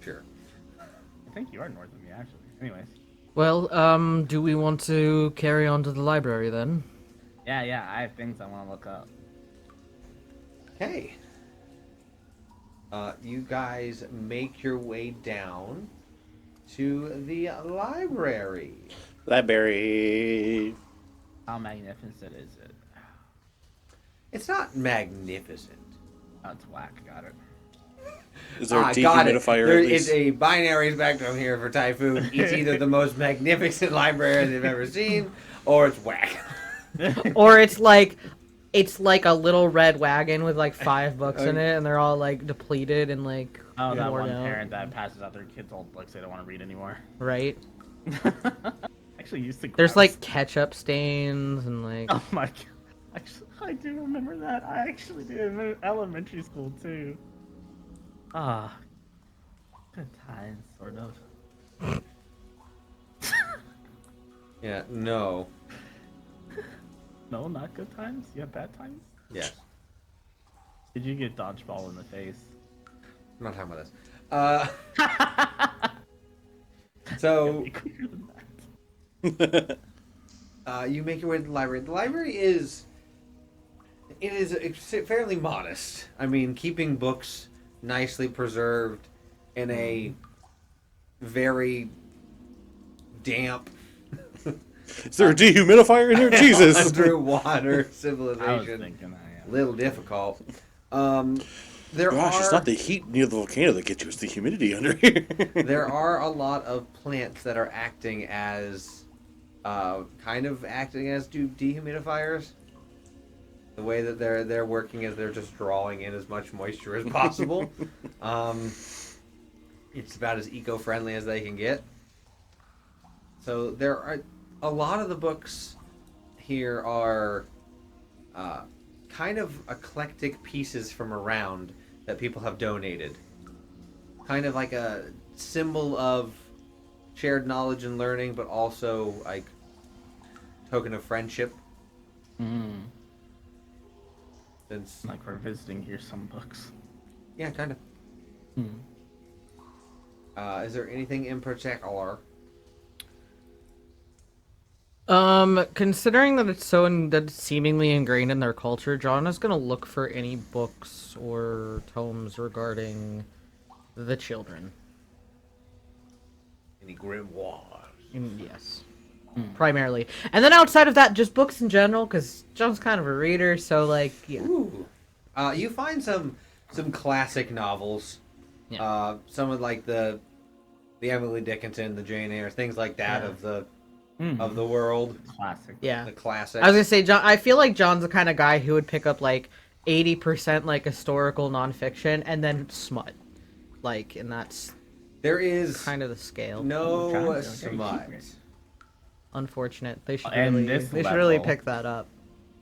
Sure. I think you are north of me, actually. Anyways. Well, do we want to carry on to the library then? Yeah, I have things I want to look up. Okay. You guys make your way down to the library. Library. How magnificent is it? It's not magnificent. Oh, it's whack. Got it. Is there a Got it. dehumidifier There at is least? a binary spectrum here for Typhoon. It's either the most magnificent library they've ever seen, or it's whack. Or it's like a little red wagon with like 5 books in it, and they're all like depleted and like Oh, that worn one out. parent that passes out their kids old books they don't want to read anymore. Right? Actually, used to. There's grab like ketchup stains and like. Oh my god. Actually, I do remember that. I actually did in elementary school too. Ah. Good times, sort of. Yeah, no. No, not good times? You have bad times? Yes. Did you get dodgeball in the face? I'm not talking about this. So, Be clearer than that. you make your way to the library. The library is... It's fairly modest. I mean, keeping books nicely preserved in a very damp Is there a dehumidifier in here? Jesus. underwater I was civilization. thinking that, yeah. Little difficult. There Gosh, are it's not the heat near the volcano that gets you, it's the humidity under here. there are a lot of plants that are acting as kind of acting as dehumidifiers. The way that they're working is they're just drawing in as much moisture as possible. It's about as eco-friendly as they can get. So there are a lot of the books here are kind of eclectic pieces from around that people have donated. Kind of like a symbol of shared knowledge and learning, but also like token of friendship. Mm. Since Like we're visiting here some books. yeah, kind of. Is there anything in particular? Considering that it's that it's seemingly ingrained in their culture, John is gonna look for any books or tomes regarding the children. Any grimoires? Yes. Primarily. And then outside of that, just books in general, because John's kind of a reader, so like, yeah. Ooh. You find some classic novels. Yeah. Some of like the Emily Dickinson, the Jane Eyre, things like that Yeah. of the world. Classic. Yeah. The classics. I was gonna say, John. I feel like John's the kind of guy who would pick up like 80% like historical nonfiction and then smut, like, and that's There is kind of the scale. no Okay. smut Unfortunate. They should And really, this they should really level. pick that up.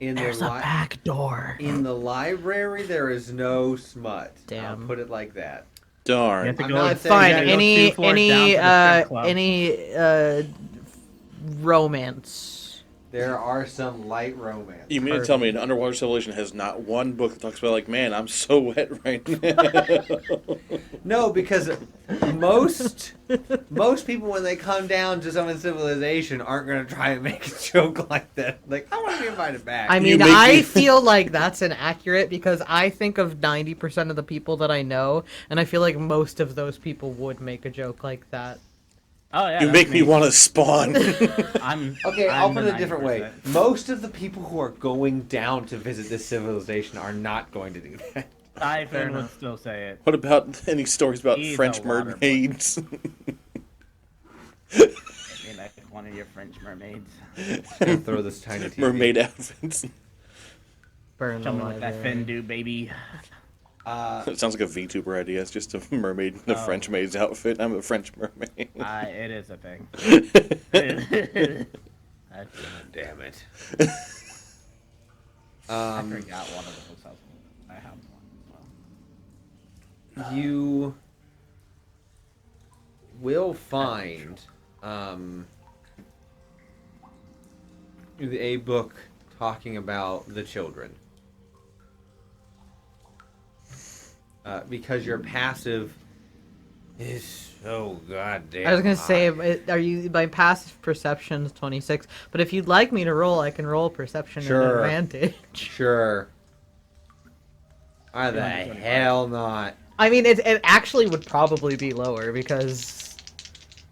in There's a back door. in the library. There is no smut. Damn. I'll put it like that. Darn. You have to I'm go not with- saying Fine. you gotta Any 2 floors down to the strip club. romance. There are some light romance. You mean to tell me an underwater civilization has not one book that talks about, like, man, I'm so wet right now? No, because most people when they come down to someone's civilization aren't going to try and make a joke like that. Like, I want to be invited back. I You mean, make I me- feel like that's inaccurate because I think of 90% of the people that I know, and I feel like most of those people would make a joke like that. Oh yeah. You that's make me want to spawn. I'm Okay, I'll I'm put the it a different way. 90%. Most of the people who are going down to visit this civilization are not going to do that. Typhon would enough. still say it. What about any stories about He's French a water boy. mermaids? I mean, like one of your French mermaids. Gonna throw this tiny TV. Mermaid outfits. Burn the Coming with that library. Fendu, baby. It sounds like a VTuber idea. It's just a mermaid in a Oh. French maid's outfit. I'm a French mermaid. It is a thing. Damn it. I forgot one of the books I have one. You will find a book talking about the children. Because your passive is so goddamn I was gonna say, high. are you my passive perception is 26? But if you'd like me to roll, I can roll perception at Sure. advantage. Sure. Why the 225. hell not? I mean, it actually would probably be lower because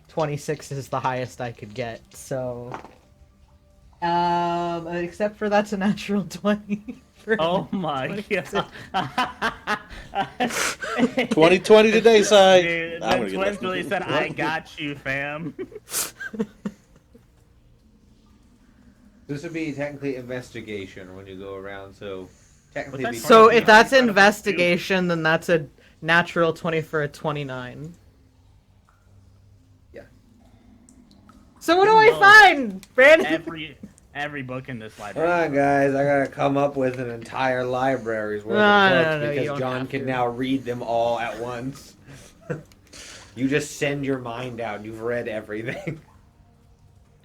26 is the highest I could get. So, except for that's a natural 20. Oh my god. 2020 today, Si. Dude, I'm the gonna get twins that. really said, I got you, fam. This would be technically investigation when you go around, so technically. What's it'd that be So Yeah. if that's Yeah. investigation, then that's a natural 20 for a 29. Yeah. So what do I No. find, Brandon? Every book in this Hold library. on, guys. I gotta come up with an entire library's worth No, of no, books no, you because don't John have can to. now read them all at once. You just send your mind out. You've read everything.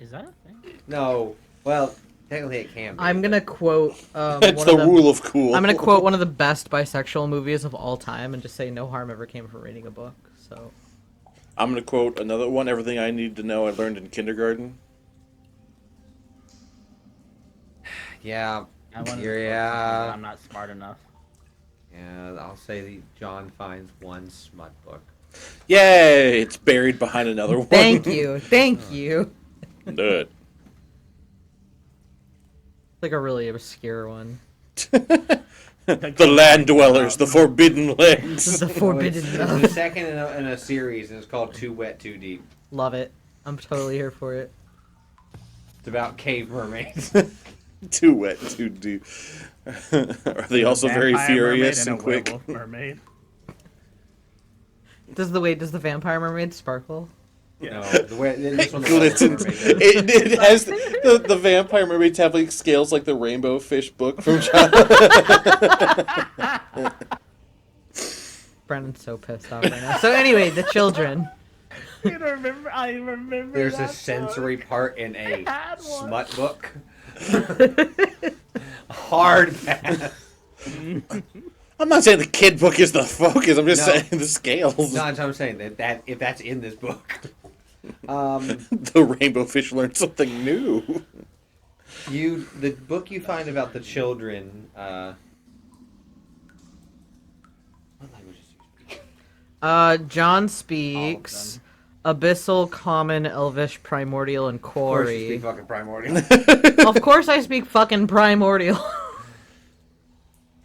Is that a thing? No. Well, technically it can be. I'm gonna quote It's one the of the, rule of cool. I'm gonna quote one of the best bisexual movies of all time and just say no harm ever came from reading a book. So I'm gonna quote another one. Everything I need to know I learned in kindergarten. Yeah. I wanted to quote Yeah. something, but I'm not smart enough. Yeah, I'll say that John finds one smut book. Yay! It's buried behind another one. thank thank you. Do it. Like a really obscure one. The land dwellers, the forbidden legs. The forbidden It's love. the second in a series, and it's called Too Wet, Too Deep. Love it. I'm totally here for it. It's about cave mermaids. Too wet, too deep. Are they also very Vampire furious mermaid and quick? a werewolf mermaid. Does the vampire mermaid sparkle? No, the way this one Glistens. It has the vampire mermaids have like scales like the rainbow fish book from China. Brandon's so pissed off right now. So anyway, the children. I remember. There's a that sensory book. part in a I had one. smut book. Hard pass. I'm not saying the kid book is the focus. I'm just No. saying the scales. No, that's what I'm saying. That if that's in this book, The rainbow fish learned something new. the book you find about the children. What languages do you speak? John speaks Abyssal, Common, Elvish, Primordial, and Of course, you speak Quarry. fucking primordial. Of course I speak fucking Primordial.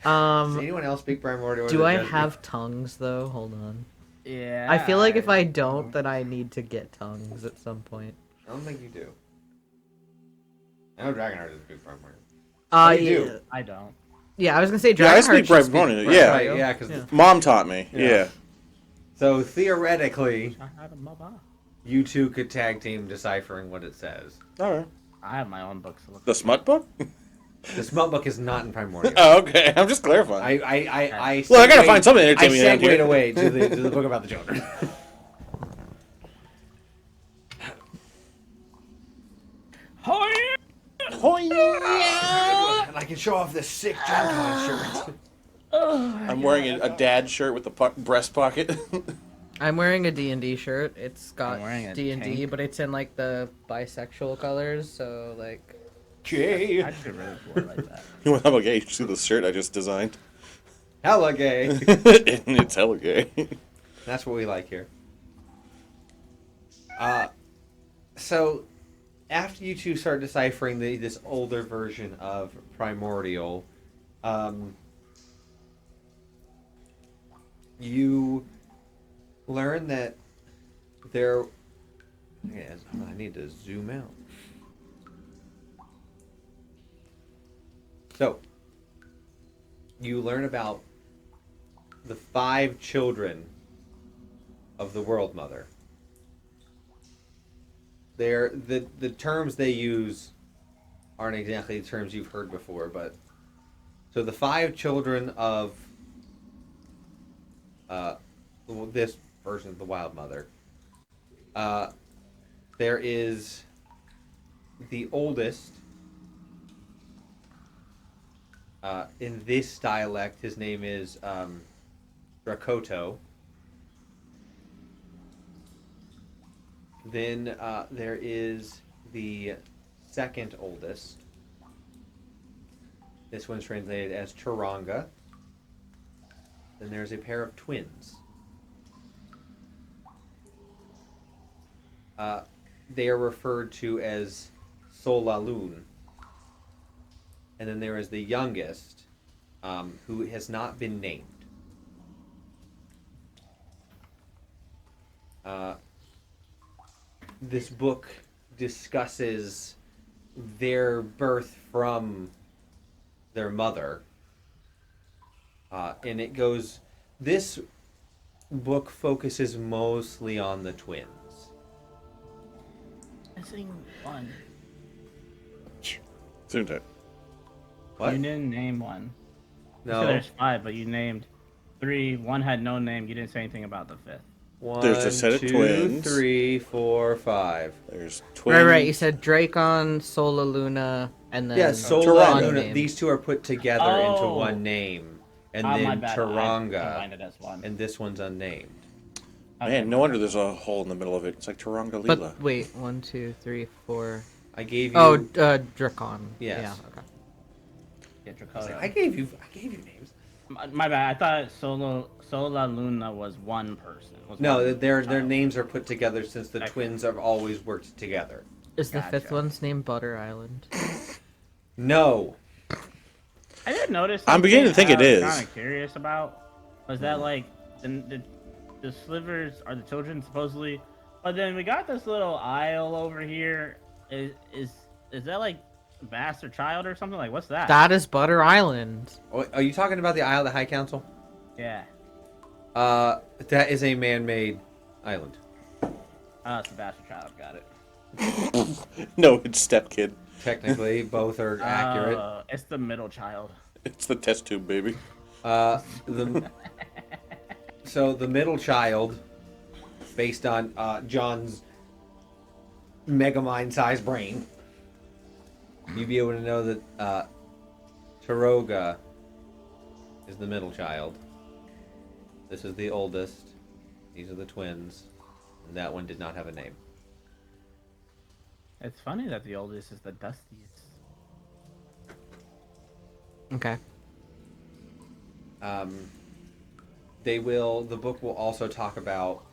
Does anyone else speak primordial? Do I have tongues though? Hold on. Yeah. I feel like if I don't, then I need to get tongues at some point. I don't think you do. I know Dragonheart doesn't speak primordial. you Yeah. do. I don't. Yeah, I was gonna say Yeah, I Dragonheart speak should Primordial, yeah. Right, yeah, because Mom taught me. Yeah. so theoretically, I had a mother. you two could tag team deciphering what it says. All right. I have my own books to look. The smut book? The smut book is not in primordial. Oh, okay. I'm just clarifying. Well, I gotta find something entertaining I around segued here. away to the book about the children. And I can show off this sick Gen Con shirt. I'm wearing a dad shirt with a breast pocket. I'm wearing a D&D shirt. It's got I'm wearing a D&D, tank. but it's in like the bisexual colors, so like Gay. I should really wear it like that. Well, I'm gay. You see the shirt I just designed? Hella gay. It's hella gay. That's what we like here. So, after you two start deciphering this older version of Primordial, You learn that there. Yes, I need to zoom out. So, you learn about the 5 children of the World Mother. The terms they use aren't exactly the terms you've heard before, but so the 5 children of this version of the Wild Mother. There is the oldest. In this dialect, his name is Drakoto. Then there is the second oldest. This one's translated as Turanga. Then there's a pair of twins. They are referred to as Solalun. And then there is the youngest, who has not been named. This book discusses their birth from their mother. And it goes... This book focuses mostly on the twins. Missing one. Soon. What? You didn't name one. No. So there's 5, but you named 3. One had no name. You didn't say anything about the 5th. One, There's a set of 2, twins. 3, 4, 5. There's twins. Right. You said Dracon, Solaluna, and then Yeah, Sola and Turanga. Luna. name. These two are put together into Oh. one name. And My then bad. I Turanga. combined it as one. And this one's unnamed. Okay. Man, no wonder there's a hole in the middle of it. It's like Turanga Lila. But wait, 1, 2, 3, 4. I gave you. Oh, Dracon. Yes. Yeah. Okay. Yeah, I Dracoto. gave you names. My bad. I thought Sola Luna was one person. No, one their child. names are put together since the Okay. twins have always worked together. Is the 5th Gotcha. one's name Butter Island? No. I did notice. I'm beginning to think it is. Kind of curious about. Was that like the slivers are the children supposedly? But then we got this little isle over here. Is that like a bastard child or something? Like what's that? That is Butter Island. Oh, are you talking about the Isle of the High Council? Yeah. That is a man-made island. Oh, it's a bastard child. Got it. No, it's Step Kid. Technically, both are accurate. It's the middle child. It's the test tube baby. So the middle child, based on John's megamind-sized brain, you'd be able to know that Taroga is the middle child. This is the oldest. These are the twins. And that one did not have a name. It's funny that the oldest is the dustiest. Okay. The book will also talk about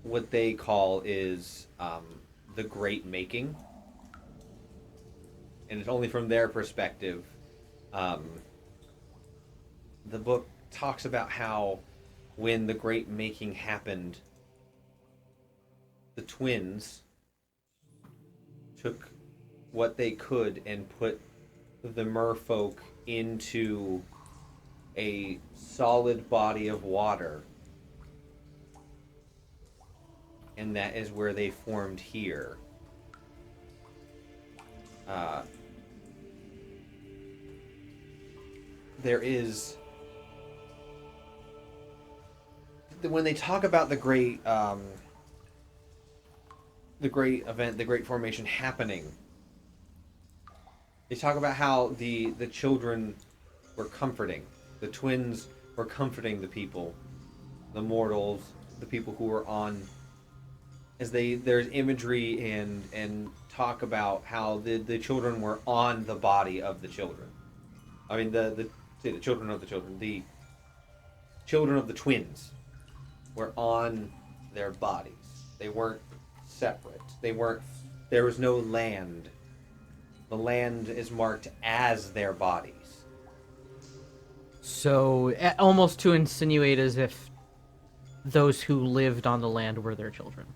what they call is the Great Making. And it's only from their perspective. The book talks about how when the Great Making happened, the twins took what they could and put the merfolk into a solid body of water. And that is where they formed here. There is... When they talk about the great event, the great formation happening, they talk about how the children were comforting. The twins were comforting the people, the mortals, the people who were on. There's imagery and talk about how the children were on the body of the children. I mean the children of the children, the children of the twins were on their bodies. They weren't separate. There was no land. The land is marked as their bodies. So, almost to insinuate as if those who lived on the land were their children.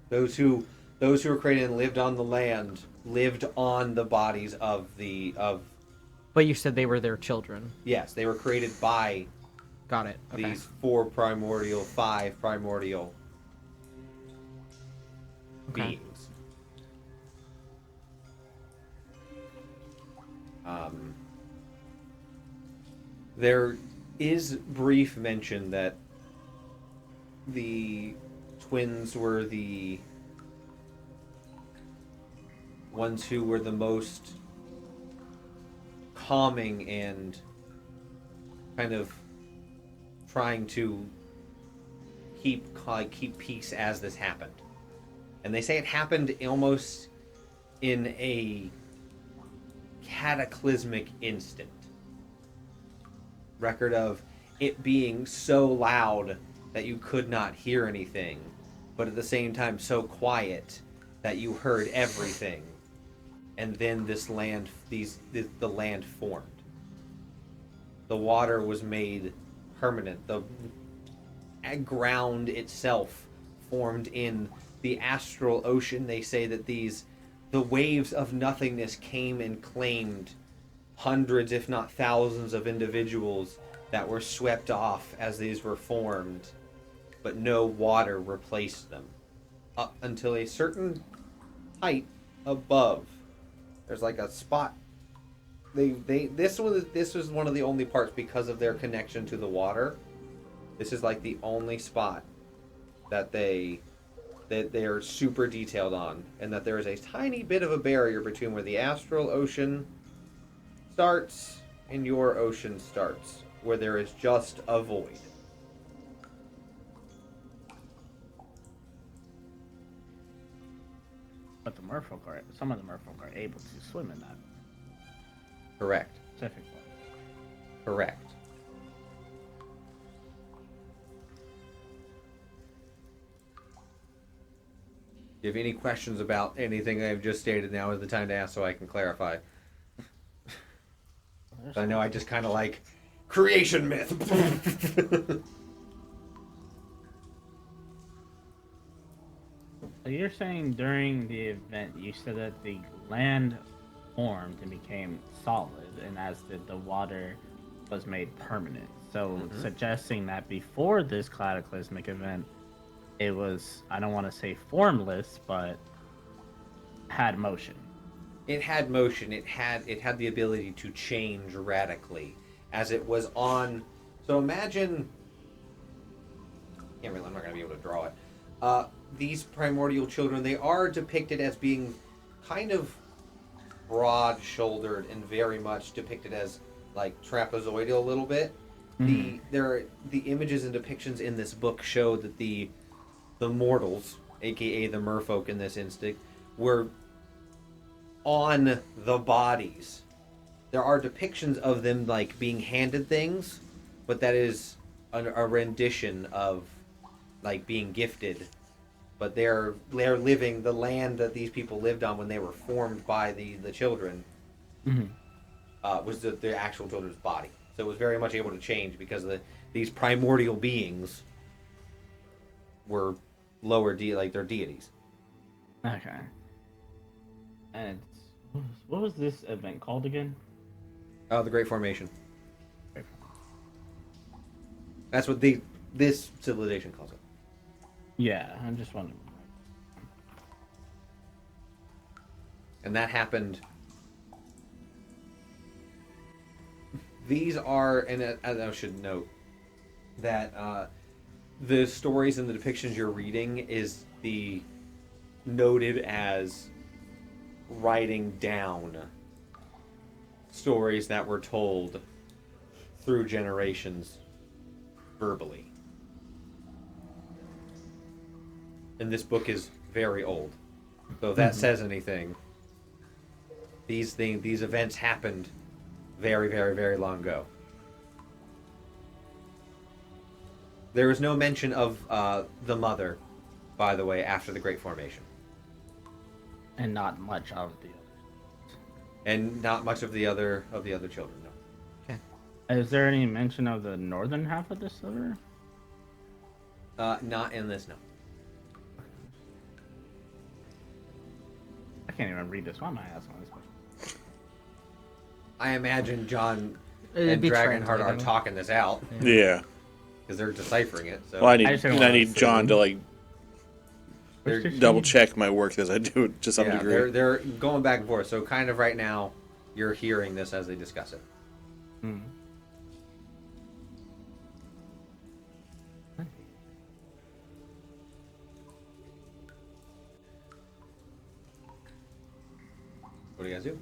Those who were created and lived on the land lived on the bodies of But you said they were their children. yes, they were created by Got it. Okay. these five primordial Okay. beings. There is brief mention that the twins were the ones who were the most calming and kind of trying to keep peace as this happened. And they say it happened almost in a cataclysmic instant. Record of it being so loud that you could not hear anything, but at the same time so quiet that you heard everything. And then the land formed. The water was made permanent. The ground itself formed in the astral ocean. They say that the waves of nothingness came and claimed hundreds, if not thousands, of individuals that were swept off as these were formed, but no water replaced them up until a certain height above. There's like a spot. This was one of the only parts, because of their connection to the water. This is like the only spot that they're super detailed on, and that there is a tiny bit of a barrier between where the astral ocean starts and your ocean starts, where there is just a void. But some of the merfolk are able to swim in that Correct. specific place. Correct. If you have any questions about anything I've just stated, now is the time to ask so I can clarify. I know I just kind of like creation myth. So you're saying during the event, you said that the land formed and became solid, and as did the water was made permanent. So suggesting that before this cataclysmic event, it was, I don't want to say formless, but had motion. It had motion. It had the ability to change radically as it was on. So imagine. I'm not going to be able to draw it. These primordial children, they are depicted as being kind of broad-shouldered and very much depicted as like trapezoidal a little bit. The images and depictions in this book show that the mortals, aka the merfolk in this instant, were on the bodies. There are depictions of them like being handed things, but that is a rendition of like being gifted. But they're living the land that these people lived on when they were formed by the children. Was the actual children's body. So it was very much able to change because these primordial beings were lower like they're deities. Okay. And what was this event called again? Oh, the Great Formation. That's what this civilization calls it. Yeah, I'm just wondering. And that happened. These are, and I should note that the stories and the depictions you're reading is noted as writing down stories that were told through generations verbally. And this book is very old. So if that says anything, these events happened very, very, very long ago. There was no mention of the mother, by the way, after the Great Formation. And not much of the others. And not much of the other children, no. Okay. Is there any mention of the northern half of the sliver? Not in this, no. I can't even read this. Why am I asking this question? I imagine John It'd and be Dragonheart are translating. talking this out Yeah. because they're deciphering it. So Well, I I just didn't and I wanna need John to like they're, Where's double check my work as I do it to some yeah, degree. they're going back and forth. So kind of right now, you're hearing this as they discuss it. Hmm. What do you guys do?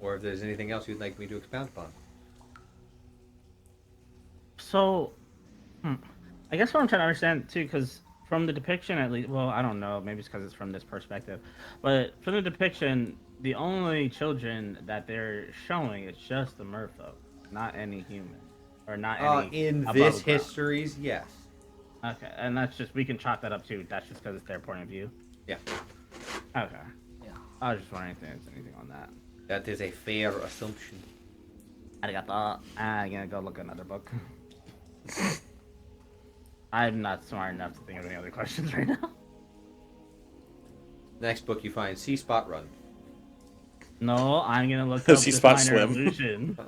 Or if there's anything else you'd like me to expound upon. So, I guess what I'm trying to understand too, because from the depiction, at least, well, I don't know, maybe it's because it's from this perspective, but from the depiction, the only children that they're showing is just the merfolk, not any human, or not any. In above this ground. histories, yes. Okay, and that's just, we can chalk that up too. That's just because it's their point of view. Yeah. Okay. Yeah. I was just wondering if there's anything on that. That is a fair assumption. Arigato. I'm gonna go look at another book. I'm not smart enough to think of any other questions right now. Next book you find, Sea Spot Run. No, I'm gonna look up See this Spot minor Swim. illusion.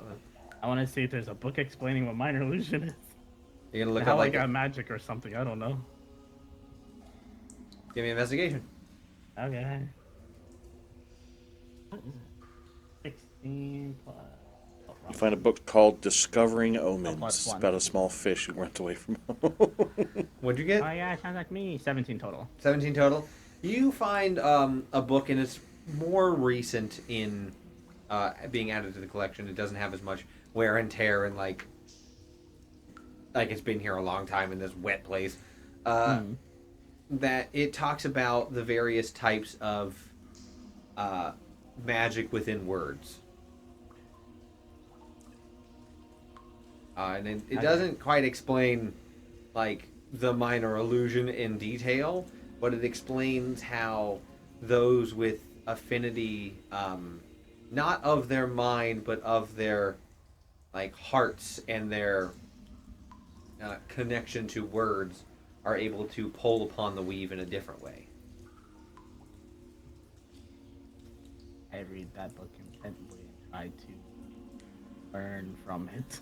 I want to see if there's a book explaining what minor illusion is. You're gonna look How up I like got magic or something. I don't know. give me an investigation. Okay. What is it? 16 plus. Oh, You find a book called Discovering Omens. plus It's one. about a small fish who runs away from home. What'd you get? Oh yeah, sounds like me. 17 total. 17 total. You find a book, and it's more recent in being added to the collection. It doesn't have as much wear and tear, and like it's been here a long time in this wet place. That it talks about the various types of magic within words. And it Okay. doesn't quite explain like the minor illusion in detail, but it explains how those with affinity, not of their mind, but of their like hearts and their connection to words, are able to pull upon the weave in a different way. I read that book intently and try to learn from it.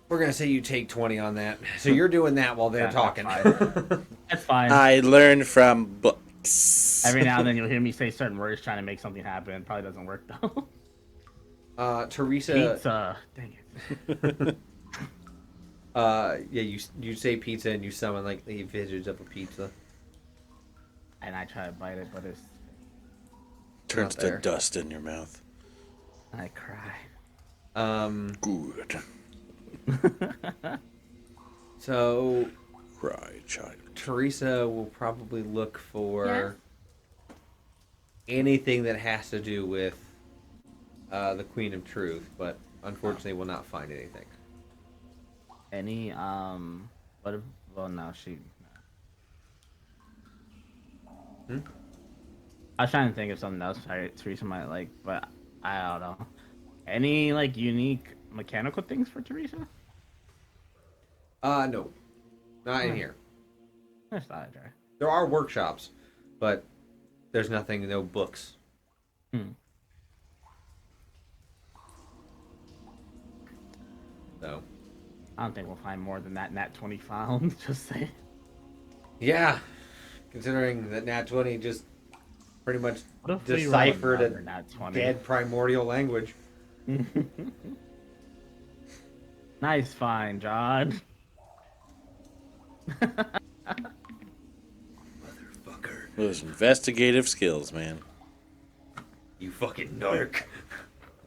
We're gonna say you take 20 on that, so you're doing that while they're Yeah, talking. That's fine. I learn from books. Every now and then you'll hear me say certain words trying to make something happen. It probably doesn't work though. Teresa. Pizza. Dang it. Yeah, you say pizza and you summon like the visage of a pizza. And I try to bite it, but it's Turns Not to there. dust in your mouth. I cry. Good. So Cry, child. Teresa will probably look for anything that has to do with the Queen of Truth, but unfortunately will not find anything. Any what if, well no she Hmm? I was trying to think of something else Teresa might like, but I don't know. Any like unique mechanical things for Teresa? No, not in Hmm. here. That's not a try. There are workshops, but there's nothing, no books. Hmm. So, I don't think we'll find more than that Nat 20 found. Just say. yeah, considering that Nat 20 just pretty much What if we roll deciphered another a Nat 20? dead primordial language. Nice find, John. Motherfucker. Those investigative skills, man. You fucking narc.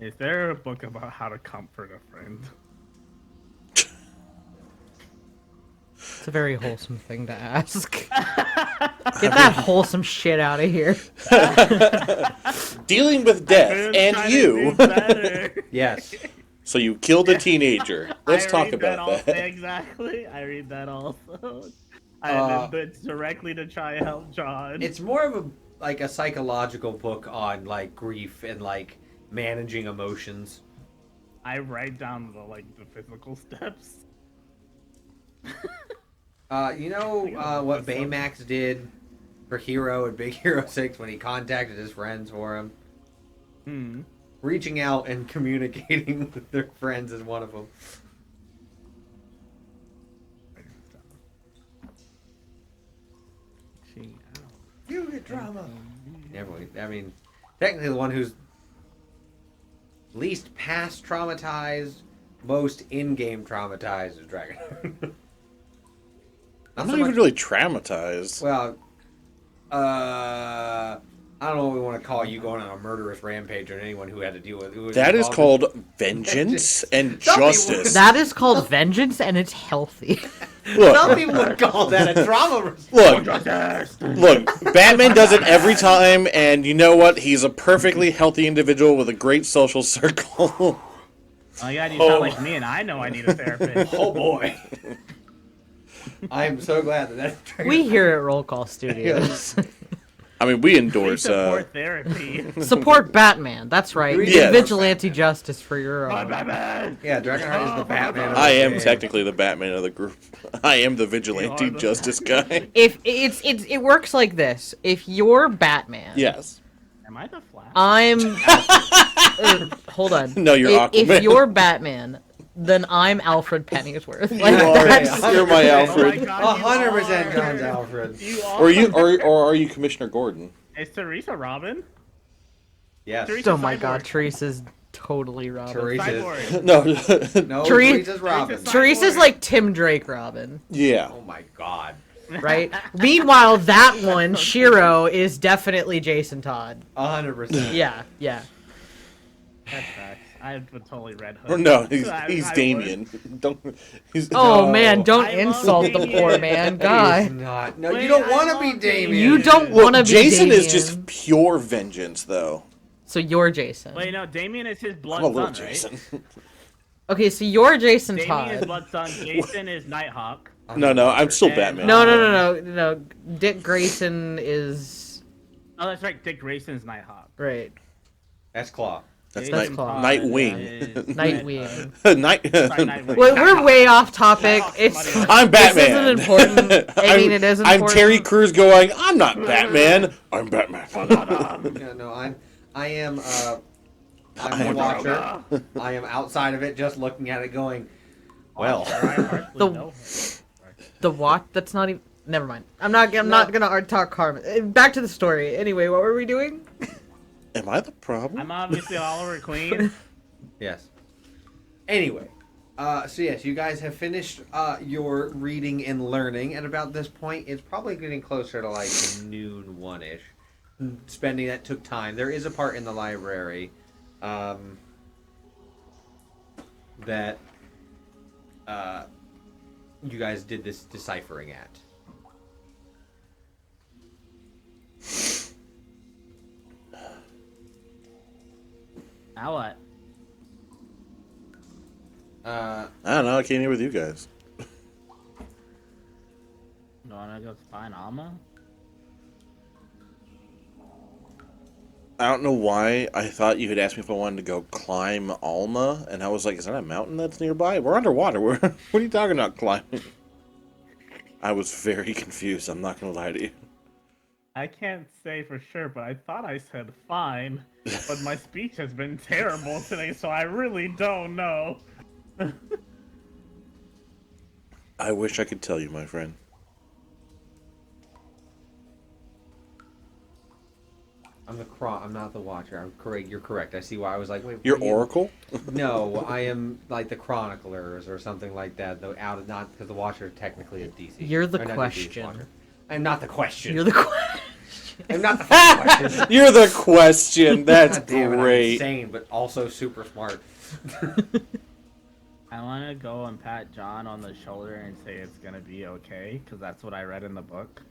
Is there a book about how to comfort a friend? It's a very wholesome thing to ask. Get that wholesome shit out of here. Dealing with death Been and trying to you. do better. Yes. So you killed a teenager. Let's I talk read about also, that. Exactly. I read that also. I did it directly to try and help John. It's more of a like a psychological book on like grief and like managing emotions. I write down the physical steps. You know what Baymax did for Hero in Big Hero 6 when he contacted his friends for him? Hmm. Reaching out and communicating with their friends is one of them. You get drama. Everyone, I mean, technically the one who's least past traumatized, most in-game traumatized is Dragon. I'm not even really traumatized. Well, I don't know what we want to call you going on a murderous rampage on anyone who had to deal with. Who was That is involved called vengeance and Some people- justice. That is called vengeance, and it's healthy. Some Look, people would call that a trauma response. look, Batman does it every time, and you know what? He's a perfectly healthy individual with a great social circle. Oh my god, you sound like me, and I know I need a therapist. Oh boy. I am so glad that that's We here at Roll Call Studios I mean, we Please endorse. support therapy. support Batman. That's right. We Get Yes. vigilante justice for your Come on, own. Batman! Yeah, Dragonheart is the Batman. Of I the am game. technically the Batman of the group. I am the vigilante You are the- justice guy. If it works like this, if you're Batman, Yes. Am I the Flash? I'm. Hold on. No, you're if Aquaman. you're Batman, then I'm Alfred Pennyworth. Like, You are. that's- You're my Oh Alfred. my God, 100% you John's are. Alfred. You are. Or are you Commissioner Gordon? Is Teresa Robin? Yes. Teresa- Oh my Cyborg. God, Teresa's totally Robin. Teresa. Cyborg. No. No, Therese- Teresa's Robin. Teresa's Teresa's Cyborg. like Tim Drake Robin, Yeah. Oh my god. right? Meanwhile, that one, Shiro, is definitely Jason Todd. 100%. Yeah. That sucks. I would totally Red Hood. Or no, he's I would. Damien. Don't. He's, Oh No. man, don't I love insult the Damien. poor man, He's guy. not. No, Wait, you don't I want to love be Damien. You don't Look, want to be Jason Damien. is just pure vengeance, though. So you're Jason. Wait, no, Damien is his blood I'm a little son, Jason. right? Okay, so you're Jason Damien is Todd. blood son. Jason is Nighthawk. No, I'm still And- Batman. No. Dick Grayson is Oh, that's right. Dick Grayson's Nighthawk. right. That's Claw. That's Jason Claw. Todd Nightwing. is Nightwing. Night. Sorry, Nightwing. We're way off topic. Nighthawk's It's somebody I'm Batman. This isn't important. I mean, it is I'm important. Terry Crews going. I'm not Batman. I'm Batman. Yeah, no, I am the watcher. I am outside of it, just looking at it, going, well. The- The watch. That's not even. Never mind. I'm not gonna talk Carmen. Back to the story. Anyway, what were we doing? Am I the problem? I'm obviously Oliver Queen. Yes. Anyway, so yes, you guys have finished your reading and learning. At about this point, it's probably getting closer to like noon, 1-ish. Spending that took time. There is a part in the library that you guys did this deciphering at. Now what? I don't know. I came here with you guys. You wanna go find Alma? I don't know why. I thought you had asked me if I wanted to go climb Alma, and I was like, "Is that a mountain that's nearby? We're underwater. What are you talking about climbing?" I was very confused. I'm not gonna lie to you. I can't say for sure, but I thought I said fine. But my speech has been terrible today, so I really don't know. I wish I could tell you, my friend. I'm I'm not the watcher. I'm correct. You're correct. I see why I was like, wait. You're what do you- Oracle? No, I am like the chroniclers or something like that. Though out of not because the watcher is technically a DC. You're the Or not DC, question. watcher. I'm not the question. You're the question. I'm not the fucking question. You're the question. That's God damn it, I'm great. insane, but also super smart. I want to go and pat John on the shoulder and say it's gonna be okay, because that's what I read in the book.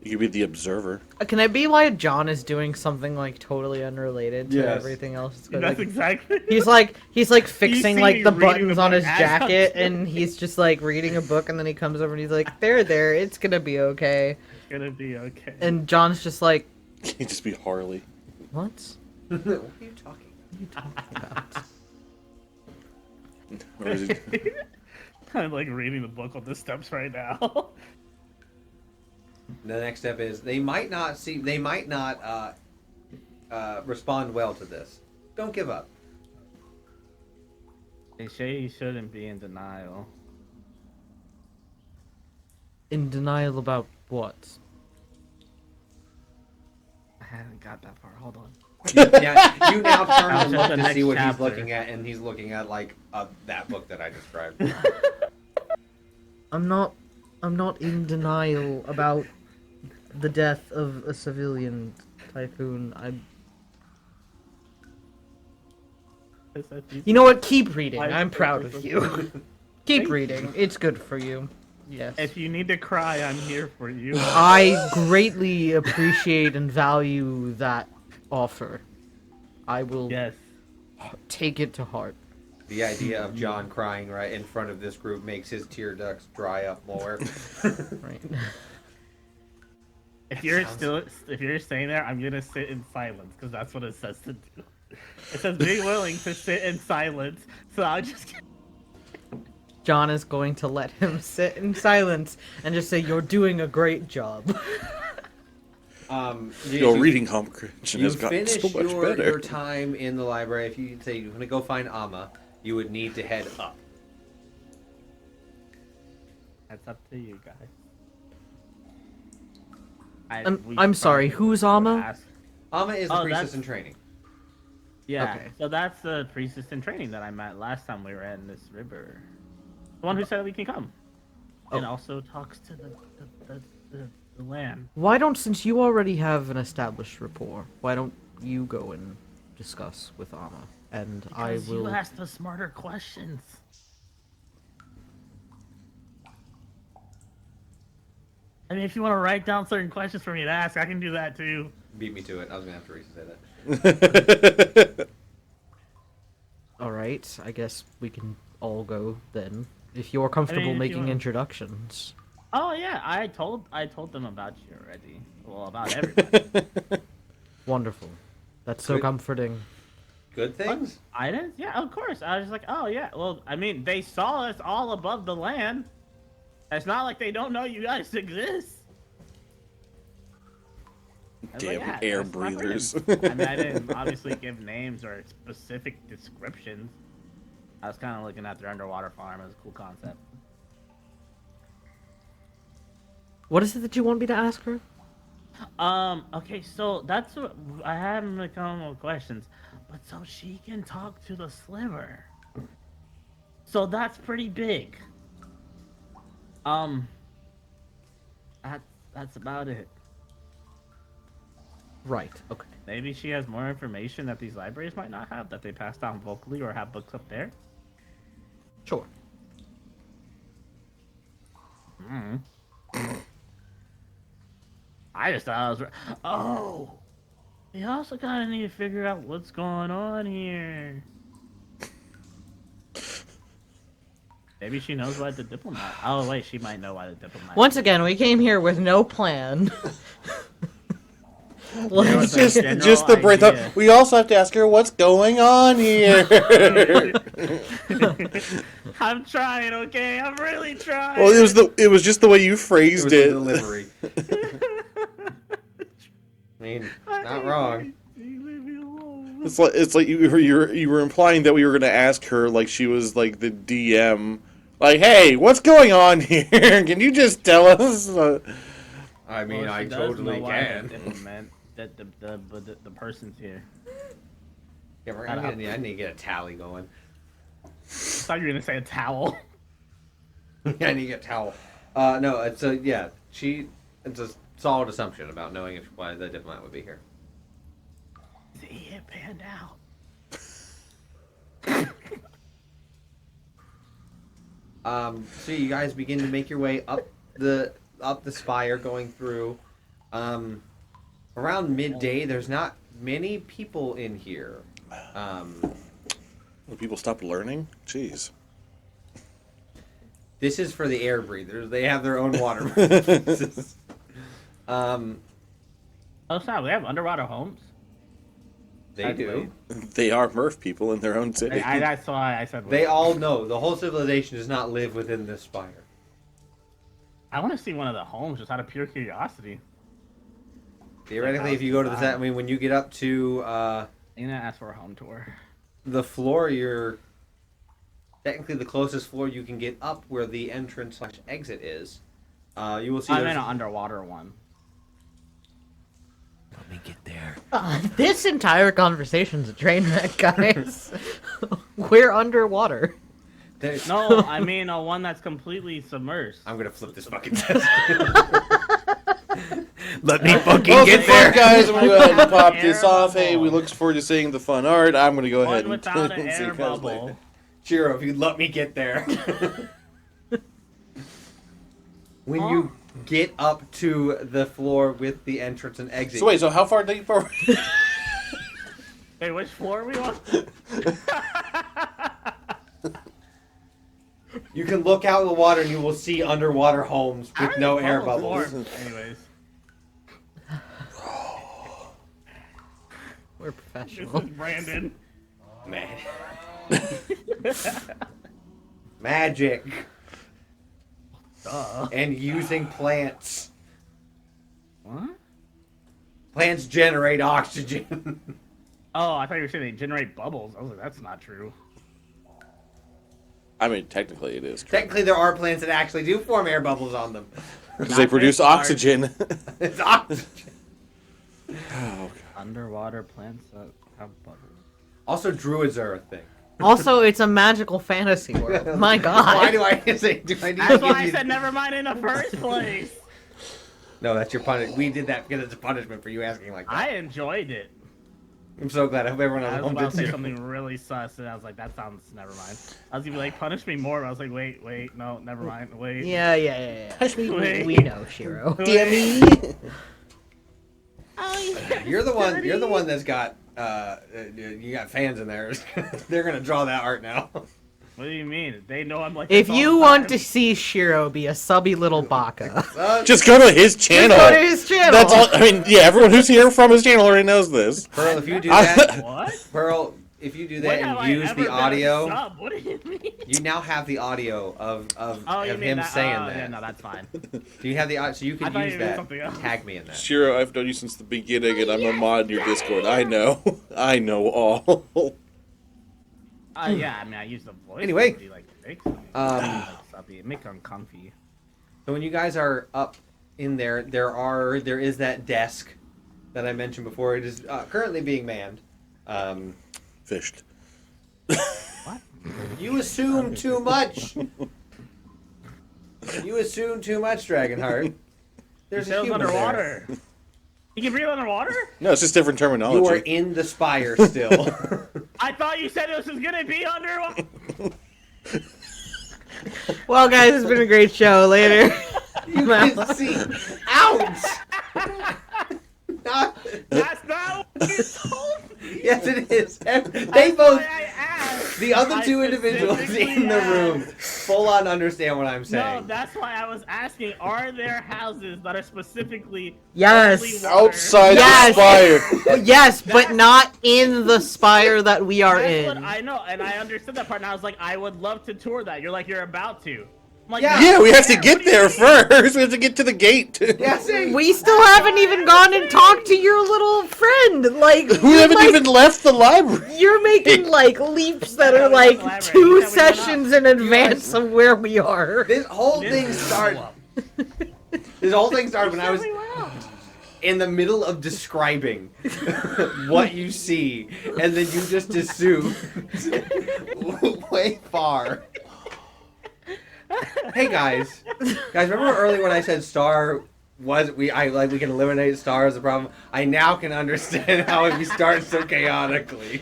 You could be the observer. Can I be why John is doing something like totally unrelated to Yes. everything else? It's good, That's like, exactly. he's like fixing see like me the reading buttons the on book his as I'm jacket, doing and he's just like reading a book, and then he comes over and he's like, "There, it's gonna be okay." It's gonna be okay. And John's just like, You just be Harley. "What?" What are you talking are you talking about? Or is it- I'm like reading the book on the steps right now. The next step is they might not respond well to this. Don't give up. They say you shouldn't be in denial. In denial about what? I haven't got that far. Hold on. Yeah, you now turn I'll and check look the to see next what he's chapter. looking at, and he's looking at like that book that I described. I'm not in denial about the death of a civilian tycoon. You know what? Keep reading. I'm proud of you. Keep reading. It's good for you. Yes. If you need to cry, I'm here for you. I greatly appreciate and value that offer. I will Yes. take it to heart. The idea of John crying right in front of this group makes his tear ducts dry up more. Right. If you're staying there, I'm gonna sit in silence because that's what it says to do. It says be willing to sit in silence, so I'll just. John is going to let him sit in silence and just say, "You're doing a great job." Your reading comprehension You has gotten finish so much your better. time in the library. If you say you're going to go find Amma, you would need to head up. That's up to you guys. I'm sorry, who's Amma? Amma is the Oh, priestess that's- in training. Yeah. Okay. So that's the priestess in training that I met last time we were in this river. The one who said we can come. And Oh. also talks to the land. Why don't, since you already have an established rapport, why don't you go and discuss with Amma, and Because I will. you ask the smarter questions. I mean, if you want to write down certain questions for me to ask, I can do that too. Beat me to it. I was going to have Teresa say that. All right, I guess we can all go then, if you're comfortable if you making wanna- introductions. Oh yeah, I told them about you already. Well, about everybody. Wonderful. That's so Good. comforting. Good things? I didn't. Yeah, of course. I was just like, oh yeah. Well, I mean, they saw us all above the land. It's not like they don't know you guys exist. I was Damn like, air that's my breathers. friends. I mean, I didn't obviously give names or specific descriptions. I was kind of looking at their underwater farm as a cool concept. What is it that you want me to ask her? Okay, so that's what I had a couple of questions, but so she can talk to the sliver. So that's pretty big. That's about it. Right, okay. Maybe she has more information that these libraries might not have, that they pass down vocally or have books up there. Sure. I just thought I was. Oh, we also kind of need to figure out what's going on here. Maybe she knows why the diplomat. Oh wait, she might know why the diplomat. Once again, we came here with no plan. was It's a just general the breath idea. up. We also have to ask her what's going on here. I'm trying, okay? I'm really trying. Well, it was just the way you It phrased was it. the delivery. I mean, not wrong. Leave me alone. It's like you were implying that we were going to ask her like she was like the DM. Like, hey, what's going on here? Can you just tell us? I mean, Well, I she does totally know why can. the diplomat- that the person's here. Yeah, I need to get a tally going. I thought you were gonna say a towel. I need to get a towel. No, it's a yeah. It's a solid assumption about knowing why the diplomat would be here. See, it panned out. So you guys begin to make your way up the spire, going through. Around midday, there's not many people in here. Will people stop learning? Jeez. This is for the air breathers. They have their own water. Oh, sorry, we have underwater homes. They do. They are Murph people in their own city. That's why I said. They all know the whole civilization does not live within this spire. I want to see one of the homes just out of pure curiosity. Theoretically, if you go to the set, I mean, when you get up to I'm gonna ask for a home tour. the floor, you're technically the closest floor you can get up where the entrance/exit is. You will see. I'm in there's- an underwater one. Let me get there. This entire conversation's a train wreck, guys. We're underwater. There's- No, I mean a one that's completely submersed. I'm gonna flip this fucking test. Let me Well, fucking get for fun, there. guys. I'm gonna go ahead and pop Air this off. Hey, we bubble. look forward to seeing the fun art. I'm gonna go ahead One and without an see air you guys later. bubble. Shiro, if you'd let me get there. When you get up to the floor with the entrance and exit. So wait, so how far deep are we? Wait, which floor are we on? You can look out in the water and you will see underwater homes with no air bubbles. Anyways, We're this professional. is Brandon. Man. Magic. And using plants. What? Plants generate oxygen. Oh, I thought you were saying they generate bubbles. I was like, that's not true. I mean, technically it is. Technically, there are plants that actually do form air bubbles on them. Because they Not produce this part. oxygen. It's oxygen. Oh, Underwater plants that have bubbles. Also, druids are a thing. Also, it's a magical fantasy world. My God. Why do I say? Do I need to That's give why I you? said never mind in the first place. No, that's your punishment. We did that because it's a punishment for you asking like that. I enjoyed it. I'm so glad. I hope everyone I else was about to say did too. something really sus, and I was like, that sounds, never mind. I was gonna be like, punish me more, but I was like, wait, no, never mind, wait. Yeah. Hush me. Wait. We know, Shiro. Damn. You're the one. You're the one that's got. You got fans in there. They're gonna draw that art now. What do you mean? They know I'm like. If this all you the want to time. see Shiro be a subby little baka, Just go to his channel. go to his channel. That's all. I mean, yeah, everyone who's here from his channel already knows this. Pearl, if you do that, What? Pearl, if you do When that have and I use ever the been a audio, sub? What do you mean? you now have the audio of Oh, you mean him that? saying Oh, that. yeah, no, that's fine. Do you have the audio? So you I can thought use you meant that. something else. Tag me in that. Shiro, I've known you since the beginning, and I'm a mod in your Discord. I know. I know all. Yeah, I mean, I use the voice. Anyway. to be, like, fix me. Um, Like, make them comfy. So when you guys are up in there, there is that desk that I mentioned before. It is currently being manned. Fished. What? You assume too much. You assume too much, Dragonheart. There's He a sails human there. underwater. You can breathe underwater? No, it's just different terminology. You are in the spire still. I thought you said this was gonna be underwater. Well, guys, it's been a great show. Later. You can see. Ouch! Not- That's not what you told me. yes, it is. They That's both. why I asked. The other I two individuals specifically in the room asked. full on understand what I'm No, saying. that's why I was asking. Are there houses that are specifically Yes. only water? outside Yes. the spire. Yes, but not in the spire that we are That's what in. I know, and I understood that part. And I was like, I would love to tour that. You're like, you're about to. I'm like, Yeah. Yeah, we have to what get do you there mean? first. We have to get to the gate. Yeah, see? We still haven't even gone and talked to your little friend. Like, We you're haven't like- even left the library. You're making like leaps that Yeah, are we like went to the library. 2 Yeah, we went sessions in advance of where we are. This whole This thing is started. so This whole thing started when I was Every round. in the middle of describing what you see, and then you just assume way far. Hey guys, remember earlier when I said star was we can eliminate star as a problem? I now can understand how we start so chaotically.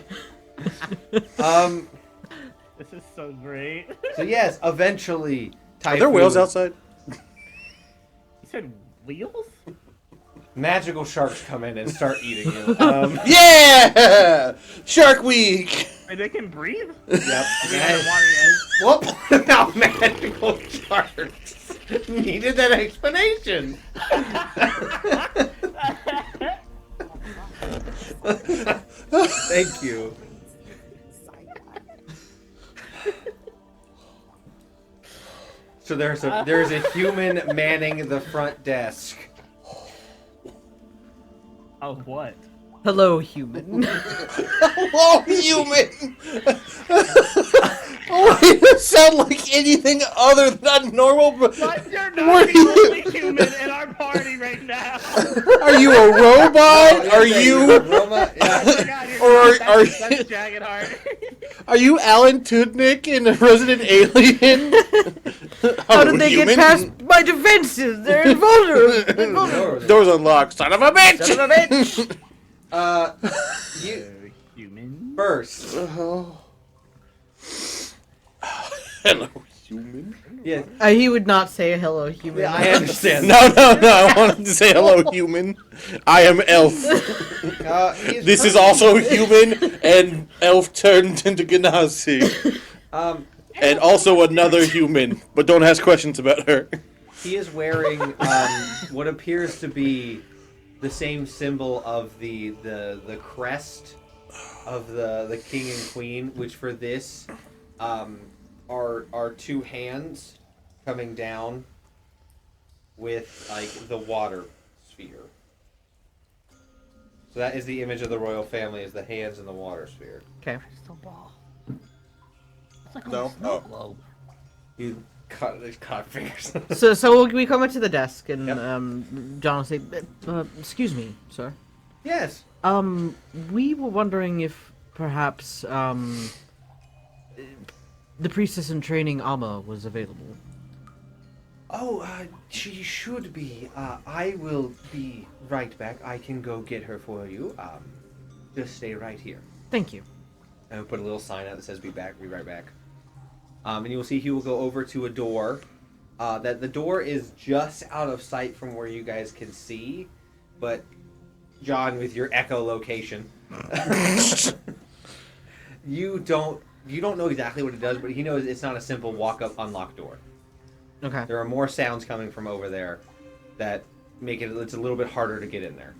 This is so great. So yes, eventually. Are there whales Typhoon- outside? You said wheels? Magical sharks come in and start eating you. Yeah! Shark Week! Wait, they can breathe? Yep. I mean, underwater, yes. What about magical sharks? Needed that explanation. Thank you. So there's a human manning the front desk. Of what? Hello, human. Hello, human! Why does it sound like anything other than normal? But you're What not are the you- only human in our party right now. Are you a robot? Oh, Are yeah, you? Roma? Oh Yeah. my God, you're Or not- are that's you- Jagged Heart. Are you Alan Tudnik in Resident Alien? How did they get past my defenses? They're invulnerable. Invulnerable. Doors unlocked. Son of a bitch! Son of a bitch. You Human. first. Hello, human. Yeah. He would not say hello, human. Yeah, I understand. No. I wanted to say hello, human. I am Elf. This is also human, and Elf turned into Genasi. And also another human, but don't ask questions about her. He is wearing what appears to be the same symbol of the crest of the king and queen, which for this are two hands coming down with like the water sphere. So that is the image of the royal family, is the hands in the water sphere. Okay. Crystal ball. It's like No. a snow globe. You cut fingers. So we come up to the desk, and Yep. John will say, "Excuse me, sir. Yes. We were wondering if perhaps the priestess in training Amma was available." Oh, she should be. I will be right back. I can go get her for you. Just stay right here. Thank you. And we'll put a little sign out that says "Be back, be right back." And you will see he will go over to a door. That the door is just out of sight from where you guys can see, but John, with your echolocation, you don't know exactly what it does, but he knows it's not a simple walk up unlock door. Okay. There are more sounds coming from over there that make it's a little bit harder to get in there.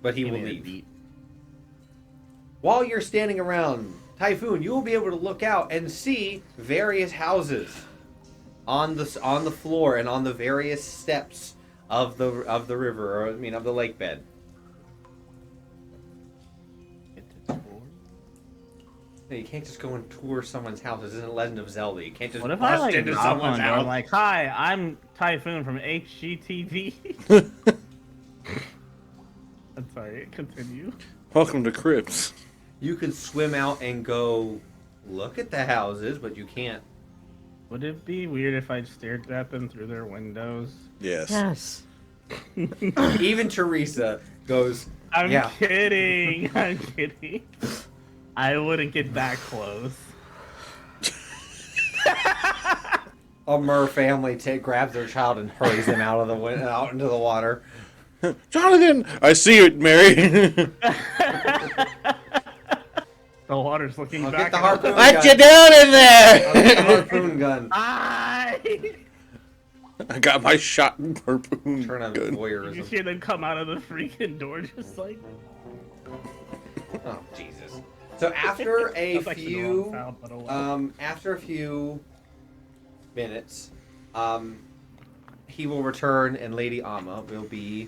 But he will leave. While you're standing around Typhoon, you will be able to look out and see various houses on the floor and on the various steps of the river, or I mean of the lake bed. No, you can't just go and tour someone's house. This isn't Legend of Zelda. You can't just What if I bust like into knock someone's on the door, I'm house. like, "Hi, I'm Typhoon from HGTV." I'm sorry. Continue. Welcome to Cribs. You could swim out and go look at the houses, but you can't. Would it be weird if I stared at them through their windows? Yes. Yes. Even Teresa goes, I'm yeah. kidding. I'm kidding. I wouldn't get that close. A Murr family grabs their child and hurries them out into the water. Jonathan, I see it, Mary. The water's looking I'll back. get the at harpoon us. What gun. you doing in I'll there? get the harpoon gun. I got my shot and harpoon Turn on gun. You voyeurism. hear them come out of the freaking door just like... Oh Jesus! So after a That's actually the wrong few, sound, but oh well. after a few minutes, he will return, and Lady Amma will be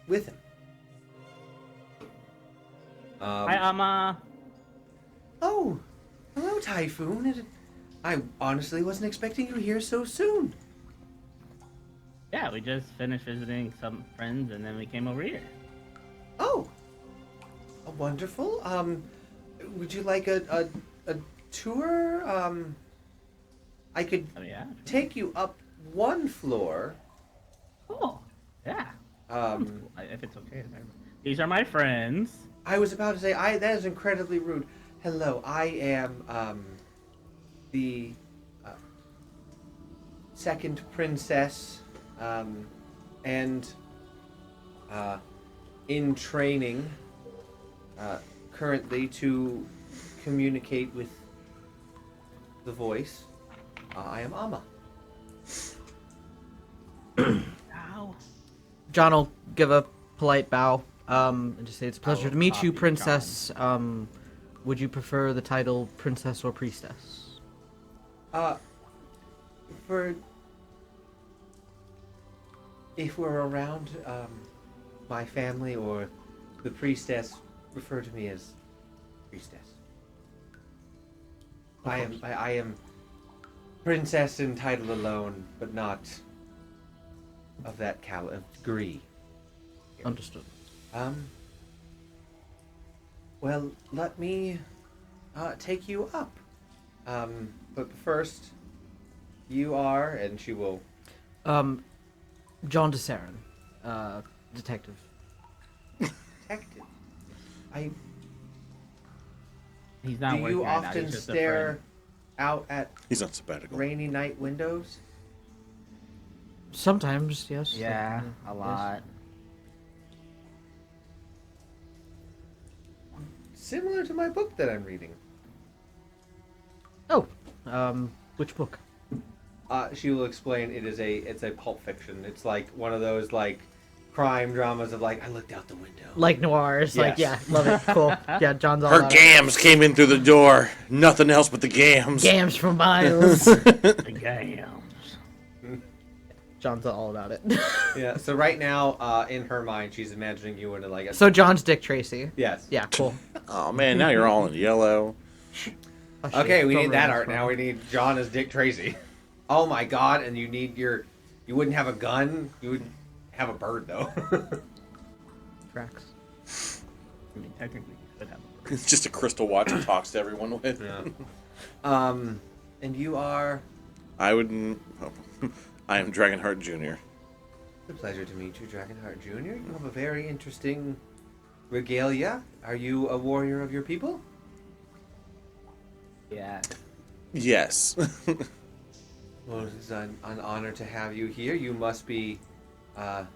with him. Hi, Amma. Oh, hello, Typhoon. I honestly wasn't expecting you here so soon. Yeah, we just finished visiting some friends and then we came over here. Oh, wonderful. Would you like a tour? I could Oh, yeah. take you up one floor. Cool. Yeah. Um, If it's okay. These are my friends. I was about to say, that is incredibly rude. Hello, I am the second princess, and in training currently to communicate with the voice. I am Amma. Ow. John will give a polite bow. And just say it's a pleasure will to meet you, copy Princess. Would you prefer the title Princess or Priestess? For if we're around my family or the priestess, refer to me as priestess. I am princess in title alone, but not of that degree. Understood. Well, let me take you up. But first, you are, and she will. John DeSarin, detective. Detective. He's not Do working you right now. often He's just a stare friend. out at He's on sabbatical. rainy night windows? Sometimes, yes. Yeah, a Yes. lot. Similar to my book that I'm reading. Oh, which book? She will explain it's a pulp fiction. It's like one of those like crime dramas of like I looked out the window. Like noirs. Like, yeah, Yes. love it. Cool. Yeah, John's all Her about gams came in through the door. Nothing else but the gams. it. Gams from miles. The gams. John's all about it. Yeah. So right now, in her mind, she's imagining you in like a So John's Dick Tracy. yes. Yeah, cool. Oh man, now you're all in yellow. Oh, shit. Okay, we Don't need that ruin art this now. one. We need John as Dick Tracy. Oh my God! And you need you wouldn't have a gun. You would have a bird though. Tracks. I mean, technically, you could have a It's just a crystal watch he talks to everyone with. Yeah. And you are. I would. I am Dragonheart Jr. It's a pleasure to meet you, Dragonheart Jr. You have a very interesting regalia. Are you a warrior of your people? Yeah. Yes. Well, it is an honor to have you here. You must be the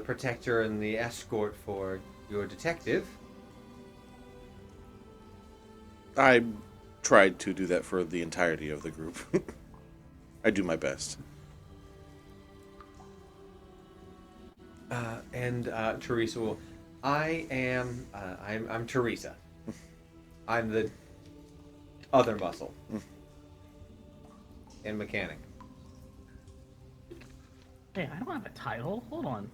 protector and the escort for your detective. I tried to do that for the entirety of the group. I do my best. And Teresa will. I'm Teresa. I'm the other muscle and mechanic. Hey, I don't have a title. Hold on.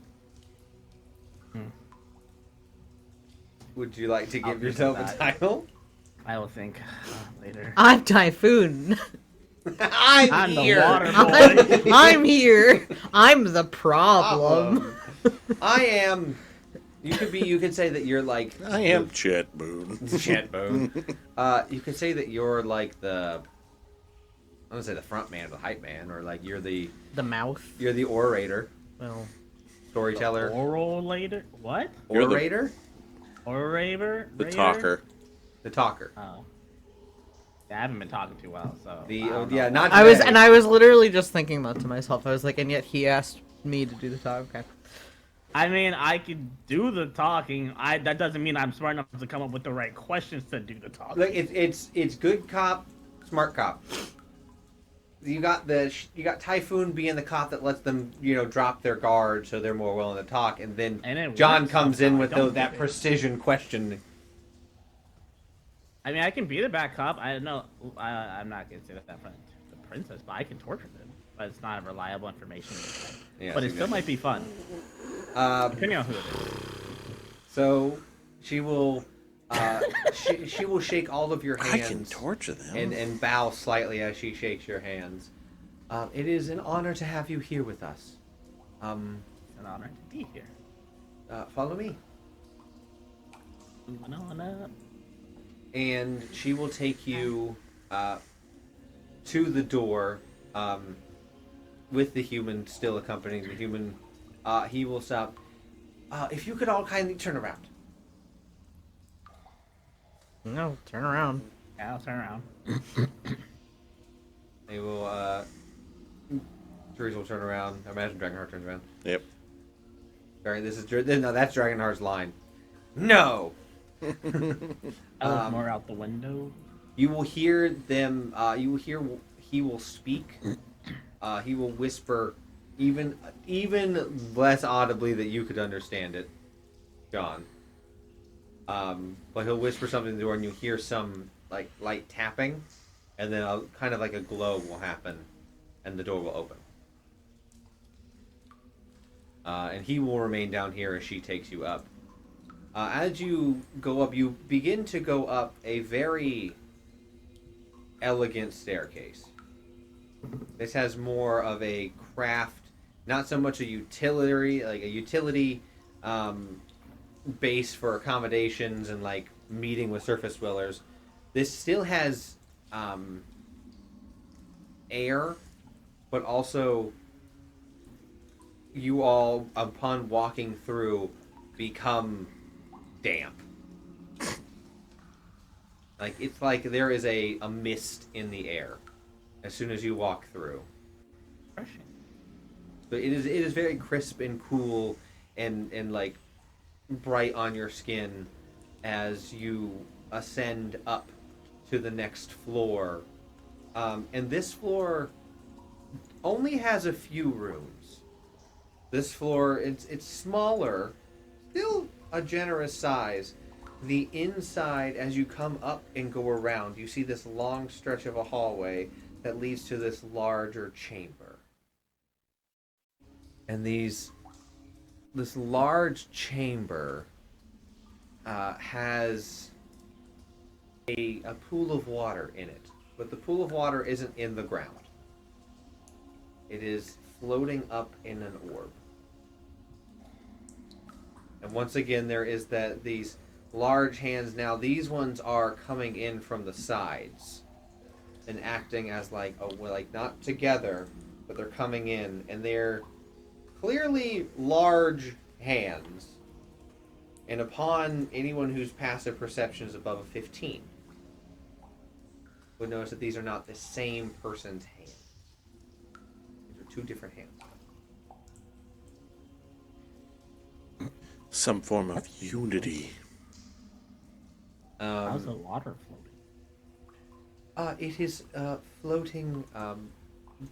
Would you like to I'll give think yourself of a that. title? I will think later. I'm Typhoon. I'm the water boy. I'm here. I'm the problem. I am. You could say that you're like. I am Chet Boone. Chet Boone. You could say that you're like the. I'm gonna say the front man, the hype man, or like you're the mouth. orator, Well, storyteller, Oral later? What? You're the- orator, Orator? The talker. the talker. Oh. Yeah, I haven't been talking too well, so. The I don't yeah, know. not I today. was literally just thinking that to myself. I was like, and yet he asked me to do the talk. Okay. I mean, I can do the talking. That doesn't mean I'm smart enough to come up with the right questions to do the talking. Look, it's good cop, smart cop. You got Typhoon being the cop that lets them drop their guard so they're more willing to talk, and then And it John works comes in with sometimes, don't that it? precision question. I mean, I can be the back cop. I don't know. I'm not gonna say that in front of the princess, but I can torture them. But it's not reliable information. Yeah, But it still might be fun, depending on who it is. So she will she will shake all of your I hands. can torture them. and bow slightly as she shakes your hands. It is an honor to have you here with us. It's an honor to be here. Follow me. Moving on up. And she will take you to the door with the human still accompanying the human. He will stop. If you could all kindly turn around. No, turn around. Yeah, I'll turn around. They will. Teresa will turn around. I imagine Dragonheart turns around. Yep. All right, that's Dragonheart's line. No. I look more out the window. You will hear them. You will hear. He will speak. He will whisper, even less audibly that you could understand it. John. But he'll whisper something to the door, and you hear some like light tapping, and then kind of like a glow will happen, and the door will open. And he will remain down here as she takes you up. As you go up, you begin to go up a very elegant staircase. This has more of a craft, not so much a utility base for accommodations and like meeting with surface dwellers. This still has air, but also you all, upon walking through, become damp. Like it's like there is a mist in the air as soon as you walk through. Refreshing. But it is very crisp and cool and like bright on your skin as you ascend up to the next floor. And this floor only has a few rooms. This floor, it's smaller, still a generous size. The inside, as you come up and go around, you see this long stretch of a hallway that leads to this larger chamber. And this large chamber has a pool of water in it. But the pool of water isn't in the ground. It is floating up in an orb. And once again, there is these large hands. Now, these ones are coming in from the sides and acting as like not together, but they're coming in, and they're clearly large hands. And upon anyone whose passive perception is above a 15, would notice that these are not the same person's hands. These are two different hands. Some form of unity. How's the water floating? It is floating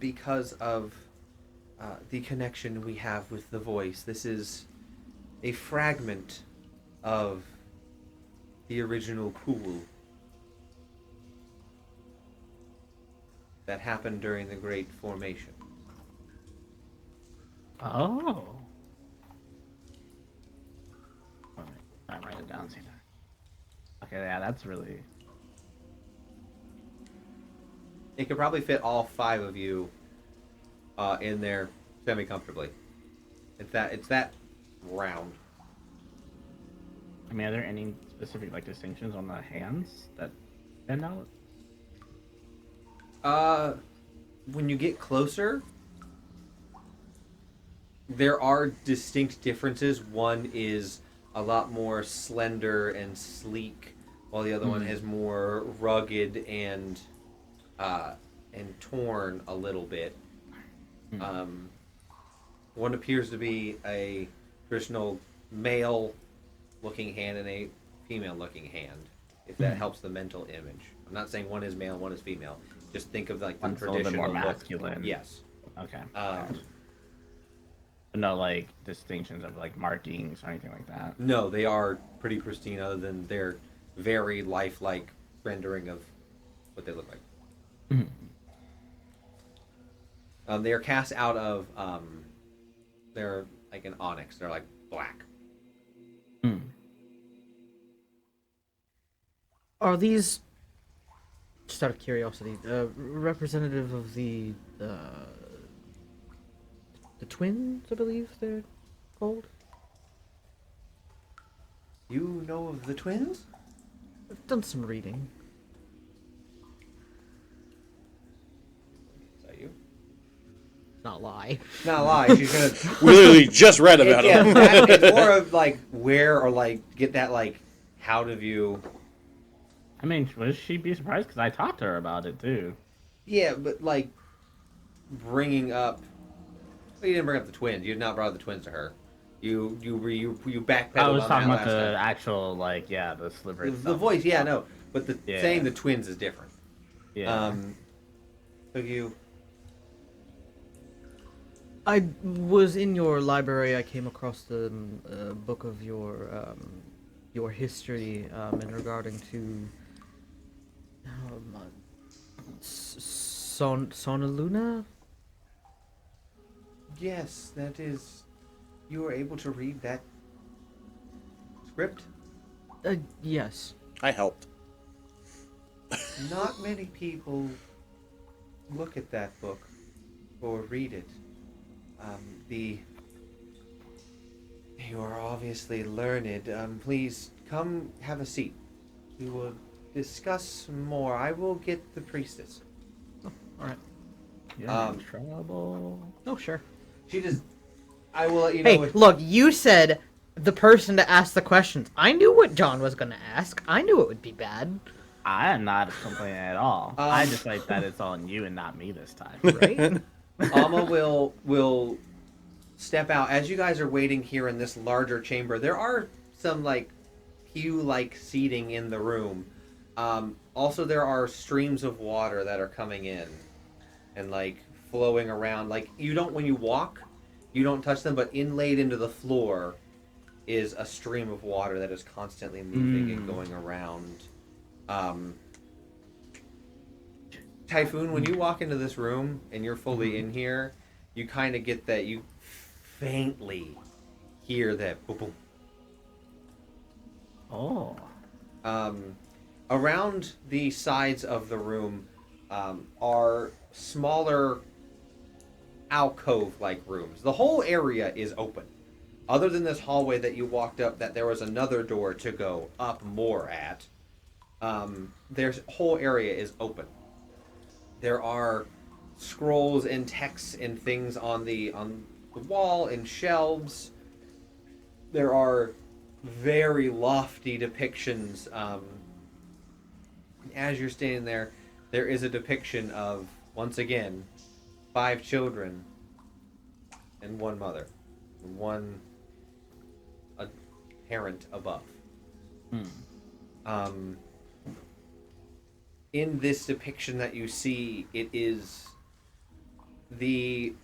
because of the connection we have with the voice. This is a fragment of the original pool that happened during the Great Formation. Oh. I write it down, see that. Okay, yeah, that's really. It could probably fit all 5 of you in there semi-comfortably. It's that round. I mean, are there any specific like distinctions on the hands that stand out? When you get closer, there are distinct differences. One is a lot more slender and sleek, while the other one is more rugged and torn a little bit. One appears to be a traditional male-looking hand and a female-looking hand, if that helps the mental image. I'm not saying one is male, one is female. Just think of like the One's a little traditional bit more look. masculine. Yes. Okay. But no, like distinctions of like markings or anything like that. No, they are pretty pristine, other than their very lifelike rendering of what they look like. They are cast out of they're like an onyx. They're like black. Are these, just out of curiosity, representative of the twins, I believe they're called? You know of the twins? I've done some reading. Is that you? Not lie. Not lie. She's gonna. We literally just read about Yeah, him. it's more of like where or like get that like how have you. I mean, would she be surprised? Because I talked to her about it too. Yeah, but like bringing up. Well, you didn't bring up the twins. You had not brought up the twins to her. You backpedaled. I was on talking that about the last time. actual like the sliver. The itself. voice. Yeah, no, but the Yeah. saying the twins is different. Yeah. So you I was in your library. I came across the book of your history in regarding to Sonaluna. Yes, that is. You were able to read that script? Yes. I helped. Not many people look at that book or read it. You are obviously learned. Please come have a seat. We will discuss more. I will get the priestess. All right. You're in trouble. Oh, sure. She just. I will let you know. Hey, look, you said the person to ask the questions. I knew what John was gonna ask. I knew it would be bad, I am not complaining at all. I just like that it's on you and not me this time. right? Alma will step out as you guys are waiting here in this larger chamber. There are some like pew-like seating in the room. Also, there are streams of water that are coming in and like flowing around. Like you don't when you walk, you don't touch them, but inlaid into the floor is a stream of water that is constantly moving and going around. Typhoon, when you walk into this room and you're fully in here, you kind of get that you faintly hear that boom, boom. Oh. Around the sides of the room are smaller alcove-like rooms. The whole area is open. Other than this hallway that you walked up, that there was another door to go up more at. Their whole area is open. There are scrolls and texts and things on the wall and shelves. There are very lofty depictions. As you're standing there, there is a depiction of, once again, 5 children and 1 mother, a parent above. In this depiction that you see, it is the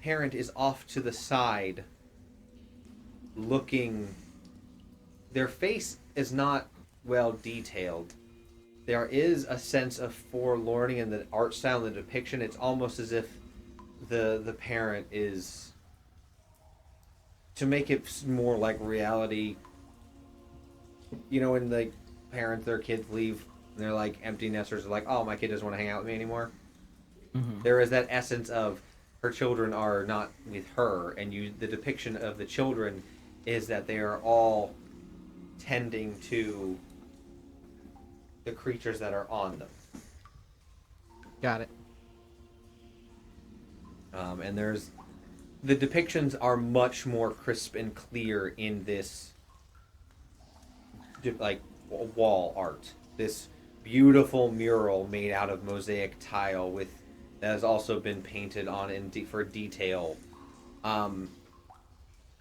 parent is off to the side, looking. Their face is not well detailed. There is a sense of forlorning in the art style and the depiction. It's almost as if the parent is, to make it more like reality. You know, when the parents, their kids leave, and they're like empty nesters, are like, oh, my kid doesn't want to hang out with me anymore. There is that essence of her children are not with her, and the depiction of the children is that they are all tending to the creatures that are on them. Got it. And the depictions are much more crisp and clear in this like wall art. This beautiful mural made out of mosaic tile that has also been painted on for detail.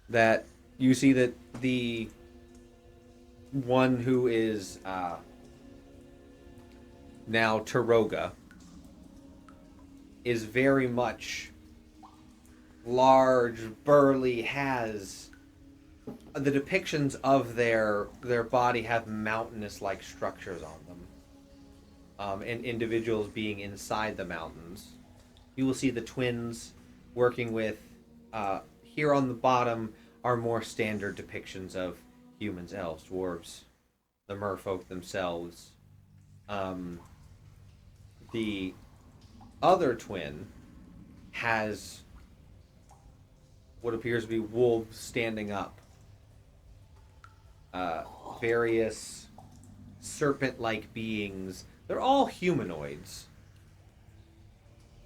That you see that the one who is now Taroga is very much large, burly, has the depictions of their body have mountainous-like structures on them, and individuals being inside the mountains. You will see the twins working with. Here on the bottom are more standard depictions of humans, elves, dwarves, the merfolk themselves. The other twin has what appears to be wolves standing up. Various serpent-like beings. They're all humanoids.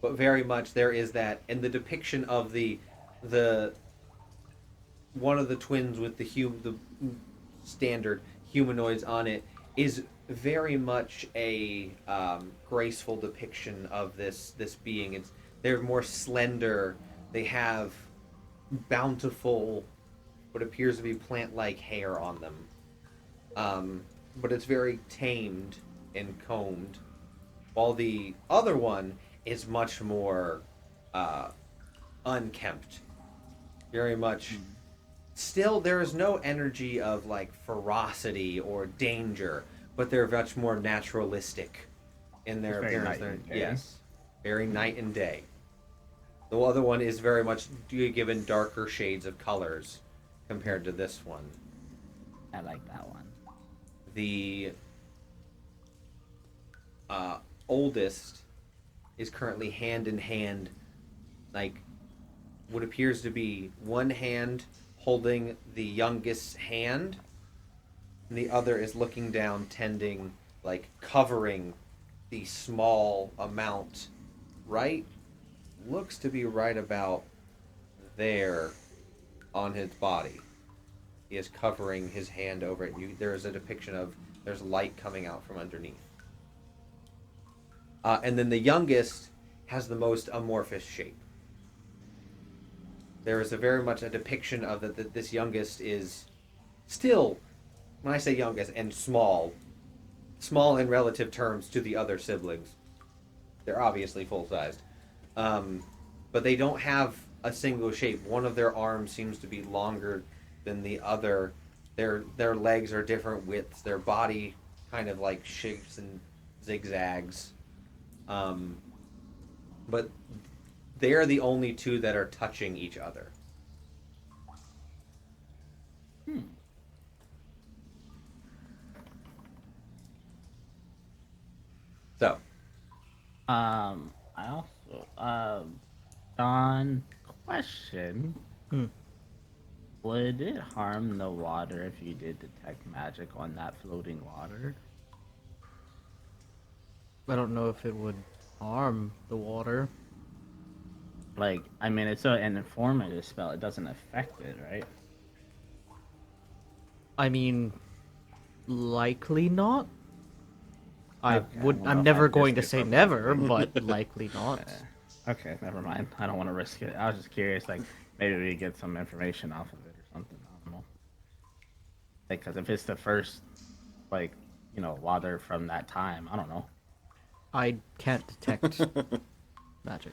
But very much there is that, and the depiction of the one of the twins with the standard humanoids on it is very much a graceful depiction of this being. They're more slender. They have bountiful, what appears to be plant-like hair on them. But it's very tamed and combed. While the other one is much more unkempt. Very much. Still, there is no energy of like ferocity or danger, but they're much more naturalistic in their It's very appearance. night and day. Yes, very night and day. The other one is very much given darker shades of colors compared to this one. I like that one. The oldest is currently hand in hand, like what appears to be one hand holding the youngest's hand, and the other is looking down, tending, like covering the small amount, right? Looks to be right about there on his body. He is covering his hand over it. There is a depiction of there's light coming out from underneath. And then the youngest has the most amorphous shape. There is very much a depiction of that this youngest is still, when I say youngest, and small in relative terms to the other siblings. They're obviously full-sized. But they don't have a single shape. One of their arms seems to be longer than the other. Their legs are different widths. Their body kind of like shapes and zigzags. But they're the only two that are touching each other. So, I also, Don, question. Would it harm the water if you did detect magic on that floating water? I don't know if it would harm the water. Like, I mean, it's an informative spell. It doesn't affect it, right? I mean, likely not. Okay, I don't know I'm if never I'd going to risk it say for never, nothing. but likely not. Okay, never mind. I don't want to risk it. I was just curious, like, maybe we get some information off of it or something. I don't know. Like, because if it's the first, like, water from that time, I don't know. I can't detect magic.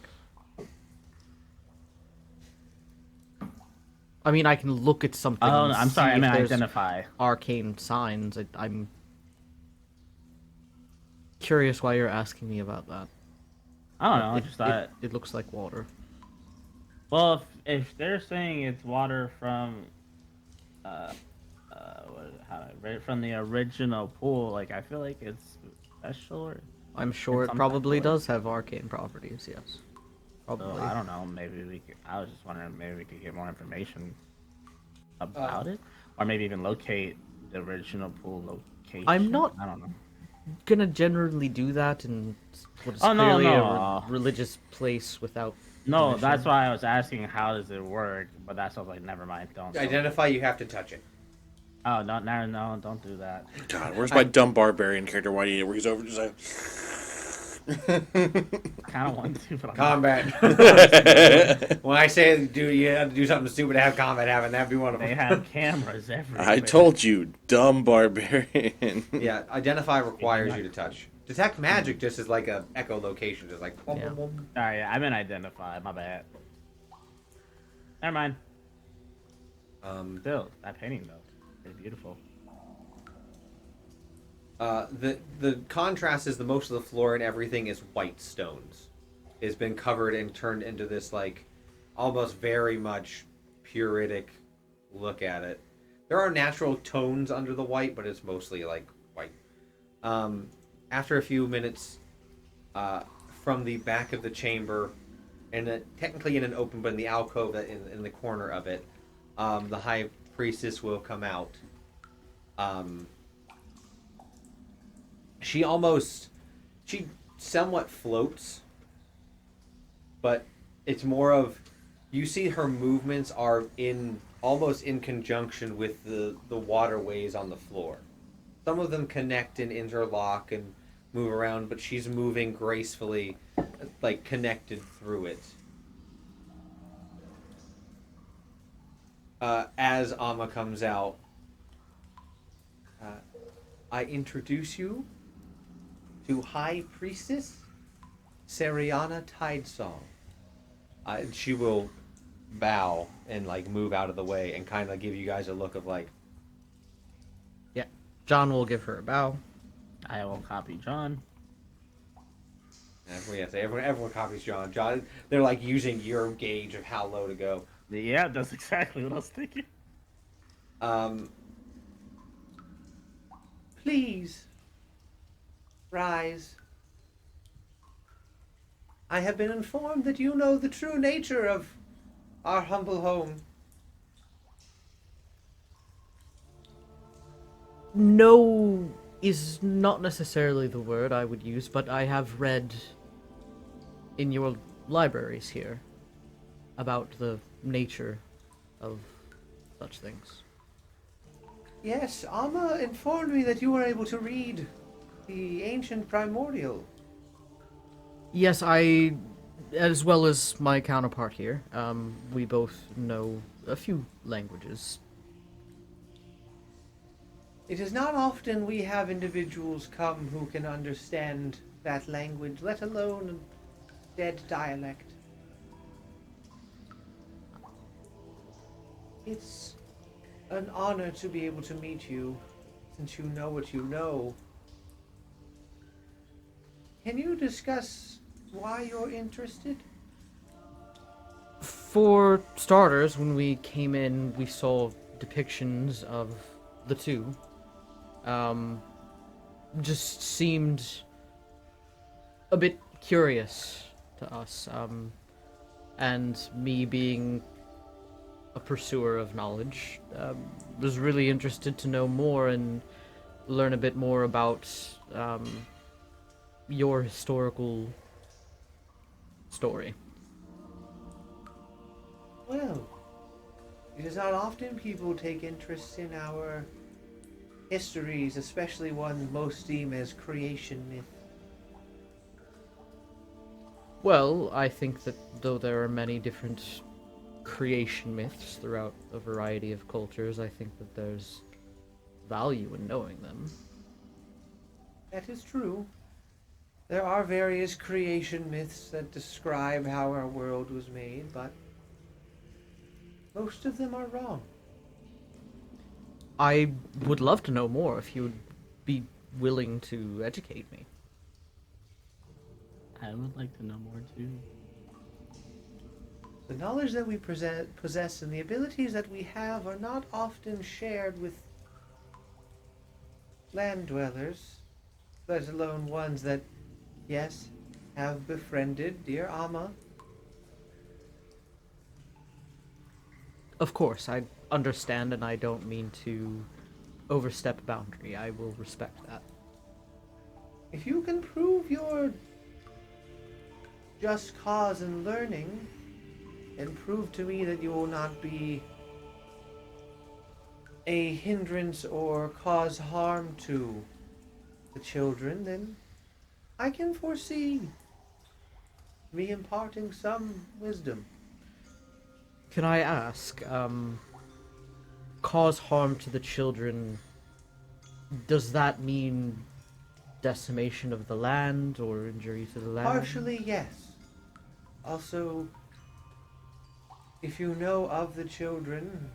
I mean, I can look at something. Oh, and I'm sorry. see I if mean, there's identify. arcane signs. I'm curious why you're asking me about that. I don't know. I just thought. It looks like water. Well, if they're saying it's water from, right from the original pool, like I feel like it's special. Or I'm sure in it some probably type of way. does have arcane properties. Yes, So, probably. I don't know. Maybe we could. I was just wondering. Maybe we could get more information about it, or maybe even locate the original pool location. I'm not I don't know. gonna generally do that in what is Oh, no, clearly a no. religious place without. No, permission. that's why I was asking how does it work, but that's what I was like, never mind. Don't. identify, you have to touch it. Oh, no, don't do that. God, where's my dumb barbarian character? Why do you where he's over just like I kind of want to, but I'm Combat. When I say, dude, you have to do something stupid to have combat happen, that'd be one of They them. have cameras everywhere. I told you, dumb barbarian. Yeah, identify requires you to touch. Detect magic just is like a echolocation, just like. Boom, Yeah. boom, boom. Sorry, I meant identify. My bad. Never mind. Still, that painting though, it's beautiful. The contrast is the most of the floor and everything is white stones. It's been covered and turned into this like almost very much puritic look at it. There are natural tones under the white, but it's mostly like white. After a few minutes, from the back of the chamber, and technically in an open, but in the alcove in the corner of it, the high priestess will come out. She somewhat floats, but it's more of, you see her movements are almost in conjunction with the waterways on the floor. Some of them connect and interlock and move around, but she's moving gracefully, like connected through it. As Amma comes out, I introduce you to High Priestess Seriana Tidesong. She will bow and like move out of the way and kind of give you guys a look of like, Yeah. John will give her a bow. I will copy John. everyone copies John. John, they're like using your gauge of how low to go. Yeah, that's exactly what I was thinking. Please rise. I have been informed that you know the true nature of our humble home. No is not necessarily the word I would use, but I have read in your libraries here about the nature of such things. Yes, Amma informed me that you were able to read the ancient primordial. Yes, I, as well as my counterpart here, we both know a few languages. It is not often we have individuals come who can understand that language, let alone a dead dialect. It's an honor to be able to meet you, since you know what you know. Can you discuss why you're interested? For starters, when we came in, we saw depictions of the two. Just seemed a bit curious to us. And me being a pursuer of knowledge, was really interested to know more and learn a bit more about your historical story. Well, it is not often people take interest in our histories, especially one most deem as creation myth. Well, I think that though there are many different creation myths throughout a variety of cultures, I think that there's value in knowing them. That is true. There are various creation myths that describe how our world was made, but most of them are wrong. I would love to know more if you would be willing to educate me. I would like to know more too. The knowledge that we possess and the abilities that we have are not often shared with land dwellers, let alone ones that, yes, have befriended dear Amma. Of course, I understand and I don't mean to overstep a boundary. I will respect that. If you can prove your just cause in learning, and prove to me that you will not be a hindrance or cause harm to the children, then I can foresee me imparting some wisdom. Can I ask, cause harm to the children, does that mean decimation of the land or injury to the land? Partially, yes. Also, if you know of the children,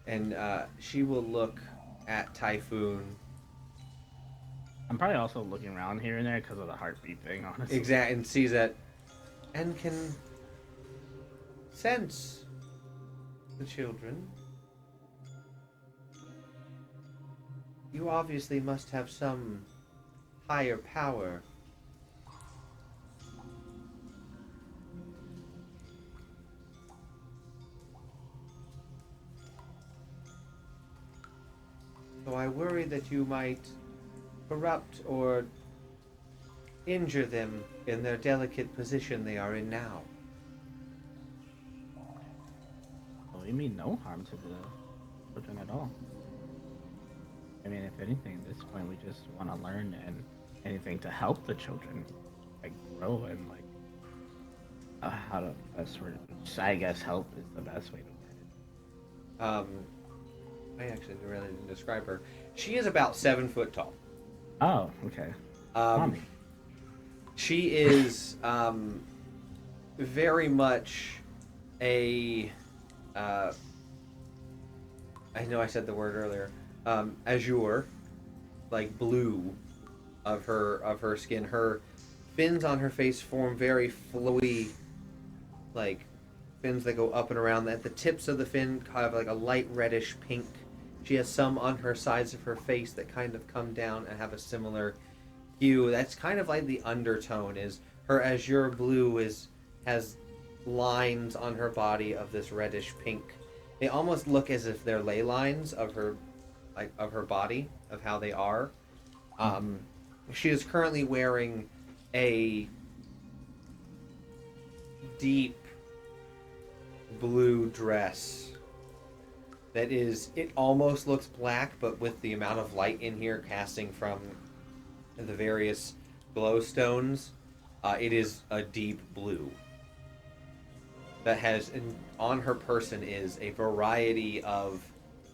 and she will look at Typhoon. I'm probably also looking around here and there because of the heartbeat thing, honestly. Exact, and sees that, and can sense the children. You obviously must have some higher power. So I worry that you might corrupt or injure them in their delicate position they are in now. Well, you mean no harm to the children at all? I mean, if anything, at this point, we just want to learn and anything to help the children, like, grow and, like, how to best sort of, I guess, help is the best way to learn it. I actually really didn't describe her. She is about 7 foot tall. Oh, okay. Mommy. She is very much a I know I said the word earlier. Azure, like blue, of her skin. Her fins on her face form very flowy, like fins that go up and around. At the tips of the fin, have like a light reddish pink. She has some on her sides of her face that kind of come down and have a similar hue. That's kind of like the undertone. Is her azure blue has lines on her body of this reddish pink. They almost look as if they're ley lines of her, like of her body, of how they are. She is currently wearing a deep blue dress that is, it almost looks black, but with the amount of light in here casting from the various glowstones, it is a deep blue that has on her person is a variety of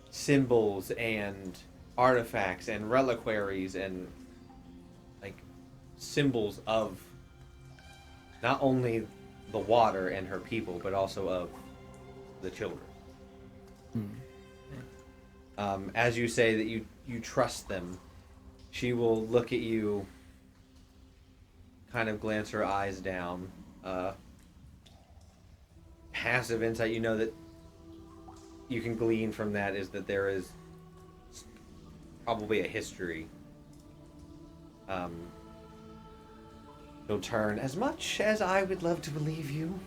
symbols and artifacts and reliquaries and like symbols of not only the water and her people, but also of the children. As you say that you trust them, she will look at you, kind of glance her eyes down. Passive insight, you know that you can glean from that is that there is probably a history. He'll turn, as much as I would love to believe you,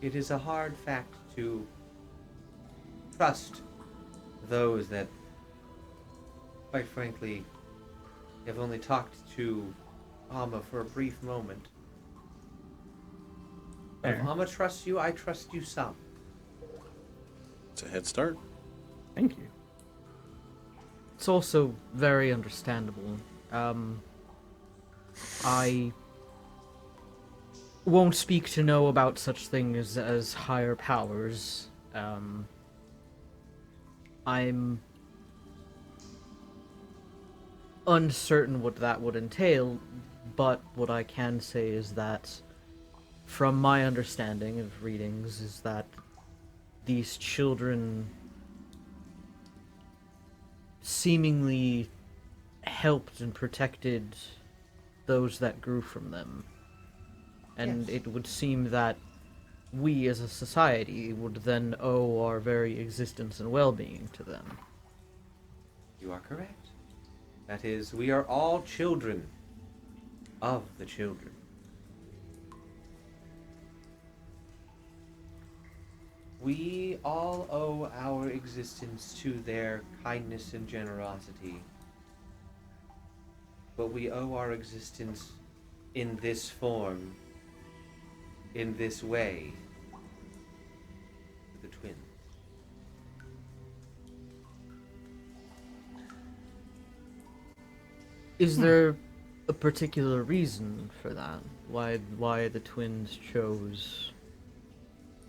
it is a hard fact to trust those that, quite frankly, have only talked to Amma for a brief moment. If Amma trusts you, I trust you some. It's a head start. Thank you. It's also very understandable. I won't speak to know about such things as higher powers. I'm uncertain what that would entail, but what I can say is that, from my understanding of readings, is that these children seemingly helped and protected those that grew from them. And Yes. it would seem that we as a society would then owe our very existence and well-being to them. You are correct. That is, we are all children of the children. We all owe our existence to their kindness and generosity. But we owe our existence in this form, in this way, to the twins. Is there a particular reason for that? Why the twins chose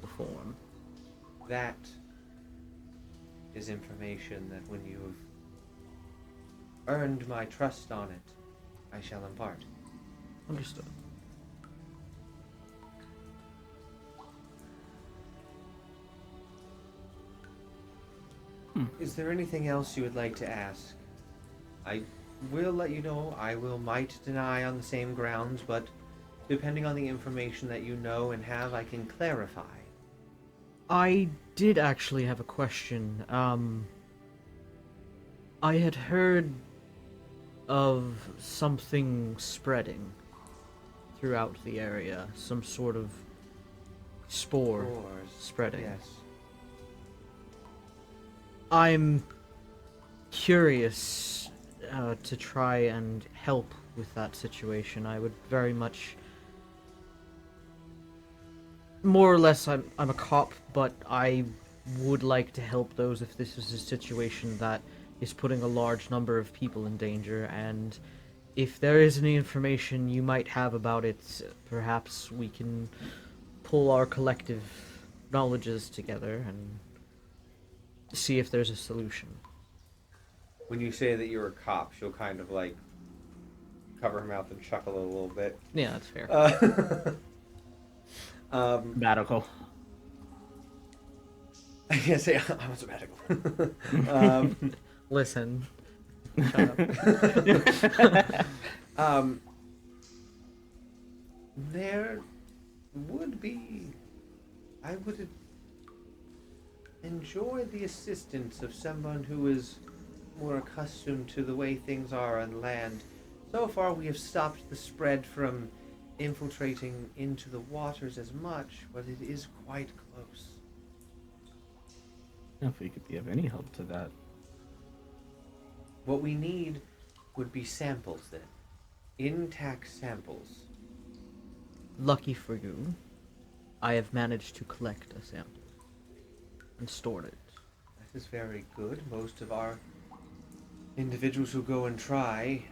the form? That is information that when you have earned my trust on it, I shall impart. Understood. Is there anything else you would like to ask? I will let you know. I might deny on the same grounds, but depending on the information that you know and have, I can clarify. I did actually have a question. I had heard of something spreading throughout the area, some sort of spore Spores. spreading. Yes. I'm curious to try and help with that situation. I would very much... More or less, I'm a cop, but I would like to help those if this is a situation that is putting a large number of people in danger, and if there is any information you might have about it, perhaps we can pull our collective knowledges together and see if there's a solution. When you say that you're a cop, she'll kind of like cover her mouth and chuckle a little bit. Yeah, that's fair. Medical. I can't say I'm a sabbatical. Listen. There would be. I would enjoy the assistance of someone who is more accustomed to the way things are on land. So far, we have stopped the spread from infiltrating into the waters as much, but it is quite close. If we could be of any help to that. What we need would be samples then. Intact samples. Lucky for you, I have managed to collect a sample and stored it. That is very good. Most of our individuals who go and try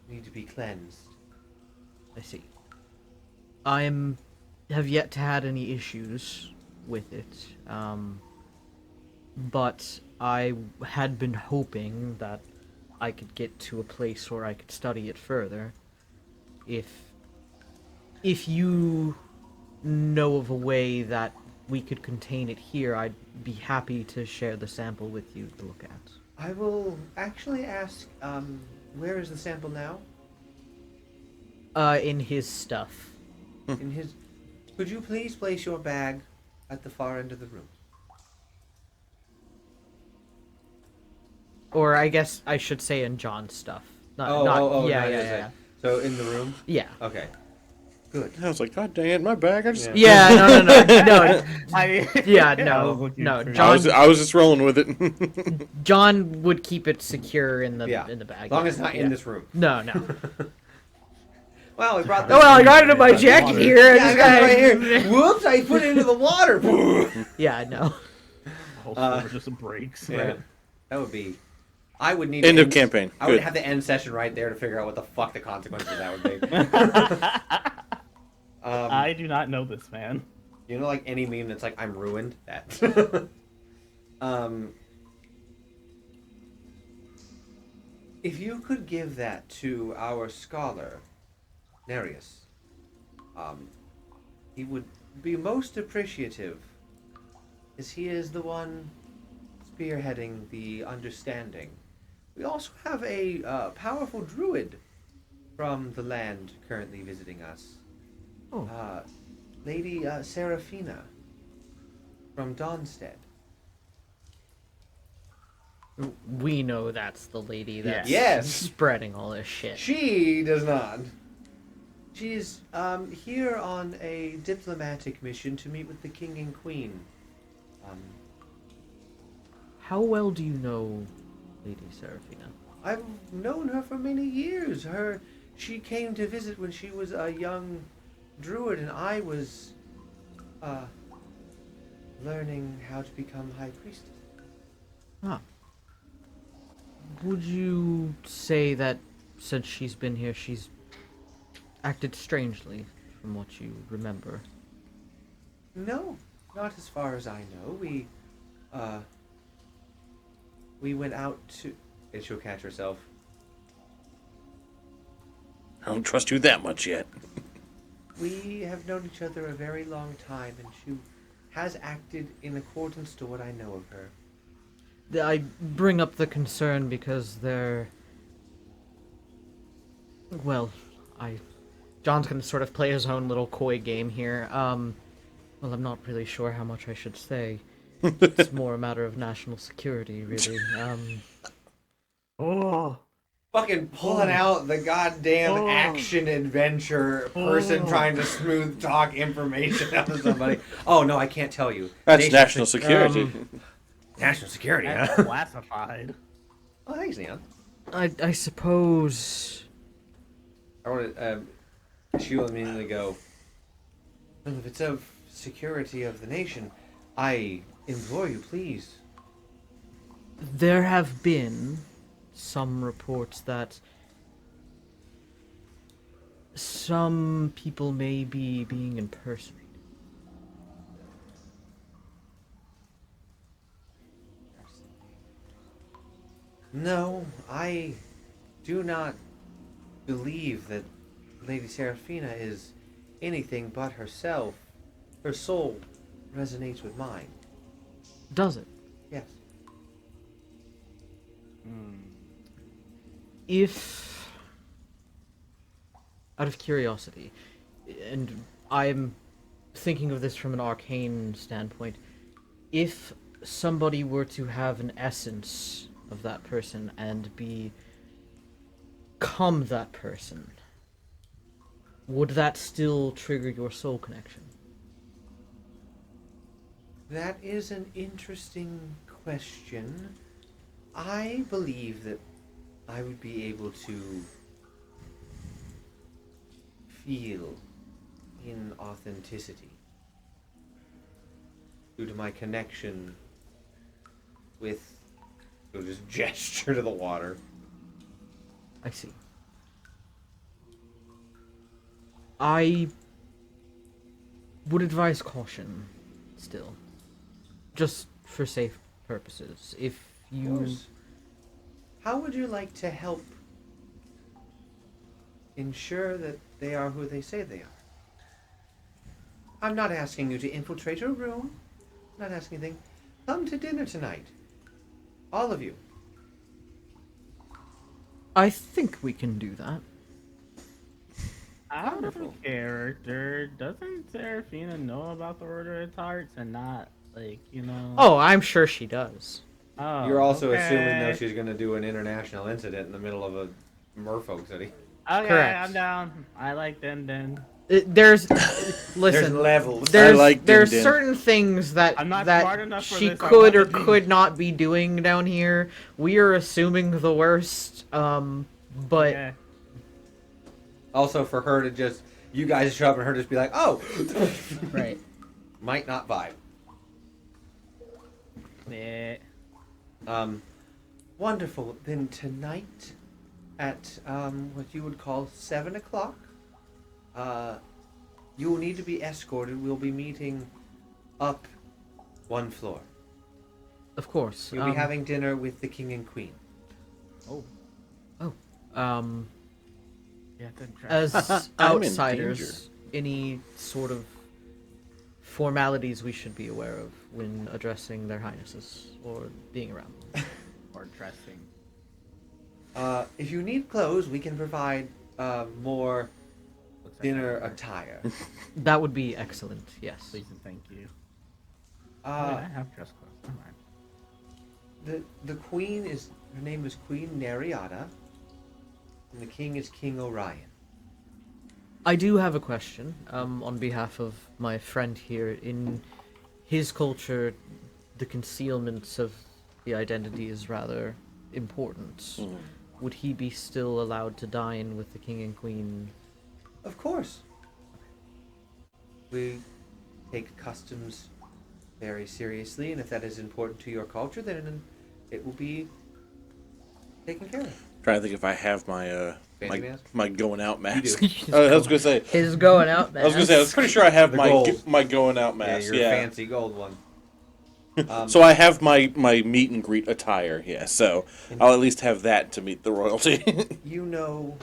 need to be cleansed. I see. Have yet to had any issues with it, but I had been hoping that I could get to a place where I could study it further. If you know of a way that we could contain it here, I'd be happy to share the sample with you to look at. I will actually ask, where is the sample now? In his stuff. In his... Could you please place your bag at the far end of the room? Or I guess I should say in John's stuff. Yeah. So in the room? Yeah. Okay. Good. I was like, God dang it, my bag. I just. Yeah, no. I Yeah, I no, was looking no. for- I was just rolling with it. John would keep it secure in the Yeah. in the bag. As long yeah. as it's not in this room. No. Well, we brought Oh this... well, I got it in my jacket here. Yeah, I got it right here. Whoops, I put it into the water. Yeah, no. The whole floor just breaks. Yeah. That would be... I would need... End to of campaign. I would Good. have the end session right there to figure out what the fuck the consequences of that would be. I do not know this, man. You know, like any meme that's like, I'm ruined? That. If you could give that to our scholar, Nereus, he would be most appreciative, as he is the one spearheading the understanding. We also have a powerful druid from the land currently visiting us. Oh. Lady Seraphina from Dawnstead. We know that's the lady that's Yes. spreading all this shit. She does not. She's here on a diplomatic mission to meet with the king and queen. How well do you know Lady Seraphina? I've known her for many years. She came to visit when she was a young druid, and I was learning how to become high priestess. Ah. Would you say that since she's been here, she's acted strangely, from what you remember? No, not as far as I know. We went out to... And she'll catch herself. I don't trust you that much yet. We have known each other a very long time, and she has acted in accordance to what I know of her. I bring up the concern because they're... Well, John's gonna sort of play his own little coy game here. Well, I'm not really sure how much I should say. It's more a matter of national security, really. Oh. Fucking pulling out the goddamn action adventure person trying to smooth talk information out of somebody. Oh, no, I can't tell you. That's national security. National security, huh? That's classified. Oh, thanks, Neon. I suppose... I want to... She will immediately go, well, if it's of security of the nation, I implore you, please. There have been some reports that some people may be being impersonated. No, I do not believe that Lady Seraphina is anything but herself. Her soul resonates with mine. Does it? Yes. If, out of curiosity, and I'm thinking of this from an arcane standpoint, if somebody were to have an essence of that person and become that person, would that still trigger your soul connection? That is an interesting question. I believe that I would be able to feel in authenticity due to my connection with. He'll just gesture to the water. I see. I would advise caution still. Just for safe purposes. If Of you... course. How would you like to help ensure that they are who they say they are? I'm not asking you to infiltrate her room. I'm not asking anything. Come to dinner tonight. All of you. I think we can do that. Out of character, doesn't Serafina know about the Order of Tarts and not, like, you know... Oh, I'm sure she does. Oh, You're also okay. assuming, though, she's going to do an international incident in the middle of a merfolk city. Okay, Correct. I'm down. I like Den. There's... There's Listen, levels. there's, I like there's Din Din. certain things that, I'm not smart that enough for she this, I could or wanna be- could not be doing down here. We are assuming the worst, but... Yeah. Also, for her to just... You guys show up and her just be like, oh! Right. Might not vibe. Yeah. Wonderful. Then tonight at what you would call 7 o'clock, you will need to be escorted. We'll be meeting up one floor. Of course. You'll be having dinner with the king and queen. Yeah, good try. As I'm in outsiders, any sort of formalities we should be aware of when addressing their highnesses or being around them. Or dressing. If you need clothes, we can provide more Looks like dinner I- attire. That would be excellent, yes. Please and thank you. I have dress clothes. Never mind. The queen is, her name is Queen Neriata, and the king is King Orion. I do have a question on behalf of my friend here. In his culture, the concealment of the identity is rather important. Would he be still allowed to dine with the king and queen? Of course. We take customs very seriously, and if that is important to your culture, then it will be taken care of. Trying to think if I have my Fancy mask? my going out mask. do. I was gonna say. His going out, man. I was gonna say. I was pretty sure I have The my gold. my going out mask. Your Yeah. fancy gold one. So I have my meet and greet attire. Yeah. So I'll at least have that to meet the royalty. You know,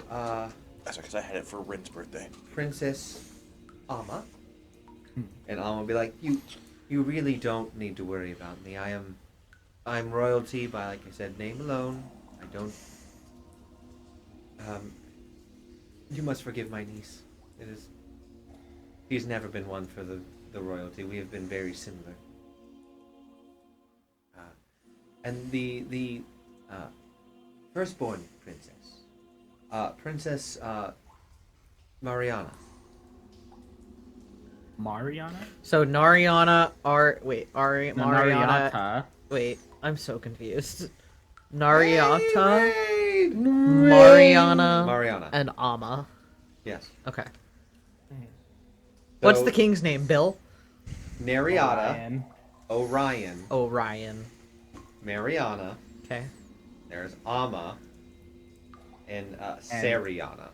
That's because I had it for Rin's birthday. Princess Amma, and Amma will be like, you really don't need to worry about me. I'm royalty by, like I said, name alone. I don't. You must forgive my niece. She's never been one for the royalty. We have been very similar. And the firstborn princess, Princess Mariana. Mariana? So Mariana, Mariana. Nariata. Wait, I'm so confused. Nariata, Raid! Mariana, Mariana. and Amma. Yes. Okay. What's So, the king's name? Bill? Neriata, Orion. Orion, Orion. Mariana. Okay. There's Amma, and Sariana.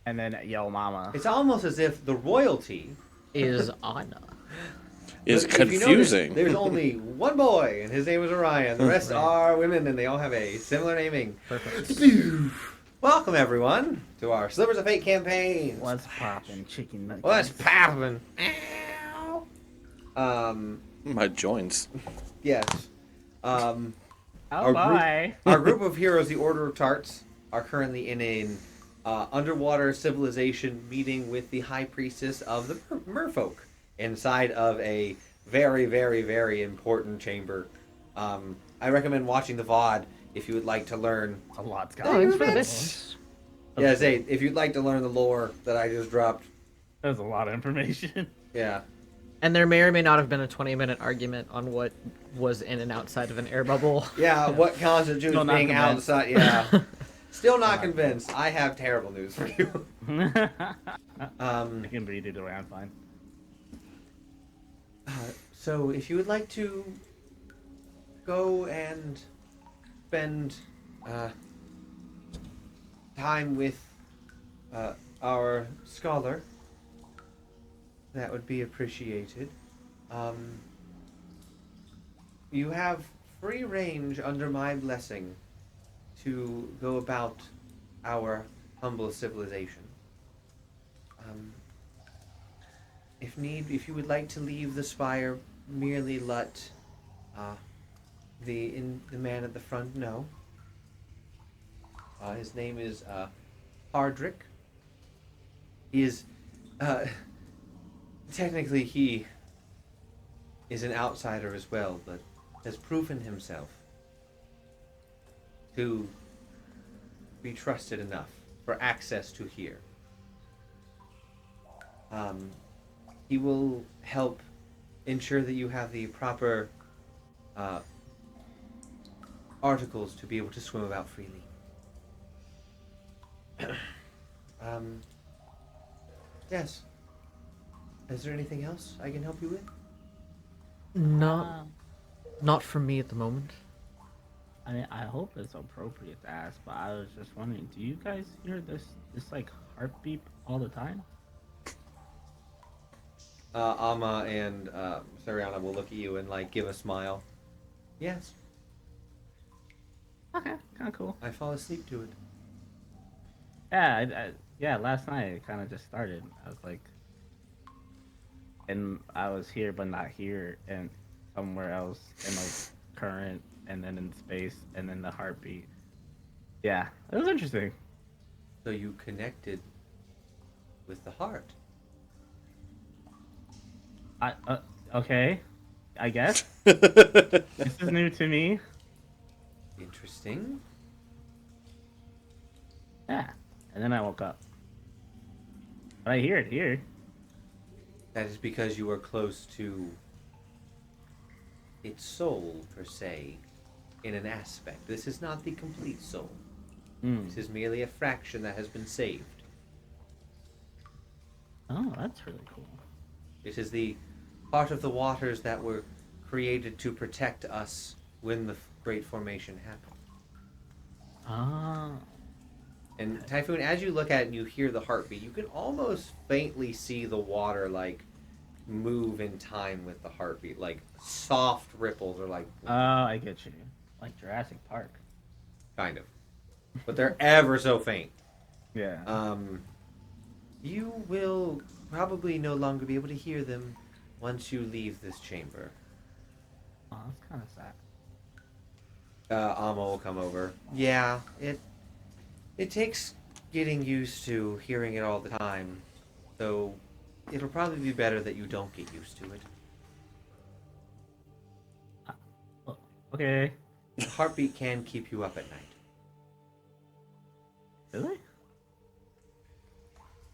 And then Yo Mama. It's almost as if the royalty Is Anna. Is If you notice, confusing. there's only one boy, and his name is Orion. The rest are women, and they all have a similar naming. Perfect. Welcome, everyone, to our Slivers of Fate campaign. What's poppin', chicken nugget? What's poppin'? My joints. Yes. Oh Our boy. Our group of heroes, the Order of Tarts, are currently in an underwater civilization meeting with the High Priestess of the Merfolk inside of a very, very, very important chamber. I recommend watching the VOD if you would like to learn. A lot's Oh, going thanks for the on. bits. Yeah, Zay, if you'd like to learn the lore that I just dropped. There's a lot of information. Yeah. And there may or may not have been a 20-minute argument on what was in and outside of an air bubble. Yeah, what constitutes Still not being convinced. outside? Yeah. Still not convinced. I have terrible news for you. I can read it around fine. So, if you would like to go and spend time with our scholar, that would be appreciated. You have free range under my blessing to go about our humble civilization. If you would like to leave the spire, merely let the man at the front know. His name is Hardrick. He is technically he is an outsider as well, but has proven himself to be trusted enough for access to here. He will help ensure that you have the proper articles to be able to swim about freely. Yes. Is there anything else I can help you with? Not from me at the moment. I mean, I hope it's appropriate to ask, but I was just wondering, do you guys hear this like heartbeat all the time? Amma and Sariana will look at you and like give a smile. Yes, Okay, kind of cool. I fall asleep to it. Yeah, yeah. Last night it kind of just started. I was like, and I was here but not here, and somewhere else in like current, and then in space, and then the heartbeat. Yeah, it was interesting. So you connected with the heart. Okay, I guess this is new to me. Interesting. Yeah, and then I woke up. But I hear it here. That is because you are close to its soul, per se, in an aspect. This is not the complete soul. This is merely a fraction that has been saved. Oh, that's really cool. It is the part of the waters that were created to protect us when the Great Formation happened. Ah. And Typhoon, as you look at it and you hear the heartbeat, you can almost faintly see the water like move in time with the heartbeat, like soft ripples or like Oh, I get you. Like Jurassic Park. kind of, but they're ever so faint. Yeah. You will probably no longer be able to hear them once you leave this chamber. Oh, that's kind of sad. Amma will come over. Yeah, it takes getting used to hearing it all the time, so it'll probably be better that you don't get used to it. Okay. The heartbeat can keep you up at night. Really?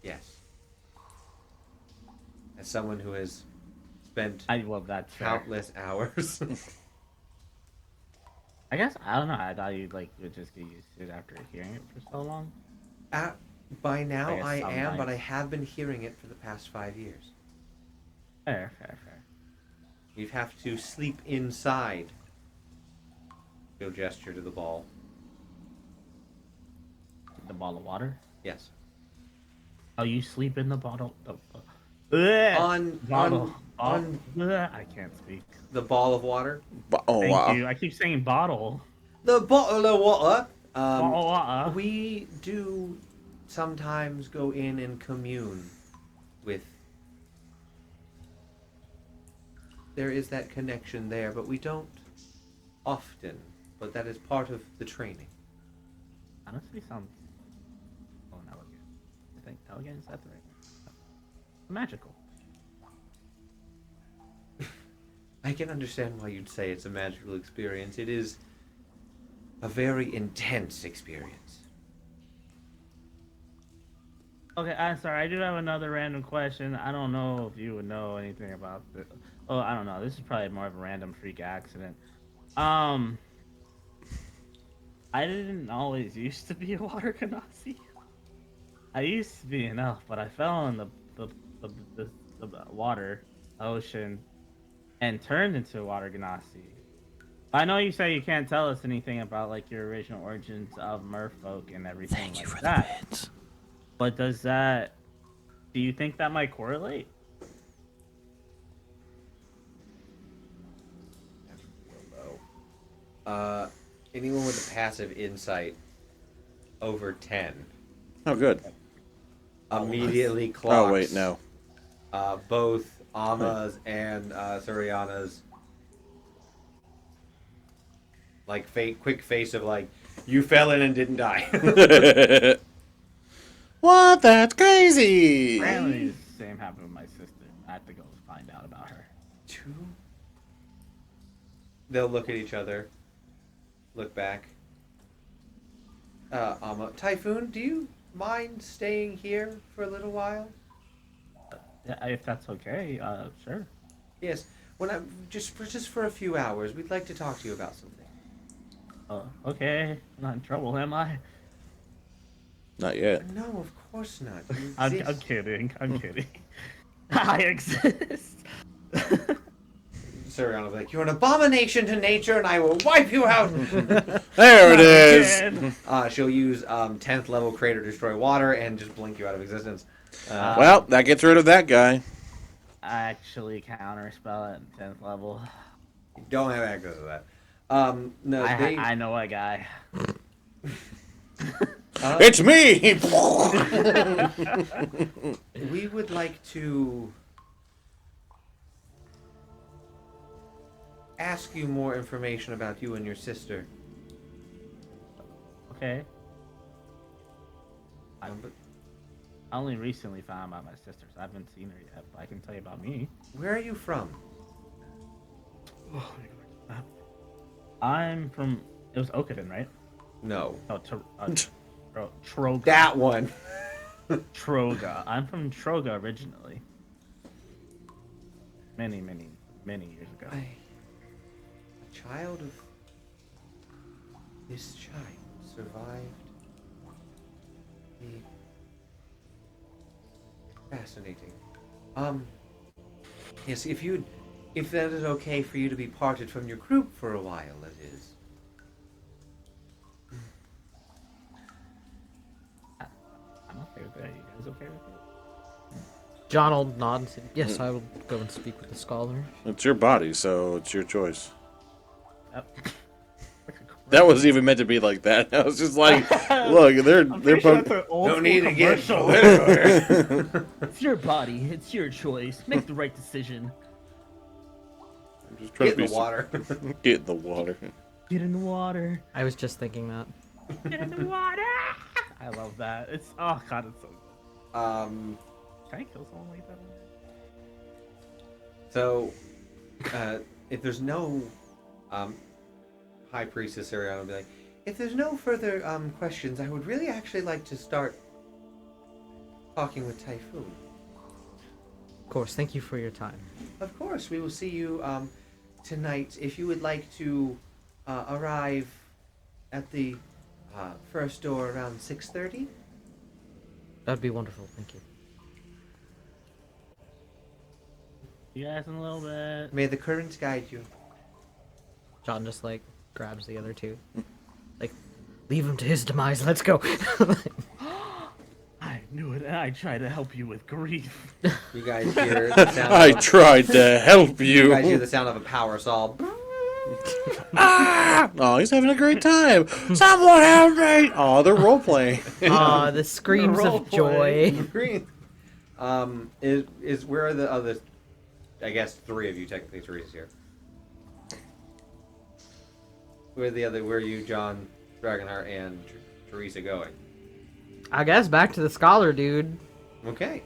Yes. As someone who has spent I love that. countless hours. I guess I don't know. I thought you'd would just get used to it after hearing it for so long. By now, guess I some am, but I nights. have been hearing it for the past 5 years. Fair. You have to sleep inside. He'll gesture to the ball. The ball of water. Yes. Oh, you sleep in the bottle. On Bottle. on I can't speak. the ball of water. Oh, Thank wow. you. I keep saying bottle. The bottle of water. Bottle of water. We do sometimes go in and commune with there is that connection there, but we don't often. But that is part of the training. Honestly, sounds. Oh, elegant. I think elegant is that the right word? Magical. I can understand why you'd say it's a magical experience. It is a very intense experience. Okay, I'm sorry. I do have another random question. I don't know if you would know anything about this. Oh, I don't know. This is probably more of a random freak accident. I didn't always used to be a water genasi. I used to be an elf, but I fell in the water, ocean, and turned into a water genasi. I know you say you can't tell us anything about like your original origins of merfolk and everything. Thank you for that. The bits. But does that? Do you think that might correlate? Anyone with a passive insight over 10 Oh, good. immediately clocks. Oh, wait, no. Both Amma's and Suriana's like quick face of like, you fell in and didn't die. What? That's crazy! Apparently, the same happened with my sister. I have to go find out about her. Two. They'll look at each other, look back. Amma, Typhoon, do you mind staying here for a little while? Yeah, if that's okay, sure. Yes. When I'm just for a few hours, we'd like to talk to you about something. Okay. I'm not in trouble, am I? Not yet. No, of course not. You I'm exist. kidding. I'm kidding. I exist. Suriana will be like, you're an abomination to nature, and I will wipe you out. There it is! Again. She'll use 10th level Create or Destroy Water and just blink you out of existence. Well, that gets rid of that guy. Actually, counterspell at 10th level. You don't have access to that. No, I know a guy. It's me! we would like to ask you more information about you and your sister. Okay. I But only recently found out about my sister, so I haven't seen her yet, but I can tell you about me. where are you from? I'm from... It was Okaden, right? No. No, Troga. That one. Troga. I'm from Troga originally. Many, many, many years ago. A child of this child survived the fascinating. Yes, if that is okay for you to be parted from your group for a while, that is. I'm okay with that. You guys okay with it? John will nod and say, yes, I will go and speak with the scholar. It's your body, so it's your choice. Yep. That wasn't even meant to be like that. I was just like, look, they're No need to get commercial. political. It's your body. It's your choice. Make the right decision. I'm just trying Get to in be the water. Get in the water. Get in the water. I was just thinking that. Get in the water! I love that. It's... Oh, God, it's so good. Can I kill someone like that? So, if there's no High Priestess Ariana will be like, if there's no further questions, I would really actually like to start talking with Typhoon. Of course, thank you for your time. Of course, we will see you tonight. If you would like to arrive at the first door around 6:30. That'd be wonderful, thank you. You guys in a little bit. May the currents guide you. John just like grabs the other two. Like, leave him to his demise, let's go. I knew it, and I tried to help you with grief. You guys hear the sound I of, tried to help you guys hear you. the sound of a power saw. Ah! Oh, he's having a great time. Someone help me! Oh, they're role playing. The screams of joy. Green. Is where are the other I guess 3 of you technically. Teresa's here. Where are you, John, Dragonheart, and Teresa going? I guess back to the scholar, dude. Okay.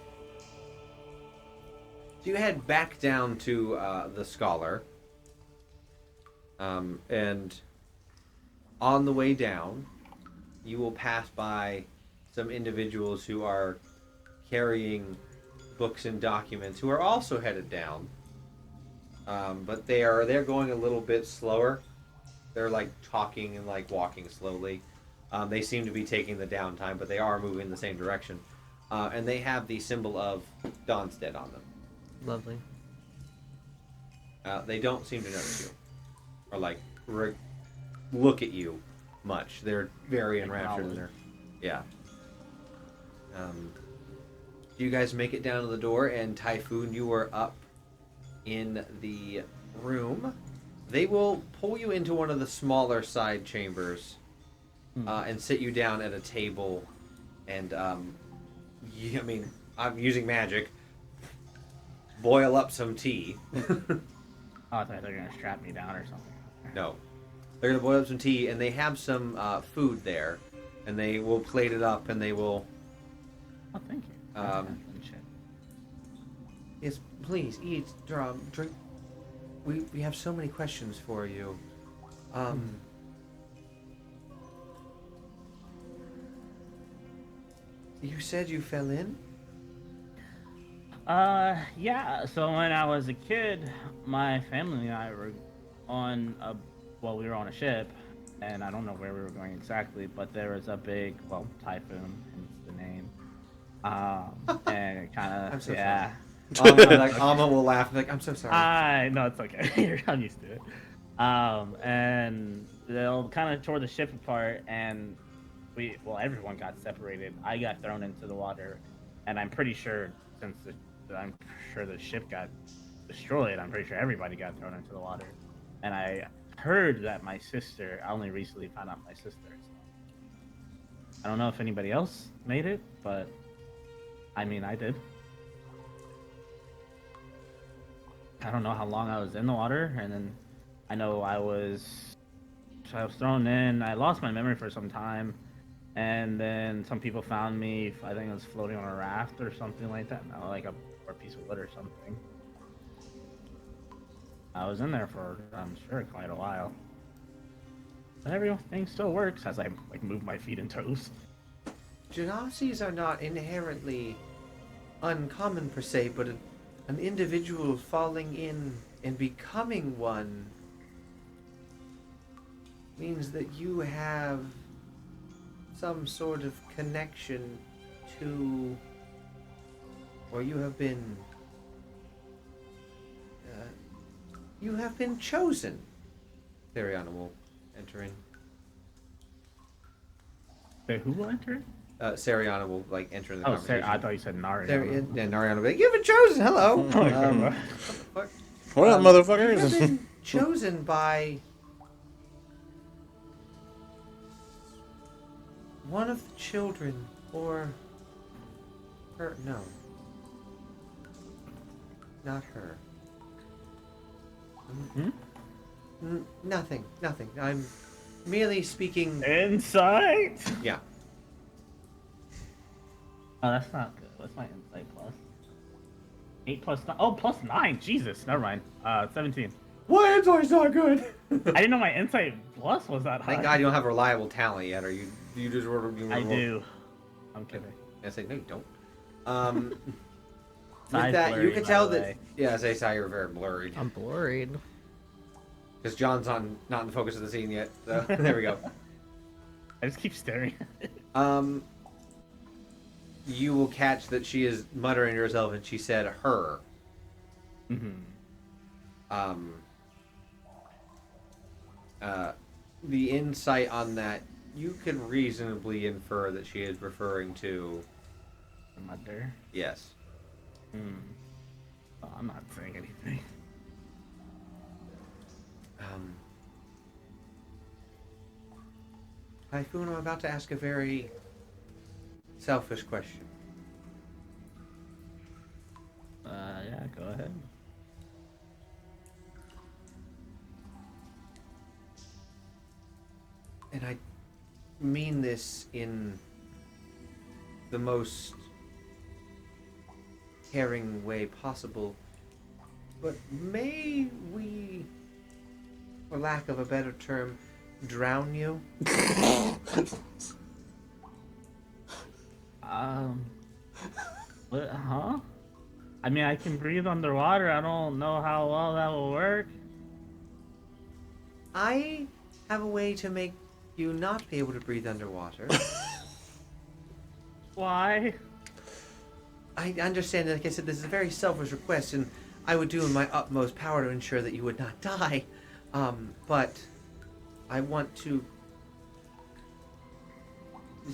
So you head back down to the Scholar. And on the way down, you will pass by some individuals who are carrying books and documents who are also headed down. But they're going a little bit slower. They're like talking and like walking slowly. They seem to be taking the downtime, but they are moving in the same direction. And they have the symbol of Dawnstead on them. Lovely. They don't seem to notice you. Or like look at you much. They're very enraptured in their... Yeah. You guys make it down to the door, and Typhoon, you are up in the room. They will pull you into one of the smaller side chambers and sit you down at a table. And, I'm using magic. Boil up some tea. Oh, I thought they were gonna strap me down or something. No. They're going to boil up some tea, and they have some food there. And they will plate it up, and they will... Oh, thank you. Yes, please, eat, drink. We have so many questions for you. You said you fell in? Yeah. So when I was a kid, my family and I were on we were on a ship, and I don't know where we were going exactly, but there was a big, typhoon, hence the name. And it kind of, I'm so yeah. Alma will laugh. Like, I'm so sorry. No, it's okay. I'm used to it. And they'll kind of tore the ship apart, and everyone got separated. I got thrown into the water, and I'm pretty sure I'm sure the ship got destroyed, I'm pretty sure everybody got thrown into the water. And I heard that I only recently found out my sister. I don't know if anybody else made it, but I did. I don't know how long I was in the water, and then I know I was thrown in. I lost my memory for some time, and then some people found me. I think I was floating on a raft or something like that. No, like a piece of wood or something. I was in there for, I'm sure, quite a while. But everything still works as I move my feet and toes. Genasis are not inherently uncommon per se, but an individual falling in and becoming one means that you have some sort of connection to, or you have been chosen. Theriana will enter in. Wait, who will enter? Sariana will enter in the conversation. I thought you said Nari. Yeah, Nariana will be like, "You've been chosen. Hello." What up, motherfuckers? You've been chosen by one of the children, or her. No, not her. Nothing. I'm merely speaking. Insight. Yeah. Oh, that's not good. What's my insight plus? 8 plus 9. Oh, plus 9. Jesus. Never mind. 17. What? Insight's not good. I didn't know my insight plus was that high. Thank God you don't have reliable talent yet, or you just were. I do. I'm kidding. I say no, you don't. With Side's that, you blurry, can by tell the that. way. Yeah, as I say, you're very blurred. I'm blurred. Because John's not in the focus of the scene yet. So there we go. I just keep staring. You will catch that she is muttering to herself, and she said her. The insight on that, you can reasonably infer that she is referring to. Mother. Yes. Oh, I'm not saying anything. Typhoon, I'm about to ask a very selfish question. Yeah, go ahead. and I mean this in the most caring way possible, but may we, for lack of a better term, drown you? What, huh? I mean, I can breathe underwater. I don't know how well that will work. I have a way to make you not be able to breathe underwater. Why? I understand, like I said, this is a very selfish request, and I would do my utmost power to ensure that you would not die. But I want to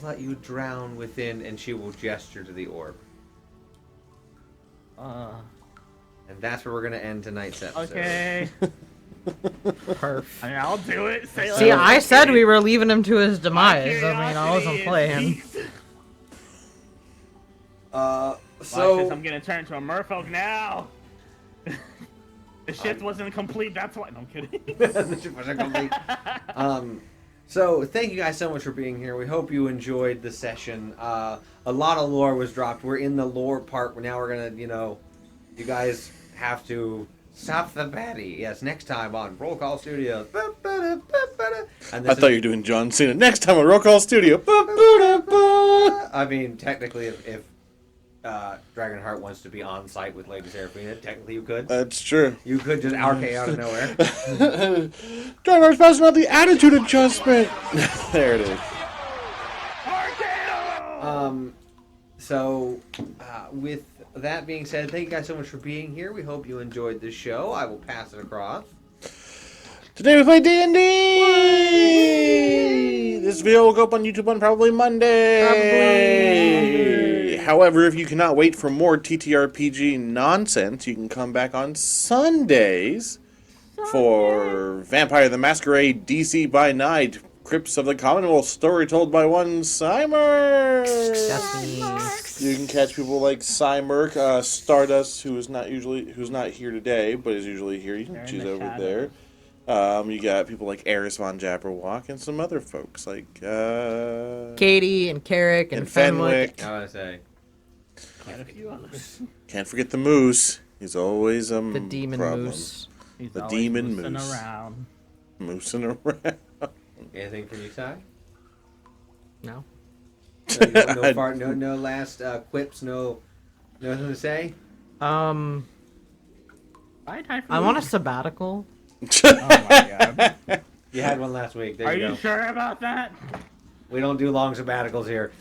let you drown within, and she will gesture to the orb. And that's where we're going to end tonight's episode. Okay. Perf. I mean, I'll do it. Say See, less. I said we were leaving him to his demise. My I mean, I wasn't playing. curiosity is So... Watch this, I'm gonna turn into a merfolk now. The shit wasn't complete. That's why. No, I'm kidding. The ship wasn't complete. So thank you guys so much for being here. We hope you enjoyed the session. A lot of lore was dropped. We're in the lore part. Now we're gonna, you guys have to stop the baddie. Yes, next time on Roll Call Studios. And I thought you were doing John Cena. Next time on Roll Call Studio. I mean, technically, if Dragonheart wants to be on site with Lady Seraphina, technically you could. That's true. You could just RK out of nowhere. Dragonheart's passing out the attitude adjustment. There it is. So, with that being said, thank you guys so much for being here. We hope you enjoyed the show. I will pass it across. Today we play D&D! This video will go up on YouTube on probably Monday. However, if you cannot wait for more TTRPG nonsense, you can come back on Sundays for Vampire the Masquerade DC by Night, Crypts of the Commonwealth, story told by one Cymerk. You can catch people like Cymerk, Stardust, who's not here today, but is usually here. She's over there. You got people like Eris von Jabberwock and some other folks like Katie and Carrick and Fenwick. I want to say. And a few others. Can't forget the Moose. He's always The demon problem. moose. He's The always demon moosing moose. around. Moosing around. Anything from you, Sai? No. No fart, no last quips, nothing to say? Bye, Typhoon. I want a sabbatical. Oh my god. You had one last week. There Are you you go. sure about that? We don't do long sabbaticals here.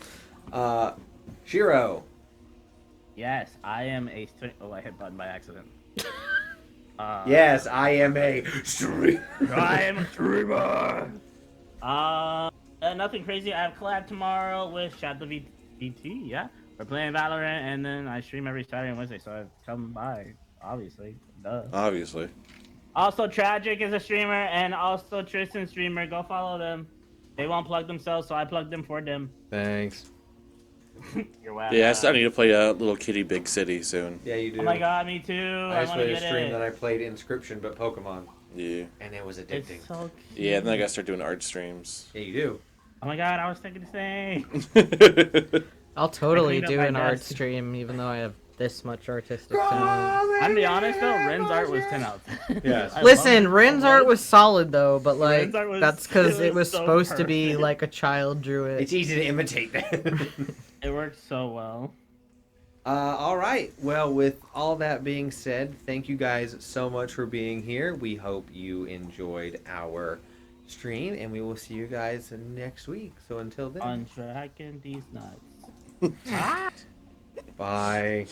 Shiro. Yes, I am a Oh, I hit button by accident. Yes, I am a streamer. I am a streamer. Nothing crazy. I have collab tomorrow with Shadow VT. Yeah, we're playing Valorant, and then I stream every Saturday and Wednesday. So come by, obviously. Duh. Obviously. Also, Tragic is a streamer, and also Tristin streamer. Go follow them. They won't plug themselves, so I plug them for them. Thanks. You're welcome. Yeah, I need to play Little Kitty Big City soon. Yeah, you do. Oh my god, me too. I just want to played a get stream it. that I played Inscription, but Pokemon, Yeah. and it was It's addicting. so cute. Yeah, then I gotta start doing art streams. Yeah, you do. Oh my god, I was thinking the same. I'll totally I cleaned do up an my art desk. stream, even though I have this much artistic talent. I'm gonna be honest though, Ren's art was 10 out of 10. Yes. I Listen, love it. Ren's art was solid though, but like Ren's art was- that's because it it was was so supposed to be perfect. like a child drew it. It's easy to imitate that. It worked so well. All right. Well, with all that being said, thank you guys so much for being here. We hope you enjoyed our stream, and we will see you guys next week. So until then, Untracking these nuts. bye.